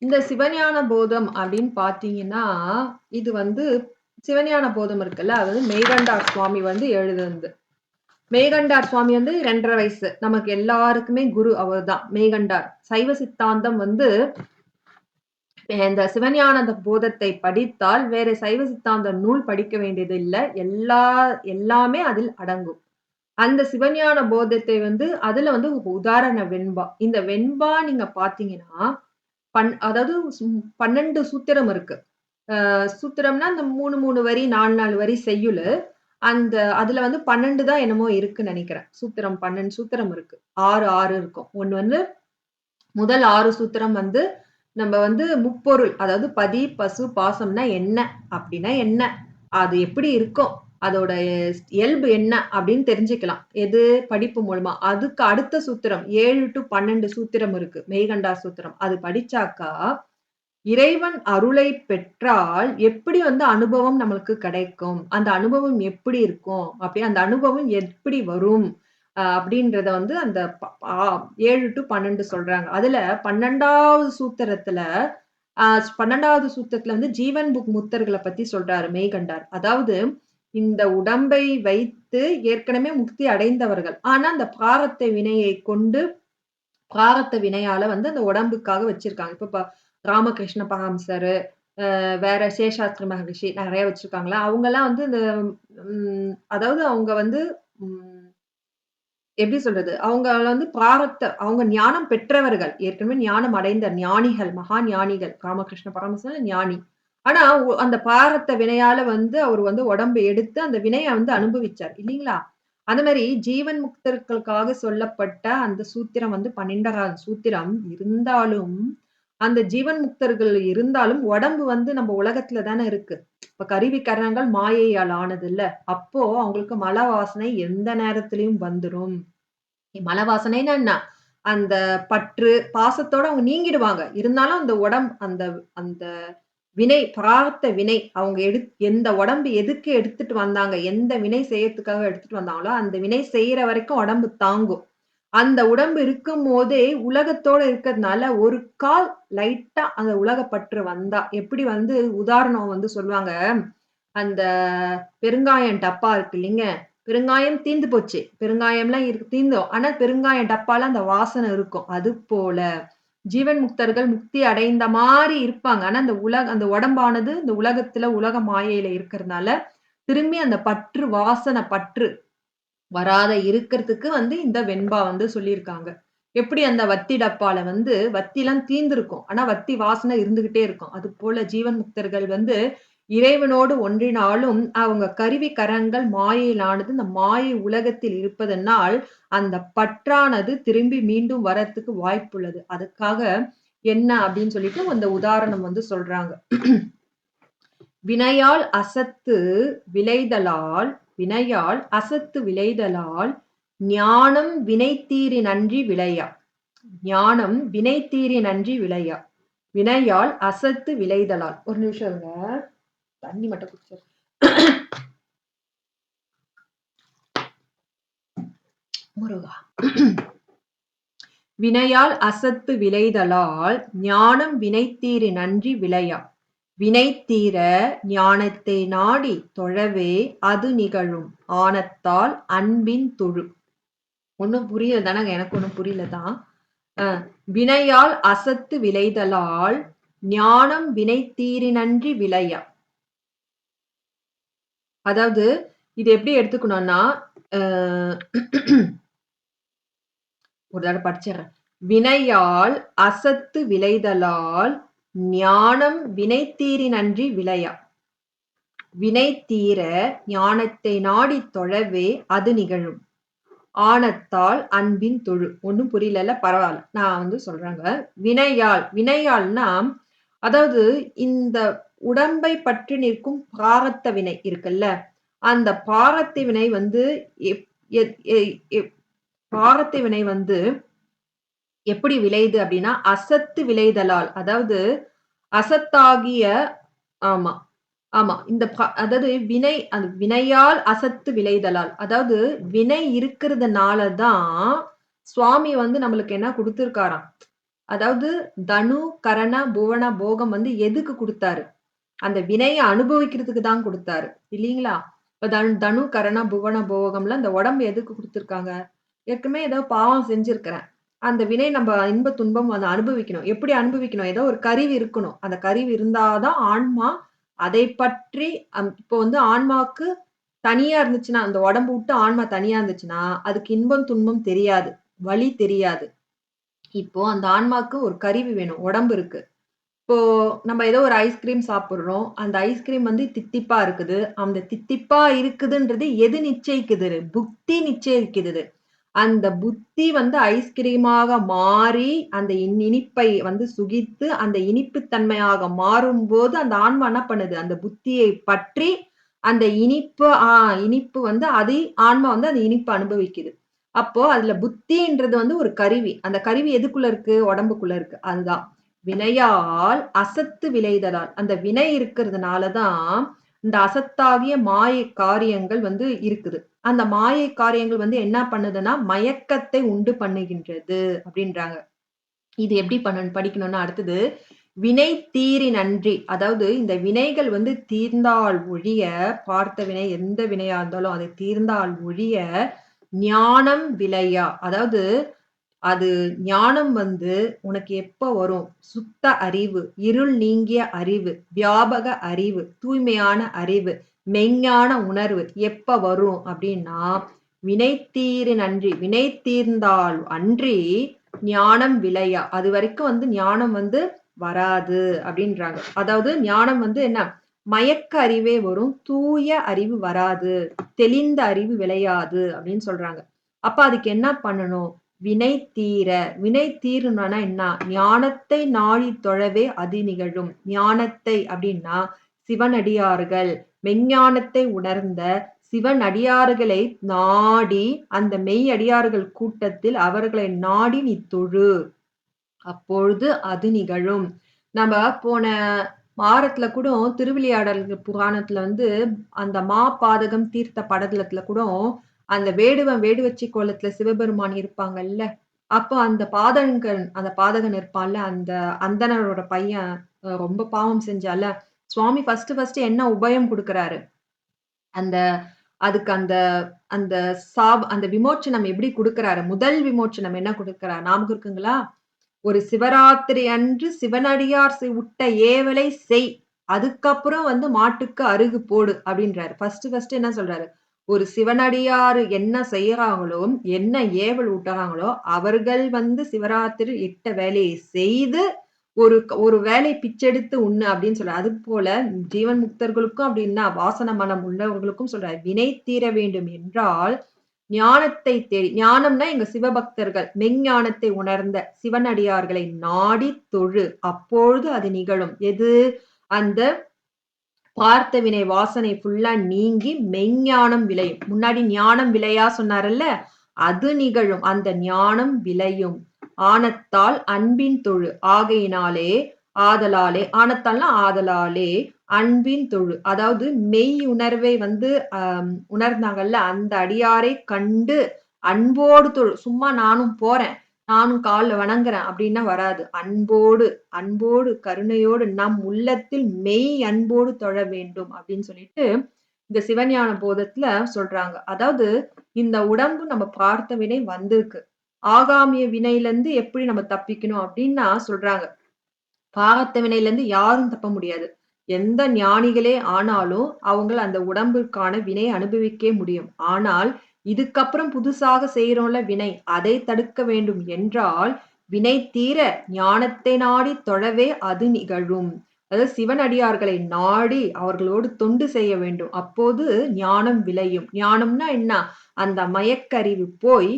இந்த சிவஞான போதம் அப்படின்னு பார்த்தீங்கன்னா, இது வந்து சிவஞான போதம் இருக்குல்ல, அது வந்து மெய்கண்டார் சுவாமி வந்து எழுதுனது. மெய்கண்டார் சுவாமி வந்து 2 1/2 வயசு. நமக்கு எல்லாருக்குமே குரு அவர்தான். மெய்கண்டார். சைவ சித்தாந்தம் வந்து இந்த சிவஞான போதத்தை படித்தால் வேற சைவ சித்தாந்த நூல் படிக்க வேண்டியது இல்ல. எல்லாமே அதில் அடங்கும். அந்த சிவஞான போதத்தை வந்து அதுல வந்து உதாரண வெண்பா. இந்த வெண்பா நீங்க பார்த்தீங்கன்னா, அதாவது 12 சூத்திரம் இருக்கு. சூத்திரம்னா அந்த 3, 3 வரி, 4, 4 வரி செய்யுளு. அதுல வந்து 12 தான் என்னமோ இருக்குன்னு நெனைக்கிறேன். சூத்திரம் 12 சூத்திரம் இருக்கு. 6, 6 இருக்கும். ஒண்ணு வந்து முதல் 6 சூத்திரம் வந்து நம்ம வந்து முப்பொருள். அதாவது பதி, பசு, பாசம்னா என்ன? அப்படின்னா என்ன? அது எப்படி இருக்கும்? அதோட இயல்பு என்ன? அப்படின்னு தெரிஞ்சுக்கலாம். எது? படிப்பு மூலமா. அதுக்கு அடுத்த சூத்திரம் 7 டூ 12 சூத்திரம் இருக்கு. மெய்கண்டார் சூத்திரம். அது படிச்சாக்கா, இறைவன் அருளை பெற்றால் எப்படி வந்து அனுபவம் நம்மளுக்கு கிடைக்கும்? அந்த அனுபவம் எப்படி இருக்கும்? அந்த அனுபவம் எப்படி வரும்? அப்படின்றத வந்து அந்த 7 டூ 12 சொல்றாங்க. அதுல 12வது சூத்திரத்துல 12வது சூத்திரத்துல வந்து ஜீவன் முக்தர்கள பத்தி சொல்றாரு மெய்கண்டார். அதாவது இந்த உடம்பை வைத்து ஏற்கனவே முக்தி அடைந்தவர்கள். ஆனா அந்த பிராரத்த வினையை கொண்டு பிராரத்த வினையால வந்து அந்த உடம்புக்காக வச்சிருக்காங்க. இப்ப ராமகிருஷ்ண பரமஹம்சர், வேற சேஷாத்ரி மகரிஷி நெறைய வச்சிருக்காங்களா. அவங்கலாம் வந்து இந்த அதாவது அவங்க வந்து ம் எப்படி சொல்றது? அவங்க வந்து அவங்க ஞானம் பெற்றவர்கள். ஏற்கனவே ஞானம் அடைந்த ஞானிகள், மகா ஞானிகள். ராமகிருஷ்ண பரமஹம்சர் ஞானி. ஆனா அந்த பிராரத்த வினையால வந்து அவர் வந்து உடம்பு எடுத்து அந்த வினைய வந்து அனுபவிச்சார். இல்லீங்களா? அந்த மாரி ஜீவன் முக்தர்களுக்காக சொல்லப்பட்ட அந்த சூத்திரம் வந்து 12வது சூத்திரம் இருந்தாலும், அந்த ஜீவன் முக்தர்கள் இருந்தாலும் உடம்பு வந்து நம்ம உலகத்துல தானே இருக்கு. இப்ப கருவி கரணங்கள் மாயையால் ஆனதுல்ல. அப்போ அவங்களுக்கு மல வாசனை எந்த நேரத்திலயும் வந்துரும். மல வாசனைன்னா என்ன? அந்த பற்று, பாசத்தோட அவங்க நீங்கிடுவாங்க. இருந்தாலும் அந்த அந்த அந்த வினை, பிராரத்த வினை அவங்க எந்த உடம்பு எதுக்கு எடுத்துட்டு வந்தாங்க, எந்த வினை செய்யறதுக்காக எடுத்துட்டு வந்தாங்களோ, அந்த வினை செய்யற வரைக்கும் உடம்பு தாங்கும். அந்த உடம்பு இருக்கும்போதே உலகத்தோட இருக்கிறதுனால, ஒரு கால் லைட்டா அந்த உலக பற்று வந்தா, எப்படி வந்து உதாரணம் வந்து சொல்லுவாங்க. அந்த பெருங்காயம் டப்பா இருக்கு இல்லைங்க? பெருங்காயம் தீந்து போச்சு. பெருங்காயம்லாம் தீந்தோம். ஆனா பெருங்காயம் டப்பால அந்த வாசனை இருக்கும். அதுபோல ஜீவன் முக்தர்கள் முக்தி அடைந்த மாரி இருப்பாங்க. ஆனா அந்த உடம்பானது இந்த உலகத்துல உலக மாயையில இருக்கிறதுனால, திரும்பி அந்த பற்று வாசனை பற்று வராத இருக்கிறதுக்கு வந்து இந்த வெண்பா வந்து சொல்லியிருக்காங்க. எப்படி அந்த வத்தி டப்பால வந்து வத்திலாம் தீர்ந்திருக்கும். ஆனா வத்தி வாசனை இருந்துகிட்டே இருக்கும். அதுபோல ஜீவன் முக்தர்கள் வந்து இறைவனோடு ஒன்றினாலும் அவங்க கருவி கரங்கள் மாயையிலானது இந்த மாயை உலகத்தில் இருப்பதனால், அந்த பற்றானது திரும்பி மீண்டும் வரத்துக்கு வாய்ப்புள்ளது. அதுக்காக என்ன அப்படின்னு சொல்லிட்டு அந்த உதாரணம் வந்து சொல்றாங்க. வினையால் அசத்து விளைதலால் வினையால் அசத்து விளைதலால் ஞானம் வினைத்தீரினன்றி விளையா. ஞானம் வினைத்தீரினன்றி விளையா. வினையால் அசத்து விளைதலால். ஒரு நிமிஷம் இருங்க. தண்ணி மட்டும் குடிச்சிடுறேன். முருகா. வினையால் அசத்து விளைதலால் ஞானம் வினைத்தீரினன்றி விளையா. வினை தீர ஞானத்தை நாடி தொழவே அது நிகழும் ஆனத்தால் அன்பின் தொழு. ஒண்ணும் புரியல தானங்க, எனக்கு ஒண்ணும் புரியலதான். வினையால் அசத்து விளைதலால் ஞானம் வினை தீரினன்றி விளையா. அதாவது இது எப்படி எடுத்துக்கணும்னா, ஒரு தடவை படிச்சிடுறேன். வினையால் அசத்து விளைதலால் ஞானம் வினைத்தீரினன்றி விளையா. வினை தீர ஞானத்தை நாடித் தொழவே அது நிகழும் ஆனத்தால் அன்பின் தொழு. ஒண்ணும் புரியல, பரவாயில்ல, நான் வந்து சொல்றேங்க. வினையால்னா அதாவது இந்த உடம்பை பற்றி நிற்கும் பிராரத்த வினை இருக்குல்ல, அந்த பிராரத்த வினை வந்து பிராரத்த வினை வந்து எப்படி விளையுது அப்படின்னா அசத்து விளைதலால். அதாவது அசத்தாகிய ஆமா ஆமா இந்த அதாவது அந்த வினையால் அசத்து விளைதலால், அதாவது வினை இருக்கிறதுனாலதான் சுவாமி வந்து நம்மளுக்கு என்ன கொடுத்திருக்காராம். அதாவது தனு கரண புவன போகம் வந்து எதுக்கு கொடுத்தாரு? அந்த வினையை அனுபவிக்கிறதுக்கு தான் கொடுத்தாரு இல்லீங்களா? இப்ப தனு கரண புவன போகம்ல இந்த உடம்பு எதுக்கு கொடுத்திருக்காங்க? ஏற்கனவே ஏதோ பாவம் செஞ்சிருக்கிறேன், அந்த வினை நம்ம இன்ப துன்பம் அதை அனுபவிக்கணும். எப்படி அனுபவிக்கணும்? ஏதோ ஒரு கருவி இருக்கணும். அந்த கருவி இருந்தாதான் ஆன்மா அதை பற்றி இப்போ வந்து ஆன்மாவுக்கு தனியா இருந்துச்சுன்னா, அந்த உடம்பு விட்டு ஆன்மா தனியா இருந்துச்சுன்னா அதுக்கு இன்பம் துன்பம் தெரியாது, வலி தெரியாது. இப்போ அந்த ஆன்மாக்கு ஒரு கருவி வேணும். உடம்பு இருக்கு. இப்போ நம்ம ஏதோ ஒரு ஐஸ்கிரீம் சாப்பிடுறோம். அந்த ஐஸ்கிரீம் வந்து தித்திப்பா இருக்குது. அந்த தித்திப்பா இருக்குதுன்றது எது நிச்சயிக்குது? புத்தி நிச்சயிக்குது. அந்த புத்தி வந்து ஐஸ்கிரீமாக மாறி அந்த இனிப்பை வந்து சுகித்து அந்த இனிப்பு தன்மையாக மாறும்போது அந்த ஆன்மா என்ன பண்ணுது? அந்த புத்தியை பற்றி அந்த இனிப்பு வந்து ஆன்மா வந்து அந்த இனிப்பு அனுபவிக்குது. அப்போ அதுல புத்தின்றது வந்து ஒரு கருவி. அந்த கருவி எதுக்குள்ள இருக்கு? உடம்புக்குள்ள இருக்கு. அதுதான் வினையால் அசத்து விளைதலால். அந்த வினை இருக்கிறதுனாலதான் இந்த அசத்தாகிய மாயை காரியங்கள் வந்து இருக்குது. அந்த மாயை காரியங்கள் வந்து என்ன பண்ணுதுன்னா மயக்கத்தை உண்டு பண்ணுகின்றது அப்படின்றாங்க. இது எப்படி படிக்கணும்னா அடுத்தது வினை தீரி நன்றி. அதாவது இந்த வினைகள் வந்து தீர்ந்தால் ஒழிய, பார்த்த வினை எந்த வினையா இருந்தாலும் அதை தீர்ந்தால் ஒழிய ஞானம் விளையா. அதாவது அது ஞானம் வந்து உனக்கு எப்ப வரும்? சுத்த அறிவு, இருள் நீங்கிய அறிவு, வியாபக அறிவு, தூய்மையான அறிவு, மெய்ஞான உணர்வு எப்ப வரும் அப்படின்னா, வினை தீரின் அன்றி, வினை தீர்ந்தால் அன்றி ஞானம் விளையா. அது வரைக்கும் வந்து ஞானம் வந்து வராது அப்படின்றாங்க. அதாவது ஞானம் வந்து என்ன? மயக்க அறிவே வரும், தூய அறிவு வராது, தெளிந்த அறிவு விளையாது அப்படின்னு சொல்றாங்க. அப்ப அதுக்கு என்ன பண்ணணும்? வினை தீர. வினை தீரணும்னா என்ன? ஞானத்தை நாடி தொழவே அது நிகழும். ஞானத்தை அப்படின்னா சிவனடியார்கள், மெஞ்ஞானத்தை உணர்ந்த சிவனடியார்களை நாடி, அந்த மெய் அடியார்கள் கூட்டத்தில் அவர்களை நாடி நீ தொழு. அப்பொழுது அது நிகழும். நம்ம போன வாரத்துல கூட திருவிளையாடல் புராணத்துல வந்து அந்த மாபாதகம் தீர்த்த படலத்துல கூட அந்த வேடுவன் வேடுவச்சி கோலத்துல சிவபெருமான் இருப்பாங்கல்ல. அப்போ அந்த பாதகன் இருப்பான்ல, அந்த அந்தணரோட பையன் ரொம்ப பாவம் செஞ்சால, சுவாமி ஃபர்ஸ்ட் என்ன உபயம் குடுக்குறாரு? அந்த அதுக்கு அந்த அந்த அந்த விமோச்சனம் எப்படி குடுக்குறாரு? முதல் விமோச்சனம் என்ன குடுக்குறார்? ஞாபகம் இருக்குங்களா? ஒரு சிவராத்திரி அன்று சிவனடியார் உட்ட ஏவலை செய். அதுக்கப்புறம் வந்து மாட்டுக்கு அருகு போடு அப்படின்றாரு. ஃபர்ஸ்ட் என்ன சொல்றாரு? ஒரு சிவனடியார் என்ன செய்யறாங்களோ, என்ன ஏவல் விட்டுறாங்களோ, அவர்கள் வந்து சிவராத்திரி இட்ட வேலையை செய்து ஒரு ஒரு வேலை பிச்செடுத்து உண்ணு அப்படின்னு சொல்றாரு. அது போல ஜீவன் முக்தர்களுக்கும் அப்படின்னா வாசன மனம் உள்ளவர்களுக்கும் சொல்றாரு. வினை தீர வேண்டும் என்றால் ஞானத்தை தேடி, ஞானம்னா எங்க சிவபக்தர்கள் மெஞ்ஞானத்தை உணர்ந்த சிவனடியார்களை நாடி தொழு. அப்பொழுது அது நிகழும். எது? அந்த பார்த்த வினை வாசனை ஃபுல்லா நீங்கி மெஞ்ஞானம் விளையும். முன்னாடி ஞானம் விளையா சொன்னாரல்ல, அது நிகழும். அந்த ஞானம் விளையும். ஆனத்தால் அன்பின் தொழு. ஆகையினாலே, ஆதலாலே, ஆனத்தால்னா ஆதலாலே, அன்பின் தொழு. அதாவது மெய் உணர்வை வந்து உணர்ந்தாங்கல்ல, அந்த அடியாரை கண்டு அன்போடு தொழு. சும்மா நானும் போறேன், நானும் கால்ல வணங்குறேன் அப்படின்னா வராது. அன்போடு, அன்போடு, கருணையோடு நம் உள்ளத்தில் மெய் அன்போடு தொழ வேண்டும் அப்படின்னு சொல்லிட்டு இந்த சிவஞான போதத்துல சொல்றாங்க. அதாவது இந்த உடம்பு நம்ம பார்த்த வினை வந்திருக்கு. ஆகாமிய வினையில இருந்து எப்படி நம்ம தப்பிக்கணும் அப்படின்னா சொல்றாங்க. பார்த்த வினையில இருந்து யாரும் தப்ப முடியாது. எந்த ஞானிகளே ஆனாலும் அவங்கள அந்த உடம்பிற்கான வினை அனுபவிக்கவே முடியும். ஆனால் இதுக்கப்புறம் புதுசாக செய்யறோம்ல வினை, அதை தடுக்க வேண்டும் என்றால் வினை தீர ஞானத்தை நாடி தொழவே அது நிகழும். அதாவது சிவனடியார்களை நாடி அவர்களோடு தொண்டு செய்ய வேண்டும். அப்போது ஞானம் விளையும். ஞானம்னா என்ன? அந்த மயக்கறிவு போய்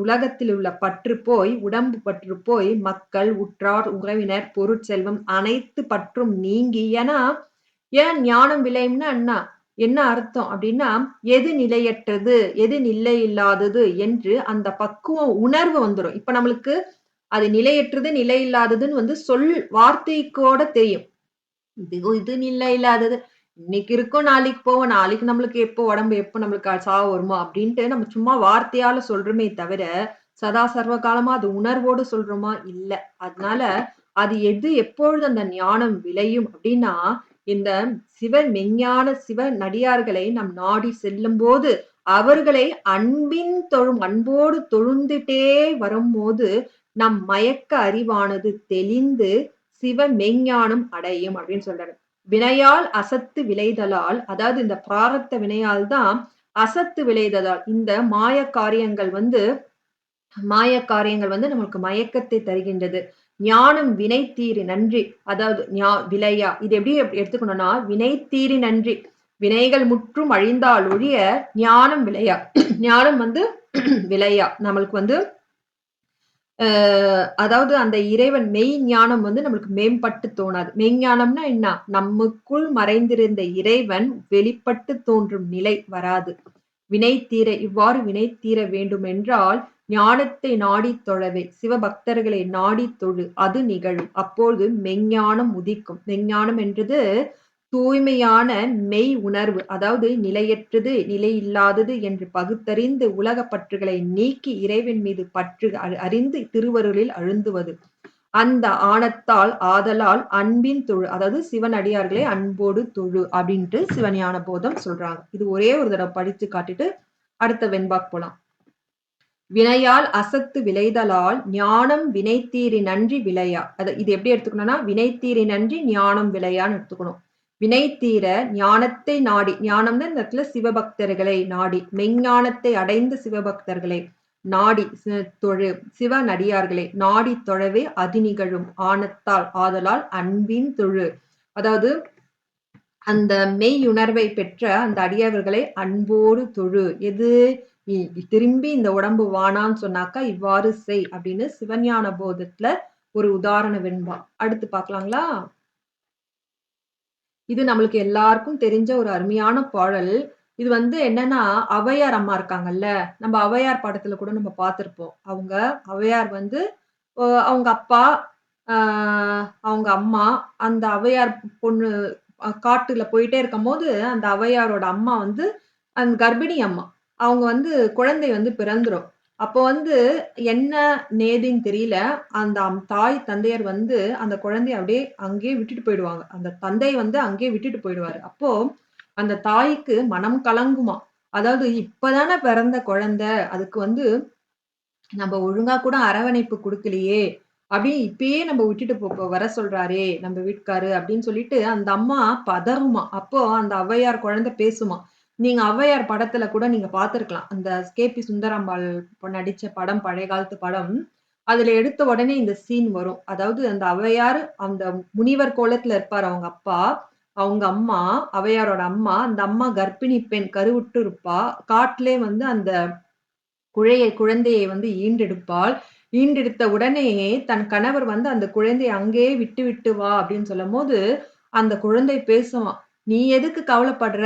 உலகத்தில் உள்ள பற்று போய், உடம்பு பற்று போய், மக்கள், உற்றார், உறவினர், பொருட்செல்வம் அனைத்து பற்றும் நீங்கி, ஏன் ஞானம் விளையும்னா என்ன அர்த்தம் அப்படின்னா, எது நிலையற்றது, எது நிலை இல்லாதது என்று அந்த பக்குவம் உணர்வு வந்துரும். இப்ப நம்மளுக்கு அது நிலையற்றது, நிலை இல்லாததுன்னு வந்து வார்த்தைக்கோட தெரியும். இது நிலை இல்லாதது. இன்னைக்கு இருக்கும், நாளைக்கு போவோம். நாளைக்கு நம்மளுக்கு எப்போ நம்மளுக்கு சாவு வருமோ அப்படின்ட்டு நம்ம சும்மா வார்த்தையால சொல்றோமே தவிர, சதா சர்வ காலமா அது உணர்வோடு சொல்றோமா? இல்ல. அதனால அது எப்பொழுது அந்த ஞானம் விளையும் அப்படின்னா, இந்த மெஞ்ஞான சிவனடியார்களை நம் நாடி செல்லும்போது, அவர்களை அன்போடு தொழுந்துட்டே வரும்போது, நம் மயக்க அறிவானது தெளிந்து சிவ மெஞ்ஞானம் அடையும் அப்படின்னு சொல்றாரு. வினையால் அசத்து விளைதலால், அதாவது இந்த பிராரத்த வினையால் தான் அசத்து விளைதலால் இந்த மாய காரியங்கள் வந்து நமக்கு மயக்கத்தை தருகின்றது. ஞானம் வினை தீரி நன்றி. அதாவது விளையா. இது எப்படி எடுத்துக்கணும்னா, வினை தீரி நன்றி. வினைகள் முற்றும் அழிந்தால் ஒழிய ஞானம் விளையா. ஞானம் வந்து விளையா. நம்மளுக்கு வந்து அதாவது அந்த இறைவன் மெய் ஞானம் வந்து நம்மளுக்கு மேம்பட்டு தோணாது. மெய்ஞானம்னா என்ன? நமக்குள் மறைந்திருந்த இறைவன் வெளிப்பட்டு தோன்றும் நிலை வராது. இவ்வாறு வினை தீர வேண்டுமென்றால் ஞானத்தை நாடித் தொழவே, சிவபக்தர்களை நாடித் தொழு. அது நிகழும். அப்பொழுது மெஞ்ஞானம் உதிக்கும். மெஞ்ஞானம் என்றது தூய்மையான மெய் உணர்வு. அதாவது நிலையற்றது, நிலை இல்லாதது என்று பகுத்தறிந்து உலகப் பற்றுகளை நீக்கி இறைவன் மீது பற்று அறிந்து திருவருளில் அழுந்துவது. அந்த ஆதலால் அன்பின் தொழு. அதாவது சிவனடியார்களை அன்போடு தொழு அப்படின்ட்டு சிவஞான போதம் சொல்றாங்க. இது ஒரே ஒரு தடவை படிச்சு காட்டிட்டு அடுத்த வெண்பாக்கு போலாம். வினையால் அசத்து விளைதலால் ஞானம் வினைத்தீரி நன்றி விளையா. இது எப்படி எடுத்துக்கணும்னா, வினைத்தீரி நன்றி ஞானம் விளையான்னு எடுத்துக்கணும். வினைத்தீர ஞானத்தை நாடி, ஞானம்னு இந்த இடத்துல சிவபக்தர்களை நாடி, மெய்ஞானத்தை அடைந்த சிவபக்தர்களை நாடி தொழு சிவனடியார்களை நாடி தொழவே அது நிகழும் ஆனத்தால் ஆதலால் அன்பின் தொழு. அதாவது அந்த மெய்யுணர்வை பெற்ற அந்த அடியவர்களை அன்போடு தொழு. எது திரும்பி இந்த உடம்பு வானான்னு சொன்னாக்கா இவ்வாறு செய் அப்படின்னு சிவஞான போதத்துல ஒரு உதாரண வெண்பா. அடுத்து பார்க்கலாங்களா? இது நம்மளுக்கு எல்லாருக்கும் தெரிஞ்ச ஒரு அருமையான பாடல். இது என்னன்னா, ஔவையார் அம்மா இருக்காங்கல்ல, நம்ம ஔவையார் படத்துல கூட நம்ம பார்த்திருப்போம். அவங்க ஔவையார் அவங்க அப்பா, அவங்க அம்மா, அந்த ஔவையார் பொண்ணு காட்டுல போயிட்டே இருக்கும்போது, அந்த ஔவையாரோட அம்மா அந்த கர்ப்பிணி அம்மா. அவங்க குழந்தை பிறந்துரும். அப்போ என்ன நேதுன்னு தெரியல. அந்த தாய் தந்தையர் அந்த குழந்தைய அப்படியே அங்கேயே விட்டுட்டு போயிடுவாங்க. அந்த தந்தை அங்கேயே விட்டுட்டு போயிடுவாரு. அப்போ அந்த தாய்க்கு மனம் கலங்குமாம். அதாவது இப்பதானே பிறந்த குழந்தை, அதுக்கு நம்ம ஒழுங்கா கூட அரவணைப்பு குடுக்கலையே! அப்படி இப்பயே நம்ம விட்டுட்டு வர சொல்றாரே நம்ம வீட்டுக்காரு அப்படின்னு சொல்லிட்டு அந்த அம்மா பதறுமாம். அப்போ அந்த ஔவையார் குழந்தை பேசுமாம். நீங்க ஔவையார் படத்துல கூட நீங்க பார்த்திருக்கலாம். அந்த கே.பி. சுந்தராம்பாள் நடிச்ச படம், பழைய காலத்து படம். அதுல எடுத்த உடனே இந்த சீன் வரும். அதாவது அந்த ஔவையார் அந்த முனிவர் கோலத்துல இருப்பாரு அவங்க அப்பா. அவங்க அம்மா, ஔவையாரோட அம்மா, அந்த அம்மா கர்ப்பிணி பெண் கருவுற்று இருப்பா. காட்டிலே அந்த குழந்தையை ஈன்றெடுப்பாள். ஈன்றெடுத்த உடனே தன் கணவர் அந்த குழந்தையை அங்கேயே விட்டு விட்டு வா அப்படின்னு சொல்லும்போது, அந்த குழந்தை பேசுமாம். நீ எதுக்கு கவலைப்படுற?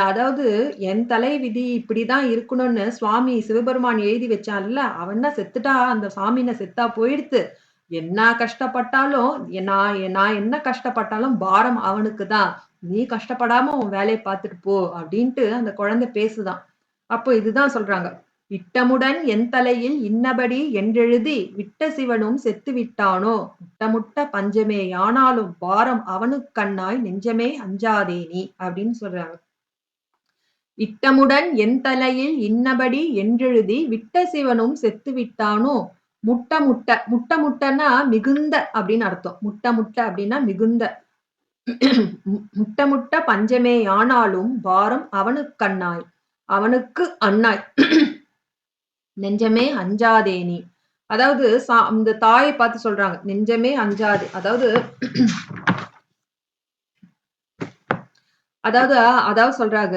அதாவது என் தலை விதி இப்படிதான் இருக்கணும்னு சுவாமி சிவபெருமான் எழுதி வச்சான்ல, அவன்னா செத்துட்டா அந்த சாமின்னா செத்தா போயிடுத்து. என்ன கஷ்டப்பட்டாலும் நான் என்ன கஷ்டப்பட்டாலும் பாரம் அவனுக்கு தான். நீ கஷ்டப்படாம உன் வேலைய பார்த்துட்டு போ அப்படின்ட்டு அந்த குழந்தை பேசுதாம். அப்போ இதுதான் சொல்றாங்க. இட்டமுடன் என் தலையில் இன்னபடி என்றெழுதி விட்ட சிவனும் செத்து விட்டானோ முட்டமுட்ட பஞ்சமே யானாலும் பாரம் அவனுக்கண்ணாய் நெஞ்சமே அஞ்சாதே நீ அப்படின்னு சொல்றாங்க. இட்டமுடன் என் தலையில் இன்னபடி என்றெழுதி விட்ட சிவனும் செத்து விட்டானோ முட்ட முட்ட முட்ட முட்டன்னா மிகுந்த அப்படின்னு அர்த்தம். முட்ட முட்ட அப்படின்னா மிகுந்த. முட்ட முட்ட பஞ்சமே ஆனாலும் பாரம் அவனுக்கண்ணாய் அவனுக்கு அண்ணாய் நெஞ்சமே அஞ்சாதே நீ. அதாவது இந்த தாயை பார்த்து சொல்றாங்க நெஞ்சமே அஞ்சாது. அதாவது அதாவது அதாவது சொல்றாங்க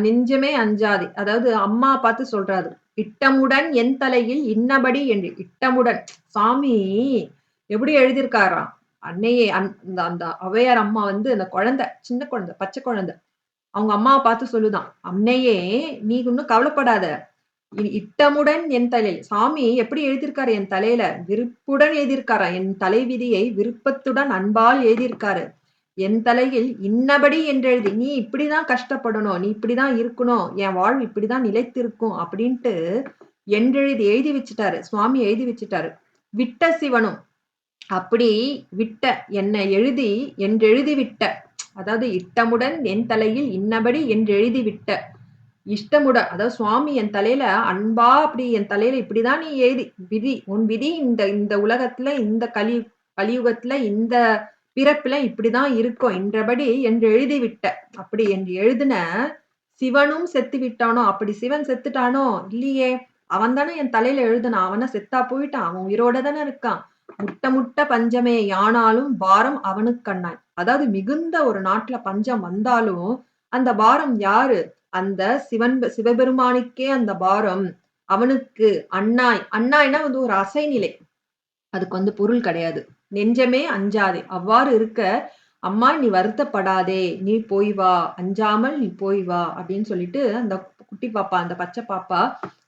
நெஞ்சமே அஞ்சாது. அதாவது அம்மா பார்த்து சொல்றாரு. இட்டமுடன் என் தலையில் இன்னபடி என்று. இட்டமுடன் சாமி எப்படி எழுதியிருக்காராம். அன்னையே அந்த அந்த ஔவையார் அம்மா அந்த குழந்தை, சின்ன குழந்தை, பச்சை குழந்தை. அவங்க அம்மாவை பார்த்து சொல்லுதான். அன்னையே நீ இன்னும் கவலைப்படாத. இட்டமுடன் என் தலையில் சாமி எப்படி எழுதியிருக்காரு என் தலையில விருப்புடன் எழுதியிருக்காரா. என் தலை விதியை விருப்பத்துடன் அன்பால் எழுதியிருக்காரு. என் தலையில் இன்னபடி என்றெழுதி நீ இப்படிதான் கஷ்டப்படணும், நீ இப்படிதான் இருக்கணும், என் வாழ்வு இப்படிதான் நிலைத்திருக்கும் அப்படின்ட்டு என்றெழுதி எழுதி வச்சுட்டாரு. சுவாமி எழுதி வச்சுட்டாரு. விட்ட சிவனும் அப்படி விட்ட என்னை எழுதி என்றெழுதி விட்ட. அதாவது இட்டமுடன் என் தலையில் இன்னபடி என்றெழுதி விட்ட. இஷ்டமுடன் அதாவது சுவாமி என் தலையில அன்பா அப்படி என் தலையில இப்படிதான் நீ எழுதி விதி உன் விதி இந்த இந்த உலகத்துல இந்த கலியுகத்துல இந்த பிறப்புல இப்படிதான் இருக்கும் என்றபடி என்று எழுதிவிட்ட. அப்படி என்று எழுதின சிவனும் செத்து விட்டானோ. அப்படி சிவன் செத்துட்டானோ இல்லையே. அவன் தானே என் தலையில எழுதுனான். அவனா செத்தா போயிட்டான். அவன் உயிரோட தானே இருக்கான். முட்ட முட்ட பஞ்சமே யானாலும் பாரம் அவனுக்கண்ணாய். அதாவது மிகுந்த ஒரு நாட்டுல பஞ்சம் வந்தாலும் அந்த பாரம் யாரு? அந்த சிவபெருமானுக்கே அந்த பாரம். அவனுக்கு அண்ணாய். அண்ணாய்னா ஒரு அசைநிலை. அதுக்கு பொருள் கிடையாது. நெஞ்சமே அஞ்சாதே. அவ்வாறு இருக்க அம்மா நீ வருத்தப்படாதே, நீ போய் வா, அஞ்சாமல் நீ போய் வா அப்படின்னு சொல்லிட்டு அந்த குட்டி பாப்பா, அந்த பச்சை பாப்பா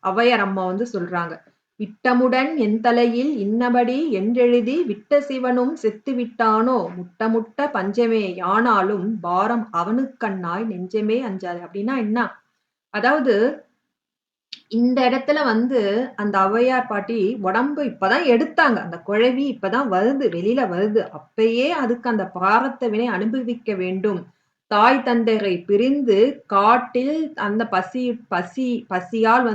ஔவையார் அம்மா சொல்றாங்க. இட்டமுடன் என் தலையில் இன்னபடி என்றெழுதி விட்ட சிவனும் செத்து விட்டானோ முட்ட முட்ட பஞ்சமே யானாலும் பாரம் அவனுக்கண்ணாய் நெஞ்சமே அஞ்சாதே. அப்படின்னா என்ன? அதாவது இந்த இடத்துல அந்த ஔவையார் பாட்டி உடம்பு இப்பதான் எடுத்தாங்க. அந்த குழவி இப்பதான் வருது, வெளியில வருது. அப்பயே அதுக்கு அந்த பிராரத்த வினை அனுபவிக்க வேண்டும். தாய் தந்தையரை பிரிந்து காட்டில் அந்த பசியால்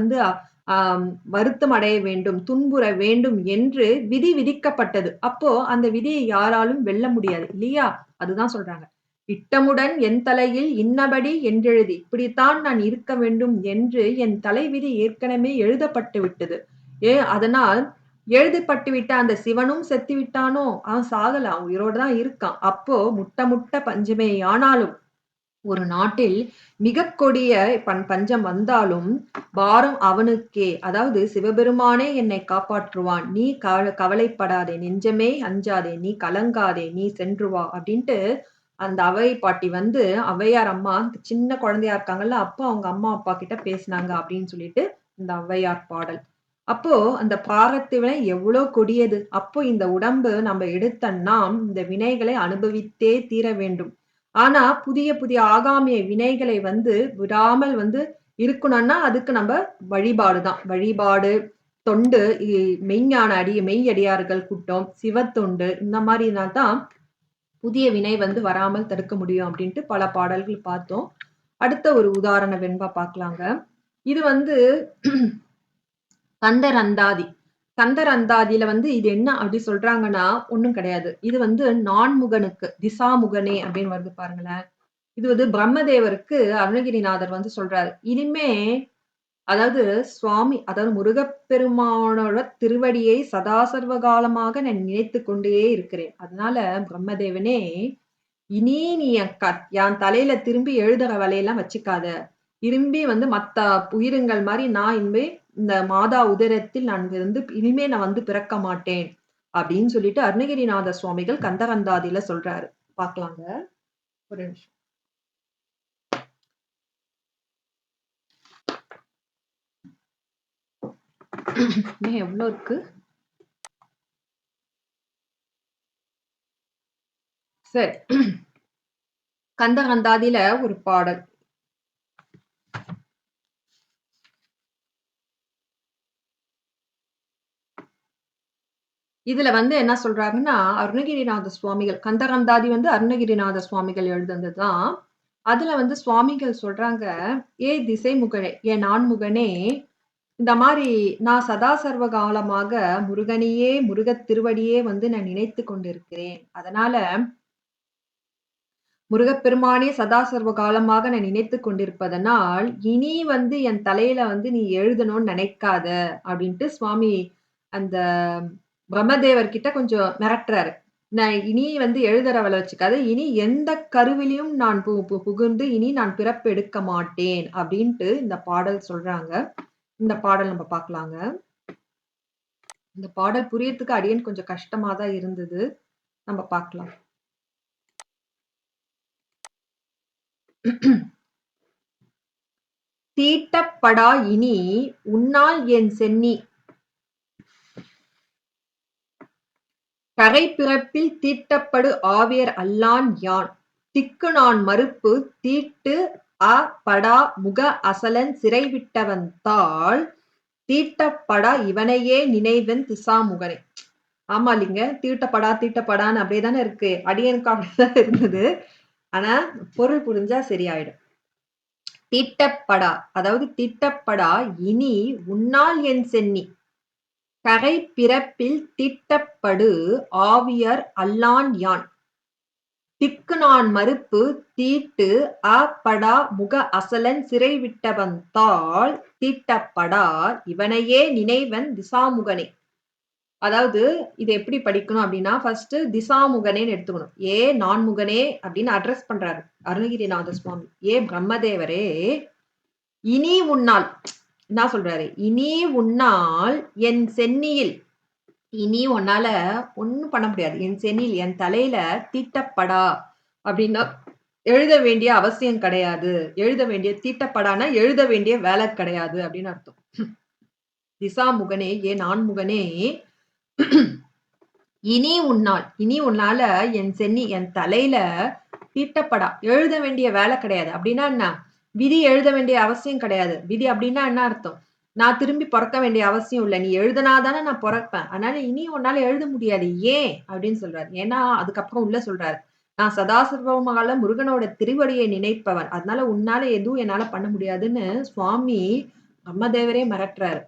வருத்தம் அடைய வேண்டும், துன்புற வேண்டும் என்று விதி விதிக்கப்பட்டது. அப்போ அந்த விதியை யாராலும் வெல்ல முடியாது இல்லையா? அதுதான் சொல்றாங்க. "இட்டமுடன் என் தலையில் இன்னபடி என்றெழுதி" இப்படித்தான் நான் இருக்க வேண்டும் என்று என் தலைவிதி ஏற்கனவே எழுதப்பட்டு விட்டது. அதனால் எழுதப்பட்டு விட்ட அந்த சிவனும் செத்து விட்டானோ? அவன் சாகல. அவன் உயிரோட தான் இருக்கான். அப்போ முட்ட முட்ட பஞ்சமே ஆனாலும் ஒரு நாட்டில் மிகக் கொடிய பஞ்சம் வந்தாலும் பாரம் அவனுக்கே. அதாவது சிவபெருமானே என்னை காப்பாற்றுவான். நீ கவலைப்படாதே. நெஞ்சமே அஞ்சாதே. நீ கலங்காதே. நீ சென்று வா. அப்படின்ட்டு அந்த அவை பாட்டி வந்து ஔவையார் அம்மா சின்ன குழந்தையா இருக்காங்கல்ல, அப்போ அவங்க அம்மா அப்பா கிட்ட பேசினாங்க அப்படின்னு சொல்லிட்டு இந்த ஔவையார் பாடல். அப்போ அந்த பிராரப்த வினை எவ்வளோ கொடியது. அப்போ இந்த உடம்பு நம்ம எடுத்த நாம் இந்த வினைகளை அனுபவித்தே தீர வேண்டும். ஆனா புதிய புதிய ஆகாமிய வினைகளை வந்து விடாமல் வந்து இருக்கணும்னா அதுக்கு நம்ம வழிபாடு தான். வழிபாடு, தொண்டு, மெய்ஞான மெய்யடியார்கள் கூட்டம், சிவத்தொண்டு இந்த மாதிரினா தான் புதிய வினை வந்து வராமல் தடுக்க முடியும் அப்படின்ட்டு பல பாடல்கள் பார்த்தோம். அடுத்த ஒரு உதாரண வெண்பா பார்க்கலாங்க. இது வந்து கந்தர் அந்தாதி. கந்தர் அந்தாதியில வந்து இது என்ன அப்படி சொல்றாங்கன்னா, ஒண்ணும் கிடையாது. இது வந்து நான்முகனுக்கு, திசாமுகனே அப்படின்னு வருது பாருங்களேன். இது வந்து பிரம்மதேவருக்கு அருணகிரிநாதர் வந்து சொல்றாரு. இனிமே அதாவது சுவாமி அதாவது முருகப்பெருமானோட திருவடியை சதா சர்வ காலமாக நான் நினைத்துக் கொண்டே இருக்கிறேன். அதனால பிரம்மதேவனே, இனி நீ என் தலையில திரும்பி எழுதுற வேலையெல்லாம் வச்சுக்காத. திரும்பி வந்து மத்த உயிரினங்கள் மாரி நான் இனிமே இந்த மாதா உதரத்தில் நான் வந்து இனிமே நான் வந்து பிறக்க மாட்டேன். அப்படின்னு சொல்லிட்டு அருணகிரிநாத சுவாமிகள் கந்தரந்தாதியில சொல்றாரு. பார்க்கலாங்க. ஒரு நிமிஷம். எவ்வளவு இருக்கு? சரி. கந்தகந்தாதியில ஒரு பாடல். இதுல வந்து என்ன சொல்றாங்கன்னா, அருணகிரிநாத சுவாமிகள் கந்தகந்தாதி வந்து அருணகிரிநாத சுவாமிகள் எழுதுனதுதான். அதுல வந்து சுவாமிகள் சொல்றாங்க, "ஏ திசைமுகனே, ஏ நான்முகனே, இந்த மாரி நான் சதா சர்வ காலமாக முருகனையே, முருகத் திருவடியே வந்து நான் நினைத்துக் கொண்டிருக்கிறேன். அதனால முருகப்பெருமானே சதா சர்வ காலமாக நான் நினைத்துக் கொண்டிருப்பதனால், இனி வந்து என் தலையில வந்து நீ எழுதணும்னு நினைக்காத" அப்படின்ட்டு சுவாமி அந்த பிரம்மதேவர் கிட்ட கொஞ்சம் மிரட்டுறாரு. நான் இனி வந்து எழுதுற வேலை வச்சுக்காத. இனி எந்த கருவிலும் நான் புகுந்து இனி நான் பிறப்பு எடுக்க மாட்டேன் அப்படின்ட்டு இந்த பாடல் சொல்றாங்க. இந்த பாடல் நம்ம பார்க்கலாங்க. இந்த பாடல் புரியறதுக்கு அடியேன் கொஞ்சம் கஷ்டமா தான் இருந்தது. நம்ம பார்க்கலாம். தீட்டப்படா இனி உன்னால் என் சென்னி கரைப்பிறப்பில் தீட்டப்படு ஆவியர் அல்லான் யான். திக்கு நான் மறுப்பு தீட்டு படா முக அசலன் சிறைவிட்டவன் தாள் தீட்டப்படா இவனையே நினைவன் திசாமுகனே. ஆமா இல்லைங்க. தீட்டப்படான்னு அப்படியே தானே இருக்கு. அடியனுக்கு அப்படிதான் இருந்தது. ஆனா பொருள் புரிஞ்சா சரியாயிடும். தீட்டப்படா அதாவது தீட்டப்படா இனி உன்னால் என் சென்னி கரைப்பிறப்பில் தீட்டப்படு ஆவியர் அல்லான் யான். திக்கு நான் மறுப்பு தீட்டு படா முக அசலன் சிறைவிட்டவன் தாள் தீட்டப்படா இவனையே நினைவன் திசாமுகனே. அதாவது இதை எப்படி படிக்கணும் அப்படின்னா, ஃபர்ஸ்ட் திசாமுகனேன்னு எடுத்துக்கணும். ஏ நான்முகனே அப்படின்னு அட்ரஸ் பண்றாரு அருணகிரிநாத சுவாமி. ஏ பிரம்மதேவரே, இனி உன்னால் என்ன சொல்றாரு? இனி உன்னால் என் சென்னியில் இனி உன்னால ஒண்ணும் பண்ண முடியாது. என் சென்னியில் என் தலையில தீட்டப்படா அப்படின்னா எழுத வேண்டிய அவசியம் கிடையாது. எழுத வேண்டிய தீட்டப்படானா எழுத வேண்டிய வேலை கிடையாது அப்படின்னு அர்த்தம். திசாமுகனே, ஏ நான்முகனே, இனி உன்னால என் சென்னி என் தலையில தீட்டப்படா எழுத வேண்டிய வேலை கிடையாது. அப்படின்னா என்ன? விதி எழுத வேண்டிய அவசியம் கிடையாது. விதி அப்படின்னா என்ன அர்த்தம்? நான் திரும்பி பிறக்க வேண்டிய அவசியம் இல்லை. நீ எழுதினாதானே நான் பிறப்பேன். அதனால இனி உன்னால எழுத முடியாது. ஏன் அப்படின்னு சொல்றாரு. ஏன்னா அதுக்கப்புறம் உள்ள சொல்றாரு. நான் சதாசிவமால முருகனோட திருவடியை நினைப்பவன். அதனால உன்னால எதுவும் என்னால பண்ண முடியாதுன்னு சுவாமி பிரம்மதேவரே மிரட்டுறாரு.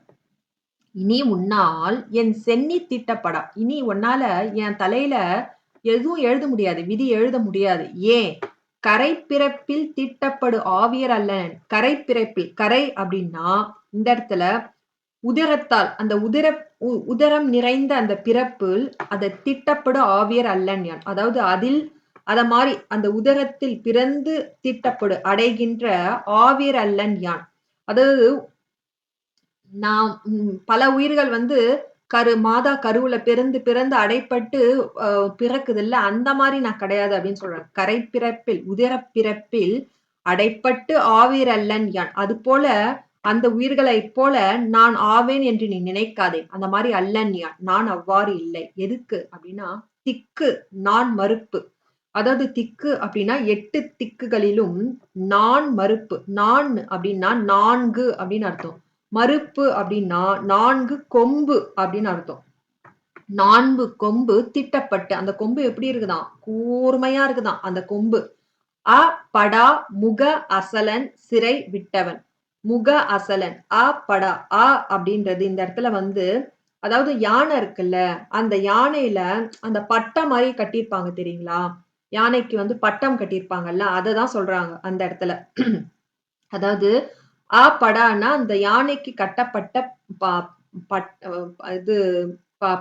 இனி உன்னால் என் சென்னி தீட்டப்படா. இனி உன்னால என் தலையில எதுவும் எழுத முடியாது. விதி எழுத முடியாது. ஏன்? கரை பிறப்பில் தீட்டப்படு ஆவியர் அல்லன். கரை பிறப்பில் கரை அப்படின்னா இந்த இடத்துல உதரத்தால் அந்த உதரம் நிறைந்த அந்த பிறப்பில் அதை தீட்டப்படு ஆவியர் அல்லன் யான். அதாவது அதில் அத மாதிரி அந்த உதரத்தில் பிறந்து தீட்டப்படு அடைகின்ற ஆவியர் அல்லன் யான். அதாவது நான் பல உயிர்கள் வந்து மாதா கருவுல பிறந்து பிறந்து அடைப்பட்டு பிறக்குது இல்ல, அந்த மாதிரி நான் கிடையாது அப்படின்னு சொல்றேன். கரை பிறப்பில் உதிர பிறப்பில் அடைப்பட்டு ஆவீர் அல்லன் யான். அது போல அந்த உயிர்களைப் போல நான் ஆவேன் என்று நீ நினைக்காதே. அந்த மாதிரி அல்லன் யான். நான் அவ்வாறு இல்லை. எதுக்கு அப்படின்னா திக்கு நான் மறுப்பு. அதாவது திக்கு அப்படின்னா 8 திக்குகளிலும் நான் மறுப்பு. நான் அப்படின்னா 4 அப்படின்னு அர்த்தம். மறுப்பு அப்படின்னா 4 கொம்பு அப்படின்னு அர்த்தம். 4 கொம்பு திட்டப்பட்டு, அந்த கொம்பு எப்படி இருக்குதாம்? கூர்மையா இருக்குதாம் அந்த கொம்பு. அ படா முக அசலன் சிறை விட்டவன். முக அசலன் அ படா அ அப்படின்றது இந்த இடத்துல வந்து அதாவது யானை இருக்குல்ல, அந்த யானையில அந்த பட்டம் மாதிரி கட்டியிருப்பாங்க தெரியுங்களா? யானைக்கு வந்து பட்டம் கட்டியிருப்பாங்கல்ல, அததான் சொல்றாங்க அந்த இடத்துல. அதாவது படான்னா அந்த யானைக்கு கட்டப்பட்ட இது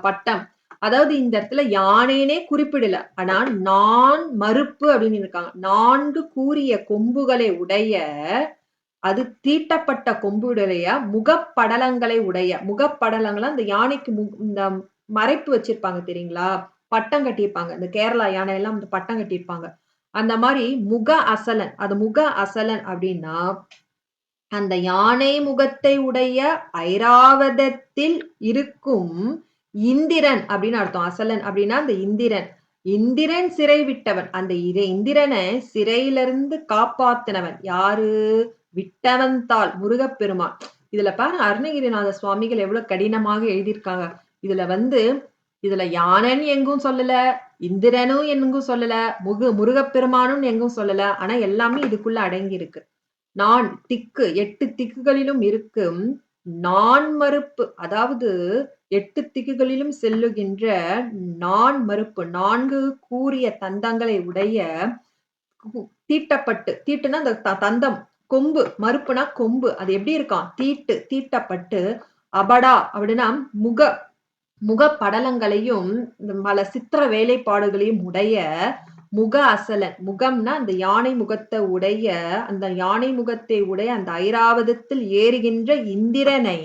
பட்டம். அதாவது இந்த இடத்துல யானைனே குறிப்பிடல. ஆனா நான் மறுப்பு அப்படின்னு இருக்காங்க. 4 கூரிய கொம்புகளை உடைய, அது தீட்டப்பட்ட கொம்புடைய முகப்படலங்களை உடைய. முகப்படலங்களா அந்த யானைக்கு இந்த மறைப்பு வச்சிருப்பாங்க தெரியுங்களா? பட்டம் கட்டியிருப்பாங்க. இந்த கேரளா யானை எல்லாம் இந்த பட்டம் கட்டியிருப்பாங்க. அந்த மாதிரி முக அசலன். அது முக அசலன் அப்படின்னா அந்த யானை முகத்தை உடைய ஐராவதத்தில் இருக்கும் இந்திரன் அப்படின்னு அர்த்தம். அசலன் அப்படின்னா அந்த இந்திரன். இந்திரன் சிறை விட்டவன். அந்த இந்திரனை சிறையிலிருந்து காப்பாத்தினவன் யாரு? விட்டவன் தாள் முருகப்பெருமான். இதுல பாருங்க அருணகிரிநாத சுவாமிகள் எவ்வளவு கடினமாக எழுதியிருக்காங்க. இதுல வந்து இதுல யானைன்னு எங்கும் சொல்லல, இந்திரனும் எங்கும் சொல்லல, முருகப்பெருமானும் எங்கும் சொல்லல. ஆனா எல்லாமே இதுக்குள்ள அடங்கி இருக்கு. நான் திக்கு 8 திக்குகளிலும் இருக்கும் நான் மறுப்பு. அதாவது 8 திக்குகளிலும் செல்லுகின்ற நான் மறுப்பு. 4 கூரிய தந்தங்களை உடைய தீட்டப்பட்டு. தீட்டுனா அந்த தந்தம் கொம்பு. மறுப்புனா கொம்பு. அது எப்படி இருக்கான்? தீட்டப்பட்டு அபடா அப்படின்னா முகப்படலங்களையும் பல சித்திர வேலைப்பாடுகளையும் உடைய முக அசலன். முகம்னா அந்த யானை முகத்தை உடைய, அந்த யானை முகத்தை உடைய அந்த ஐராவதத்தில் ஏறுகின்ற இந்திரனை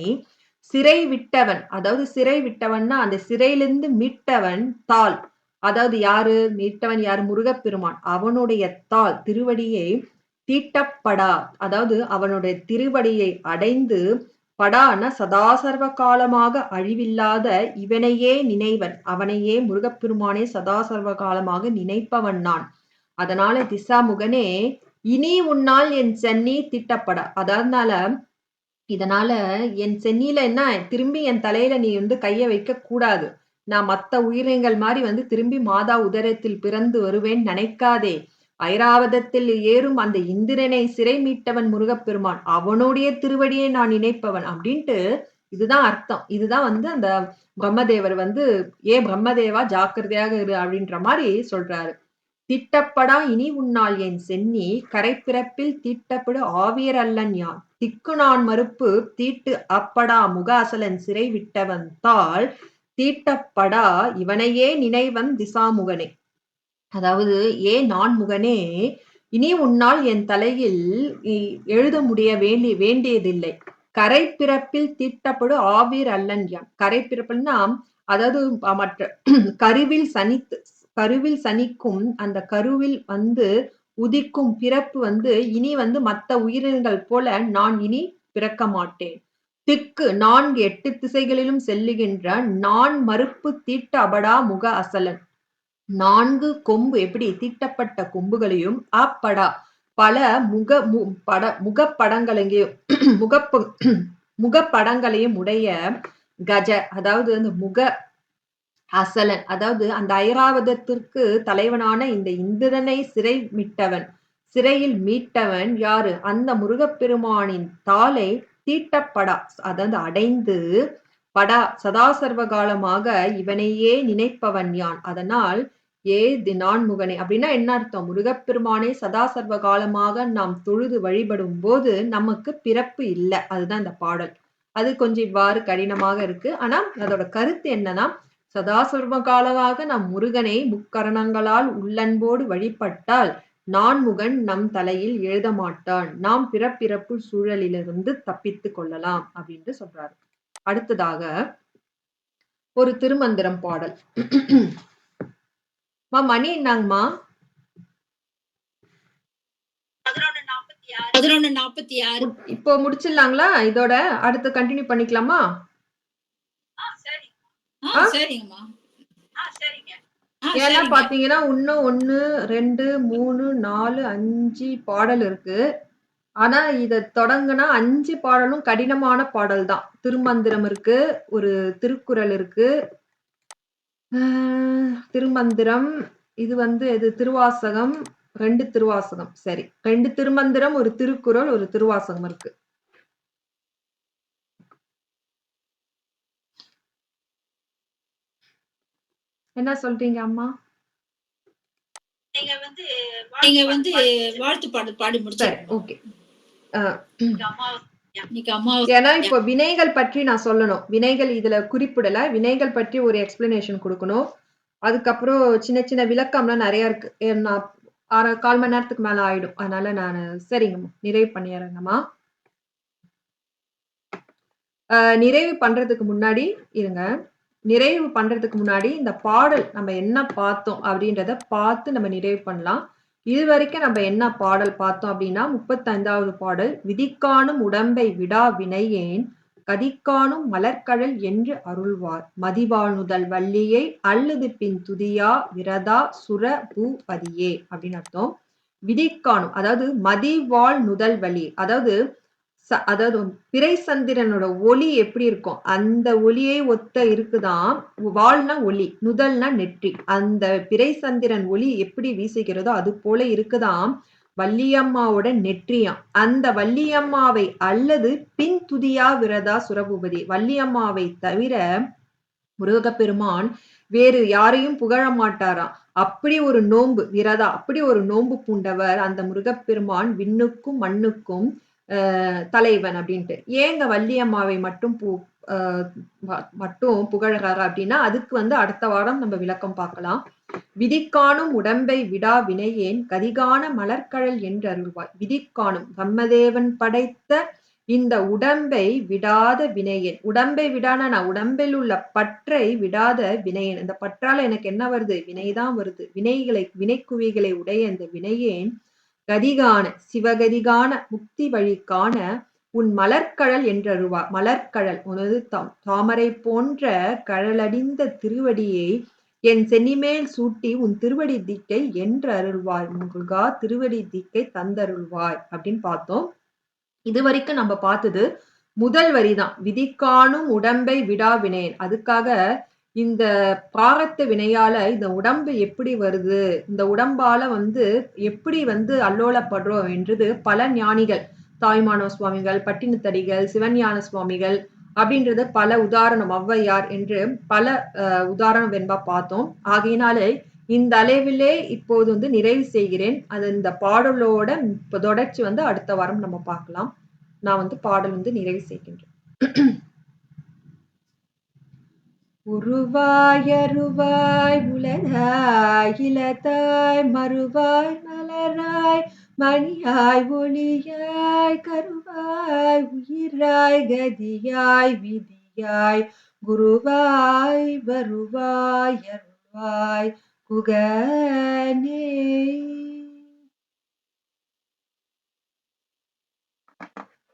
சிறை விட்டவன். அதாவது சிறை விட்டவன்னா அந்த சிறையிலிருந்து மீட்டவன் தாள். அதாவது யாரு மீட்டவன்? யாரு? முருகப்பெருமான். அவனுடைய தாள் திருவடியை தீட்டப்படா. அதாவது அவனுடைய திருவடியை அடைந்து படான சதாசர்வ காலமாக அழிவில்லாத இவனையே நினைவன். அவனையே முருகப்பெருமானே சதாசர்வ காலமாக நினைப்பவன் நான். அதனால திசாமுகனே இனி உன்னால் என் சென்னி திட்டப்படா. இதனால என் சென்னியில என்ன திரும்பி என் தலையில நீ வந்து கைய வைக்க கூடாது. நான் மத்த உயிரினங்கள் மாதிரி வந்து திரும்பி மாதா உதரத்தில் பிறந்து வருவேன் நினைக்காதே. ஐராவதத்தில் ஏறும் அந்த இந்திரனை சிறை மீட்டவன் முருகப்பெருமான். அவனுடைய திருவடியை நான் நினைப்பவன் அப்படின்ட்டு இதுதான் அர்த்தம். இதுதான் வந்து அந்த பிரம்மதேவர் வந்து பிரம்மதேவா ஜாக்கிரதையாக இரு அப்படின்ற மாதிரி சொல்றாரு. திட்டப்படா இனி உன்னால் என் சென்னி கரைப்பிறப்பில் தீட்டப்படு ஆவியர் அல்லன் யான். திக்கு நான் மறுப்பு தீட்டு அப்படா முக அசலன் சிறை விட்டவன் தாள் தீட்டப்படா இவனையே நினைவன் திசாமுகனே. அதாவது நான் முகனே இனி உன்னால் என் தலையில் எழுத வேண்டியதில்லை. கரை பிறப்பில் தீட்டப்படு ஆவீர் அல்லன் யான். கரை பிறப்புன்னா அதாவது மற்ற கருவில் சனிக்கும் அந்த கருவில் வந்து உதிக்கும் பிறப்பு வந்து இனி வந்து மத்த உயிரினங்கள் போல நான் இனி பிறக்க மாட்டேன். திக்கு 4 8 திசைகளிலும் செல்லுகின்ற நான் மறுப்பு தீட்ட அபடா முக அசலன். 4 கொம்பு எப்படி தீட்டப்பட்ட கொம்புகளையும் அப்படா பல முகப்படங்களையும் முகப்படங்களையும் உடைய கஜ. அதாவது அந்த முக அசலன். அதாவது அந்த ஐராவதத்திற்கு தலைவனான இந்த இந்திரனை சிறையில் மீட்டவன் யாரு? அந்த முருகப்பெருமானின் தாளை தீட்டப்படா. அதாவது அடைந்து சதா சர்வ காலமாக இவனையே நினைப்பவன் யான். அதனால் நான்முகனே அப்படின்னா என்ன அர்த்தம்? முருகப்பெருமானே சதா சர்வ காலமாக நாம் தொழுது வழிபடும் போது நமக்கு பிறப்பு இல்லை. அதுதான் இந்த பாடல். அது கொஞ்சம் இவ்வாறு கடினமாக இருக்கு. ஆனா அதோட கருத்து என்னன்னா, சதா சர்வ காலமாக நம் முருகனை முக்கரணங்களால் உள்ளன்போடு வழிபட்டால் நான்முகன் நம் தலையில் எழுத மாட்டான். நாம் பிறப்பிறப்பு சூழலிலிருந்து தப்பித்துக் கொள்ளலாம் அப்படின்னு சொல்றாரு. அடுத்ததாக ஒரு திருமந்திரம் பாடல். மணி என்னங்கம்மா? 11:46. இப்போ முடிச்சிடலாங்களா? இதோட அடுத்து கண்டினியூ பண்ணிக்கலாமா? சரிங்கம்மா. ஏன்னா பாத்தீங்கன்னா இன்னும் 1, 2, 3, 4, 5 பாடல் இருக்கு. ஆனா இத தொடங்குனா 5 பாடலும் கடினமான பாடல் தான். திருமந்திரம் இருக்கு, ஒரு திருக்குறள் இருக்கு, திருமந்திரம், இது இது திருவாசகம், 2 திருவாசகம். சரி, 2 திருமந்திரம், ஒரு திருக்குறள், ஒரு திருவாசகம் இருக்கு. என்ன சொல்றீங்க அம்மா? நீங்க வாழ்த்து பாடல் பாடி முடிச்சாரு. ஓகே. ஏன்னா இப்ப வினைகள் பற்றி நான் சொல்லணும். வினைகள் இதுல குறிப்பிடல. வினைகள் பற்றி ஒரு எக்ஸ்பிளனேஷன் கொடுக்கணும். அதுக்கப்புறம் சின்ன சின்ன விளக்கம்லாம் நிறைய இருக்கு. நான் 1/4 மணி நேரத்துக்கு மேல ஆயிடும். அதனால நான் சரிங்கம்மா நிறைவு பண்ணிடுறேங்கம்மா. நிறைவு பண்றதுக்கு முன்னாடி இருங்க. நிறைவு பண்றதுக்கு முன்னாடி இந்த பாடல் நம்ம என்ன பார்த்தோம் அப்படின்றத பார்த்து நம்ம நிறைவு பண்ணலாம். இது வரைக்கும் நம்ம என்ன பாடல் பார்த்தோம் அப்படின்னா 35வது பாடல். விதிக்காணும் உடம்பை விடா வினையேன் கதிக்காணும் மலர்கழல் என்று அருள்வார் மதிவாழ்நுதல் வள்ளியை அல்லது பின் துதியா விரதா சுர பூபதியே அப்படின்னு அர்த்தம். விதிக்காணும் அதாவது மதிவாழ் நுதல் வழி, அதாவது பிறை சந்திரனோட ஒளி எப்படி இருக்கும் அந்த ஒளியை ஒத்த இருக்குதான். வால்னா ஒளி, நுதல்னா நெற்றி. அந்த பிறை சந்திரன் ஒளி எப்படி வீசுகிறதோ அது போல இருக்குதாம் வள்ளியம்மாவோட நெற்றியாம். அந்த வள்ளியம்மாவை அல்லது பின் துதியா விரதா சுரபூபதி, வள்ளியம்மாவை தவிர முருகப்பெருமான் வேறு யாரையும் புகழ மாட்டாராம். அப்படி ஒரு நோன்பு விரதா, அப்படி ஒரு நோன்பு பூண்டவர் அந்த முருகப்பெருமான் விண்ணுக்கும் மண்ணுக்கும் தலைவன் அப்படின்ட்டு. ஏங்க வள்ளியம்மாவை மட்டும் மட்டும் புகழறாரு அப்படின்னா அதுக்கு அடுத்த வாரம் நம்ம விளக்கம் பார்க்கலாம். விதிக்காணும் உடம்பை விடா வினையேன் கதிகான மலர்கழல் என்று அருள்வாய். விதிக்காணும் பிரம்மதேவன் படைத்த இந்த உடம்பை விடாத வினையேன். உடம்பை விடான நான் உடம்பில் உள்ள பற்றை விடாத வினையேன். இந்த பற்றால எனக்கு என்ன வருது? வினைதான் வருது. வினைக்குவிகளை உடைய இந்த வினையேன் கதிகான சிவகதிகான முக்தி வழி காண உன் மலர்கழல் என்றருவார். மலர்கழல் உனது தாமரை போன்ற கழலடிந்த திருவடியை என் சென்னிமேல் சூட்டி உன் திருவடி தீக்கை என்று அருள்வாய். முருகா திருவடி தீக்கை தந்தருள்வாய் அப்படின்னு பார்த்தோம். இது வரைக்கும் நம்ம பார்த்தது முதல் வரிதான். விதிக்காணும் உடம்பை விடா வினேன். அதுக்காக இந்த பாரத்த வினையால இந்த உடம்பு எப்படி வருது, இந்த உடம்பால எப்படி அல்லோலப்படுறோம் என்றது பல ஞானிகள், தாய்மான சுவாமிகள், பட்டினத்தடிகள், சிவஞான சுவாமிகள் அப்படின்றது பல உதாரணம், ஔவையார் என்று பல உதாரணம் வெண்பா பார்த்தோம். ஆகையினாலே இந்த அளவிலே இப்போது நிறைவு செய்கிறேன். அது இந்த பாடலோட தொடர்ச்சி அடுத்த வாரம் நம்ம பார்க்கலாம். நான் பாடல் நிறைவு செய்கின்றேன். உருவாய் அருவாய் உலகாய் இலதாய் மறுவாய் மலராய் மணியாய் ஒளியாய் கருவாய் உயிராய் கதியாய் விதியாய் குருவாய் வருவாய் அருள்வாய் குகனே.